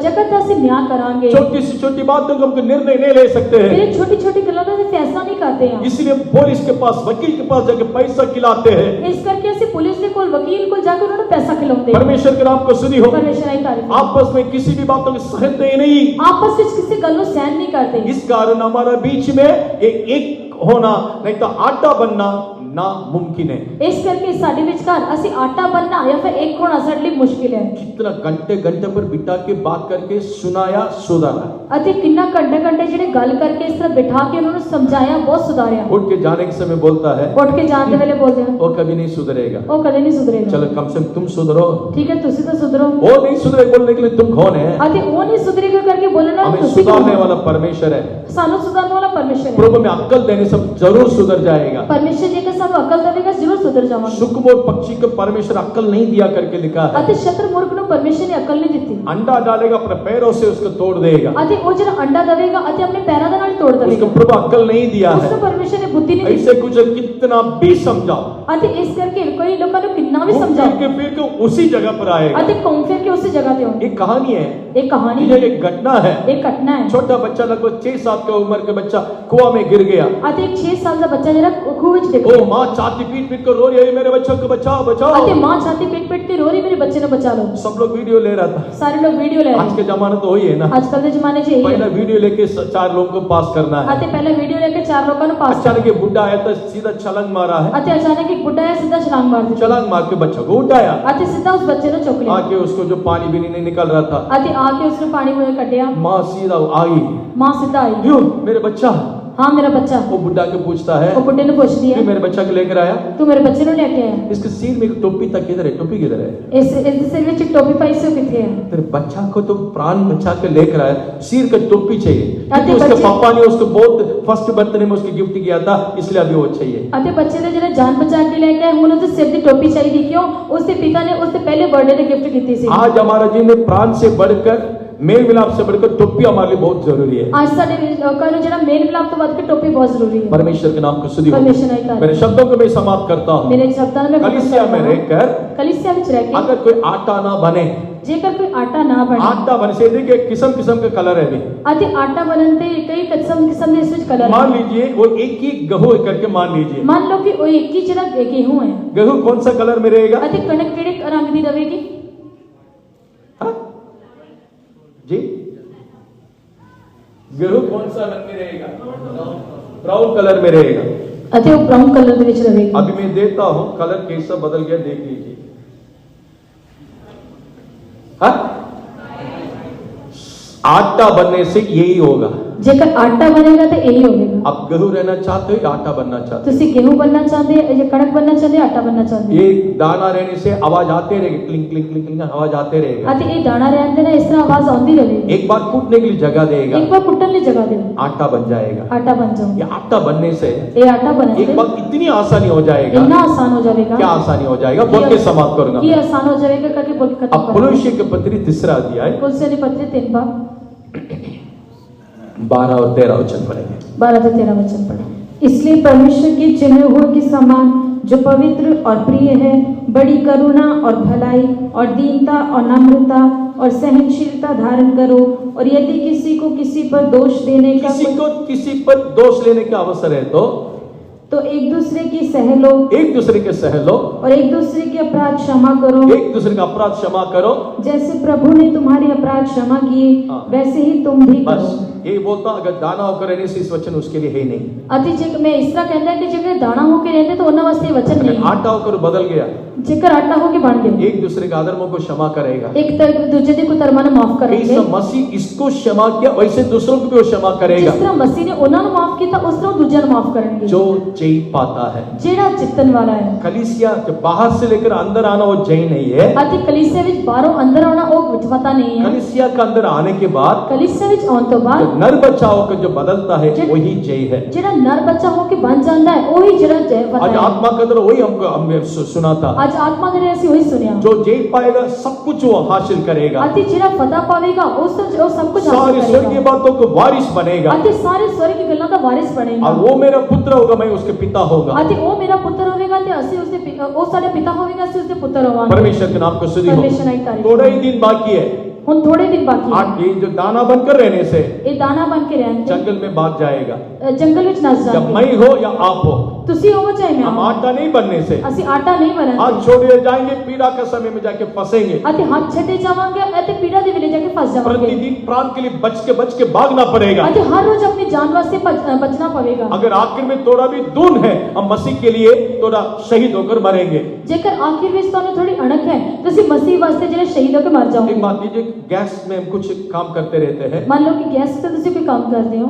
ਜਗਤ ਦਾ ਅਸੀਂ ਨਿਆਂ ਕਰਾਂਗੇ। छोटी सी छोटी बातों को हम निर्णय नहीं ले सकते हैं, ਫਿਰ ਛੋਟੀ ਛੋਟੀ ਗੱਲਾਂ ਦਾ ਅਸੀਂ ਫੈਸਲਾ ਨਹੀਂ ਕਰਦੇ ਹਾਂ। इसलिए पुलिस के पास, वकील के पास जाके पैसा खिलाते हैं। ਇਸ ਕਰਕੇ ਅਸੀਂ ਪੁਲਿਸ ਦੇ ਕੋਲ ਵਕੀਲ ਕੋਲ ਜਾ ਕੇ ਉਹਨਾਂ ਨੂੰ ਪੈਸਾ ਖਿਲਾਉਂਦੇ ਹਾਂ। परमेश्वर के नाम को स्तुति हो। ਪਰਮੇਸ਼ਰ ਦੀ ਤਾਰੀਫ। आपस में किसी भी बातों को सहते ही नहीं। आपस ਵਿੱਚ ਕਿਸੇ ਗੱਲ ਨੂੰ ਸਹਿਨ ਨਹੀਂ ਕਰਦੇ। इस कारण हमारा बीच में एक होना, नहीं तो आटा बनना नामुमकिन है। ਇਸ ਕਰਕੇ ਸਾਡੇ ਵਿਚਕਾਰ ਅਸੀਂ ਆਟਾ बनना या फिर एक होना ਸਾਡੇ ਲਈ ਮੁਸ਼ਕਿਲ ਹੈ। कितना घंटे घंटे पर बिठा के बात करके सुनाया, सुधारा। ਅਤੇ ਕਿੰਨਾ ਘੰਟੇ ਘੰਟੇ ਜਿਹੜੇ ਗੱਲ ਕਰਕੇ ਇਸ ਤਰ੍ਹਾਂ ਬਿਠਾ ਕੇ ਉਹਨਾਂ ਨੂੰ ਸਮਝਾਇਆ, ਬਹੁਤ ਸੁਧਾਰਿਆ। उठ के जाने के समय बोलता है, ਉੱਠ ਕੇ ਜਾਣ ਦੇ ਵੇਲੇ ਬੋਲਦੇ ਹਨ वो कभी नहीं सुधरेगा। ਉਹ ਕਦੇ ਨਹੀਂ ਸੁਧਰੇਗਾ। चलो कम से कम तुम सुधरो। ਠੀਕ ਹੈ ਤੁਸੀਂ ਤਾਂ ਸੁਧਰੋ। वो नहीं सुधरे बोलने के लिए तुम कौन है। ਅਤੇ ਉਹ ਨਹੀਂ ਸੁਧਰੇਗਾ ਕਰਕੇ ਬੋਲਣਾ हमें ਤੁਸੀਂ सुधारने वाला परमेश्वर है। ਸਾਨੂੰ ਸੁਧਾਰਨ ਵਾਲਾ ਪਰਮੇਸ਼ਰ ਹੈ। प्रभु में अक्ल देने से जरूर सुधर जाएगा। ਪਰਮੇਸ਼ਰ ਜੇਕਰ ਸਾਨੂੰ ਅਕਲ ਦੇਵੇਗਾ ਜ਼ਰੂਰ ਸੁਧਰ ਜਾਵਾਂਗੇ। शुक्र और पक्षी को परमेश्वर अक्ल नहीं दिया करके लिखा है। ਅਤੇ ਸ਼ਤਰਮੁਰਖ ਨੂੰ ਪਰਮੇਸ਼ਰ ਨੇ ਅਕਲ ਨਹੀਂ ਦਿੱਤੀ। अंडा डालेगा अपने पैरों से उसको तोड़ देगा। ਅਤੇ ਉਹ ਜਿਹੜਾ ਅੰਡਾ ਦੇਵੇਗਾ ਅਤੇ ਆਪਣੇ ਪੈਰਾਂ ਦੇ ਨਾਲ ਤੋੜ उसको ਦੇਵੇਗਾ। प्रभु अक्ल नहीं दिया ਉਸ ਨੂੰ है। ਪਰਮੇਸ਼ਰ ਨੇ ਬੁੱਧੀ ਨਹੀਂ ਦਿੱਤੀ। ऐसे कुछ कितना भी समझाओ, ਅਤੇ ਇਸ ਕਰਕੇ ਕੋਈ ਲੋਕਾਂ ਨੂੰ ਕਿੰਨਾ ਵੀ घूम ਸਮਝਾਓ फिर के उसी जगह पर आएगा। ਅਤੇ ਘੁੰਮ ਫਿਰ ਕੇ ਉਸੇ ਜਗ੍ਹਾ ਤੇ ਆਉਂਦੇ। एक कहानी है, एक कहानी ये है, एक घटना है। एक घटना है। छोटा बच्चा लगभग 6-7 की उम्र का बच्चा कुआं में गिर गया। ਅਤੇ ਇੱਕ 6 ਸਾਲ ਦਾ ਬੱਚਾ ਜਿਹੜਾ ਖੂਹ ਵਿੱਚ ਡਿੱਗ ओ ਗਿਆ। माँ छाती पीट पीट कर रो रही है, मेरे बच्चों को बचाओ बचाओ। ਅਤੇ ਮਾਂ ਛਾਤੀ ਪੀਟ ਪੀਟ ਕੇ ਰੋ ਰਹੀ, ਮੇਰੇ ਬੱਚੇ ਨੂੰ ਬਚਾ ਲਓ। सब लोग वीडियो ले रहा था। ਸਾਰੇ ਲੋਕ ਵੀਡੀਓ ਲੈ आज ਰਹੇ। के जमाने तो वही है ना, ਅੱਜ ਕੱਲ ਦੇ ਜ਼ਮਾਨੇ 'ਚ ਇਹੀ पहला ਹੈ। वीडियो लेके 4 लोगों को पास करना है। ਅਤੇ ਪਹਿਲਾਂ ਵੀਡੀਓ ਲੈ ਕੇ 4 ਲੋਕਾਂ ਨੂੰ ਪਾਸ ਕਰ। अचानक ये बुढ़ा आया तो सीधा छलांग मारा है। ਅਤੇ ਅਚਾਨਕ ਇੱਕ ਬੁੱਢਾ ਹੈ ਸਿੱਧਾ ਛਲਾਂਗ ਮਾਰ ਦਿੱਤੀ छलांग मार के बच्चों को उठाया, ਅਤੇ सिद्धा उस बच्चे ने चुक लिया आके उसको जो पानी भी नहीं निकल रहा था, ਅਤੇ ਆ ਕੇ ਉਸਨੇ ਪਾਣੀ में ਕੱਢਿਆ। माँ सीधा आई, ਮਾਂ ਸਿੱਧਾ आई। क्यों मेरे बच्चा। हाँ मेरा बच्चा। वो बुढ़ा के पूछता है, वो बुड्ढे ने पूछ लिया, क्यों मेरे बच्चा को लेकर आया। तू मेरे बच्चे ਨੂੰ ਲੈ ਕੇ आया। इसके सिर में एक टोपी तक किधर है, टोपी किधर है। ਇਸ ਸਿਰ ਵਿੱਚ ਇੱਕ ਟੋਪੀ ਪਾਈ ਸੀ, ਉਹ ਕਿੱਥੇ ਹੈ। तेरे बच्चा को तो प्राण बचा के लेकर आया, सिर का टोपी चाहिए, क्योंकि उसके बच्चे- पापा ने उसको बहुत फर्स्ट बर्थडे में उसको गिफ्ट किया था, इसलिए अभी वो चाहिए। ਅਤੇ ਬੱਚੇ ਦੇ ਜਿਹੜਾ ਜਾਨ ਬਚਾ ਕੇ ਲੈ ਕੇ ਆਏ, ਹੁਣ ਉਹਦੇ ਸਿਰ ਦੀ ਟੋਪੀ ਚਾਹੀਦੀ। ਕਿਉਂ? ਉਸਦੇ ਪਿਤਾ ਨੇ ਉਸਦੇ ਪਹਿਲੇ ਬਰਥਡੇ ਤੇ ਗਿਫਟ ਕੀਤੀ ਸੀ। आज हमारा जीवन में प्राण से बढ़कर, मेल मिलाप से बढ़कर टोपी हमारे लिए बहुत जरूरी है। ਅੱਜ ਸਾਡੇ ਲੋਕਾਂ ਨੂੰ ਜਿਹੜਾ ਮੇਲ ਮਿਲਾਪ ਤੋਂ ਵੱਧ ਕੇ ਟੋਪੀ ਬਹੁਤ ਜ਼ਰੂਰੀ ਹੈ। परमेश्वर के नाम को स्तुति हो। परमेश्वर का धन्यवाद। मेरे शब्दों को मैं समाप्त करता हूँ। ਮੇਰੇ ਸ਼ਬਦਾਂ ਨੂੰ ਮੈਂ कलीसिया में रहकर ਕਲੀਸਿया ਵਿੱਚ ਰਹਿ ਕੇ अगर कोई आटा ना बने, ਜੇਕਰ ਕੋਈ ਆਟਾ ਨਾ ਬਣੇ आटा बने से देखिए किस्म किस्म के कलर है अभी। ਅਤੇ ਆਟਾ ਬਣਨ ਤੇ ਕਈ ਕਿਸਮ ਦੇ ਇਸ ਵਿੱਚ ਕਲਰ मान लीजिए वो एक ही गेहूं करके मान लीजिए, ਮੰਨ ਲਓ ਕਿ ਉਹ ਇੱਕ ਹੀ ਜਿਹੜਾ गेहूं ਹੈ गेहूं कौन सा कलर में रहेगा। ਅਤੇ ਕਣਕ ਕਿਹੜੇ ਰੰਗ ਦੀ ਰਹੇਗੀ। हाँ? जी गेहूं कौन सा रंग में रहेगा, ब्राउन कलर में रहेगा। ਅਤੇ ਉਹ ਬ੍ਰਾਊਨ ਕਲਰ ਦੇ ਵਿੱਚ ਰਹੇਗੀ। अभी मैं देता हूं, कलर कैसा बदल गया देख लीजिए। हाँ? आटा बनने से यही होगा। ਜੇਕਰ ਆਟਾ ਬਣੇਗਾ ਤਾਂ ਇਹੀ ਹੋਵੇਗਾ। आप गेहूं रहना चाहते हो या आटा बनना चाहते ਤੁਸੀਂ गेहूं बनना चाहते हो या कणक बनना चाहते हो, आटा बनना चाहते हो। ये दाना रहने से आवाज आते रहेगी, क्लिंग क्लिंग क्लिंग क्लिंग आवाज आते हो रहेगा। ਅਤੇ ਇਹ ਦਾਣਾ ਰਹਿਣ ਦੇ ਨਾਲ ਇਸ ਤਰ੍ਹਾਂ ਆਵਾਜ਼ ਆਉਂਦੀ ਰਹੇਗੀ। एक बार कूटने के लिए जगह देगा, ਇੱਕ ਵਾਰ ਕੁੱਟਣ ਲਈ ਜਗ੍ਹਾ ਦਿਓ, आटा बन जाएगा। ਆਟਾ ਬਣ ਜਾਊਗਾ। ये आटा बनने से ਇਹ ਆਟਾ ਬਣਨ एक से बार इतनी आसानी हो जाएगा। ਇੰਨਾ ਆਸਾਨ ਹੋ ਜਾਵੇਗਾ। क्या आसानी हो जाएगा बोल के समाप्त करूंगा। ਕੀ ਆਸਾਨ ਹੋ ਜਾਵੇਗਾ ਕਰਕੇ बोल के अब खत्म पुरुष के पत्री 3 अध्याय कुलसे ने पत्र 3 बार 12 और 13 वचन पढ़ेंगे। 12 से 13 वचन पढ़े। इसलिए परमेश्वर के चुने हुए के समान जो पवित्र और प्रिय है, बड़ी करुणा और भलाई और दीनता और नम्रता और सहनशीलता धारण करो। और यदि किसी को किसी पर दोष देने का किसी को किसी पर दोष लेने का अवसर है तो एक दूसरे की सह लो, एक दूसरे के सह लो, और एक दूसरे के अपराध क्षमा करो। एक दूसरे का अपराध क्षमा करो, जैसे प्रभु ने तुम्हारे अपराध क्षमा किए, हाँ। वैसे ही तुम भी बस करो। ये बोलता अगर दाना होकर रहने से इस वचन उसके लिए है ही नहीं। अति जे मैं इस तरह कहता है कि जेकर दाना होके रहते तो उन्हें वास्ते वचन अगर नहीं, आटा होकर बदल गया, जेकर आटा होके बन गए, एक दूसरे का अधर्मों को क्षमा करेगा। एक तरफ दूसरे दिन को तरमाना माफ करेंगे। कैसा मसीह इसको क्षमा किया वैसे दूसरों को भी वो क्षमा करेगा। जिस तरह मसीह ने उन्हें माफ किया उस तरह दूसरे माफ करेंगे। जो जय पाता है, जेड़ा जितन वाला है। कलीसिया जो बाहर से लेकर अंदर आना वो जय नहीं है। अति कलीसिया विच बाहरों अंदर आना वो पता नहीं है। कलीसिया का अंदर आने के बाद कलीसिया विच आउण तो जो बाद नर बच्चा होकर जो बदलता है वही जय है। जेड़ा नर बच्चा होके बन जाता है वही जेड़ा जय पता आज है। आत्मा का अंदर वही हमको हमने सुना था। आज आत्मा ने ऐसी वही सुनिया। जो जय पाएगा सब कुछ वो हासिल करेगा। अति जेड़ा फता पावेगा उस वो सब कुछ सारी हासिल स्वर्गीय करेगा। बातों को वारिस बनेगा। अति सारे स्वर्ग की गल्लां दा वारिस बनेगा। और वो मेरा पुत्र होगा, मैं उसके पिता होगा। अति वो मेरा पुत्र होवेगा ते असी उसके वो साडे पिता होवेगा असी उसके पुत्र होवांगे। परमेश्वर के नाम को स्तुति हो। परमेश्वर की तारीफ। थोड़ा ही दिन बाकी है। हुन थोड़े दिन बाकी है। आज ये जो दाना बनकर रहने से ये दाना बन के रहते जंगल में भाग जाएगा। जंगल विच नस या जाते। मैं हो या आप हो, तुसी होवो चाहे मैं हम होवां। आटा नहीं बनने से असी आटा नहीं हाथ बनाते। छोड़े जाएंगे, पीड़ा का समय में जाके फंसेंगे। अति हाथ छटे जावांगे अति पीड़ा दे विले जाके फंस जावांगे। प्रतिदिन प्राण के लिए बच के भागना पड़ेगा। अति हर रोज अपनी जान वास्ते बचना पड़ेगा। अगर आखिर में थोड़ा भी दून है, हम मसीह के लिए थोड़ा शहीद होकर मरेंगे। जेकर आखिर में तो थोड़ी अणक है तो असी मसीह वास्ते जेने शहीद होके मर जाओगे। एक बात लीजिए, गैस में हम कुछ काम करते रहते हैं, मान लो कि गैस पे तुसी कोई काम करते हो,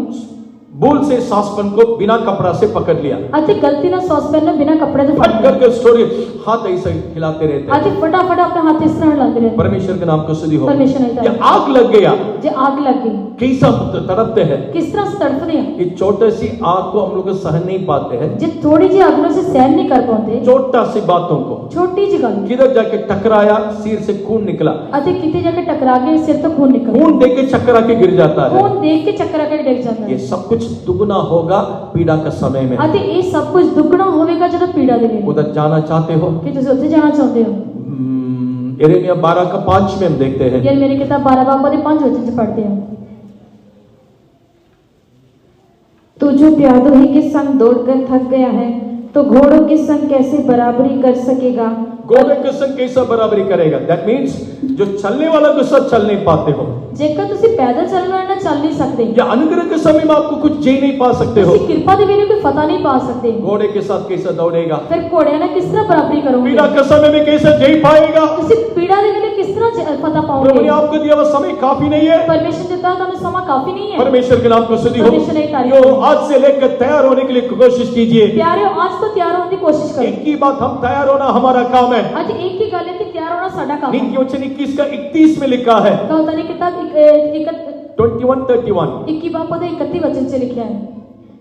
भूल से सॉसपैन को बिना कपड़ा से पकड़ लिया, अति गलती ना सॉसपैन में बिना कपड़े दे फट फट करके स्टोरी हाथ ऐसे हिलाते रहते हैं। अति फटाफट अपने हाथ इस तरह हिलाते रहते। परमेश्वर के नाम को स्तुति हो। परमेश्वर की तारीफ। या आग लग गया, जे आग लग गई कैसा तड़पते हैं। किस तरह से तड़पते हैं। ये छोटे सी आग को हम लोग सहन नहीं पाते हैं, जे थोड़ी जी अग्नि से सहन नहीं कर पाते, छोटा सी बातों को छोटी जी गल किधर जाके टकराया, सिर से खून निकला, अति किते जाके टकरा के सिर तो खून निकल, खून देख के चक्कर आके गिर जाता है। खून देख के चक्कर आके डिग जाता ये है। सब कुछ दुगना होगा पीड़ा का समय में। अति ये सब कुछ दुगना होवेगा जब पीड़ा देवे। उधर जाना चाहते हो? कि तुसी उत्थे जाना चाहते हो? यिर्मयाह 12:5 में हम देखते हैं, यार मेरी किताब 12 बाब के 5 वचन से पढ़ते हैं। तो जो प्यादोही के संग दौड़कर थक गया है, तो घोड़ों के संग कैसे बराबरी कर सकेगा? घोड़े के संग कैसा बराबरी करेगा? दैट मीन्स जो चलने वाला के साथ चल नहीं पाते हो, जेकर तुसी पैदल चलना है ना चल नहीं सकते, या अनुग्रह के समय में आपको कुछ जी नहीं पा सकते हो, तुसी कृपा दे वेले कोई फता नहीं पा सकते, घोड़े के साथ कैसा दौड़ेगा? फिर घोड़े ना किस तरह बराबरी करोगे? पीड़ा के समय में कैसे जी पाएगा? तुसी पीड़ा दे वेले किस तरह फता प्रभु ने पाओगे? आपको दिया हुआ समय काफी नहीं है। परमेश्वर देता है तो समय काफी नहीं है। परमेश्वर के नाम को स्तुति हो। परमेश्वर की तारीफ जो हो। आज से लेकर तैयार होने के लिए कोशिश कीजिए। प्यारे आज तो तैयार होने की कोशिश करो। एक ही बात, हम तैयार होना हमारा काम है। आज एक ही गल है कि तैयार होना साडा काम है। नीति वचन 21 का 31 में लिखा है, कहता नहीं किताब 21:31 21 बाब पद 31 वचन से लिखा है।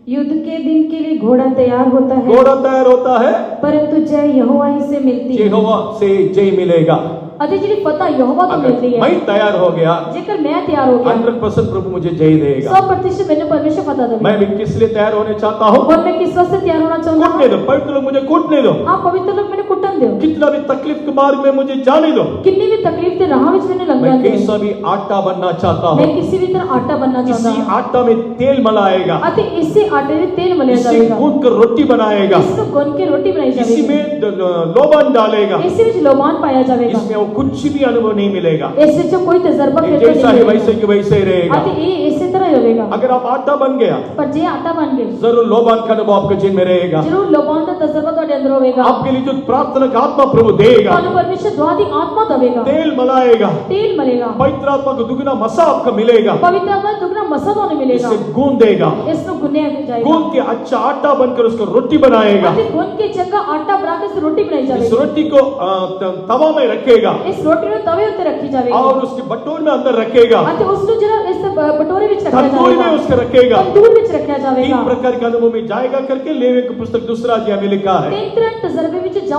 युद्ध के दिन के लिए घोड़ा तैयार होता है, घोड़ा तैयार होता है, परंतु जय यहोवा ही से मिलती है। यहोवा से जय मिलेगा। अति जी फता यहोवा तो मिलती अगर है। मैं तैयार हो गया, जेकर मैं तैयार हो गया 100% प्रभु मुझे जय देगा। 100% मैंने परमेश्वर फता देगा। मैं भी किस लिए तैयार होने चाहता हूँ? और मैं किस वास्ते तैयार होना चाहता कूटने हूँ? दो, पवित्र लोग मुझे कूटने दो, हाँ पवित्र लोग मैंने कुटन दो, कितना भी तकलीफ के मार्ग में मुझे जाने दो। कितनी भी तकलीफ के राह विच मैंने लंघना मैं दो। कैसा भी आटा बनना चाहता मैं हूँ। किसी भी तरह आटा बनना चाहता इसी हूँ। आटा में तेल मलाएगा, अति इसी आटे में तेल मलिया इसी जाएगा, गूंद कर रोटी बनाएगा, इसको गुन के रोटी बनाई इसी जाएगी, में लोबान डालेगा, इसी विच लोबान पाया जाएगा, इसमें वो कुछ भी अनुभव नहीं मिलेगा। इससे जो कोई तजर्बा ये फिर जैसा है वैसे की वैसे ही रहेगा। अति ये इसी तरह ही होगा। अगर आप आटा बन गया, पर जे आटा बन गए जरूर लोबान का अनुभव आपके जीवन में रहेगा। जरूर लोबान का तजर्बा तो अंदर होगा। आपके लिए जो प्रार्थना का आत्मा प्रभु देगा, तो परमेश्वर दुआ दी आत्मा दवेगा, तेल मलाएगा, तेल मिलेगा, पवित्र आत्मा को दुगना मसा आपको मिलेगा, पवित्र आत्मा दुगना मसा तो मिलेगा, इसे गूंदेगा, इसको गुने जाएगा, गूंद के अच्छा आटा बनकर उसको रोटी बनाएगा, अति गुन के जगह आटा बना के इस रोटी बनाई इस जाएगी, रोटी को तवा में रखेगा इस रोटी में तवे उत्ते रखी जाएगी, और उसके बटोर में अंदर रखेगा, अति उसको जरा इस बटोरे विच रखा तंदूर में जाएगा, उसको रखेगा। तंदूर विच रखा जाएगा। 3 प्रकार के अनुभव में जाएगा करके लेवी की पुस्तक 2 अध्याय में लिखा है। 3 तरह तजर्बे विच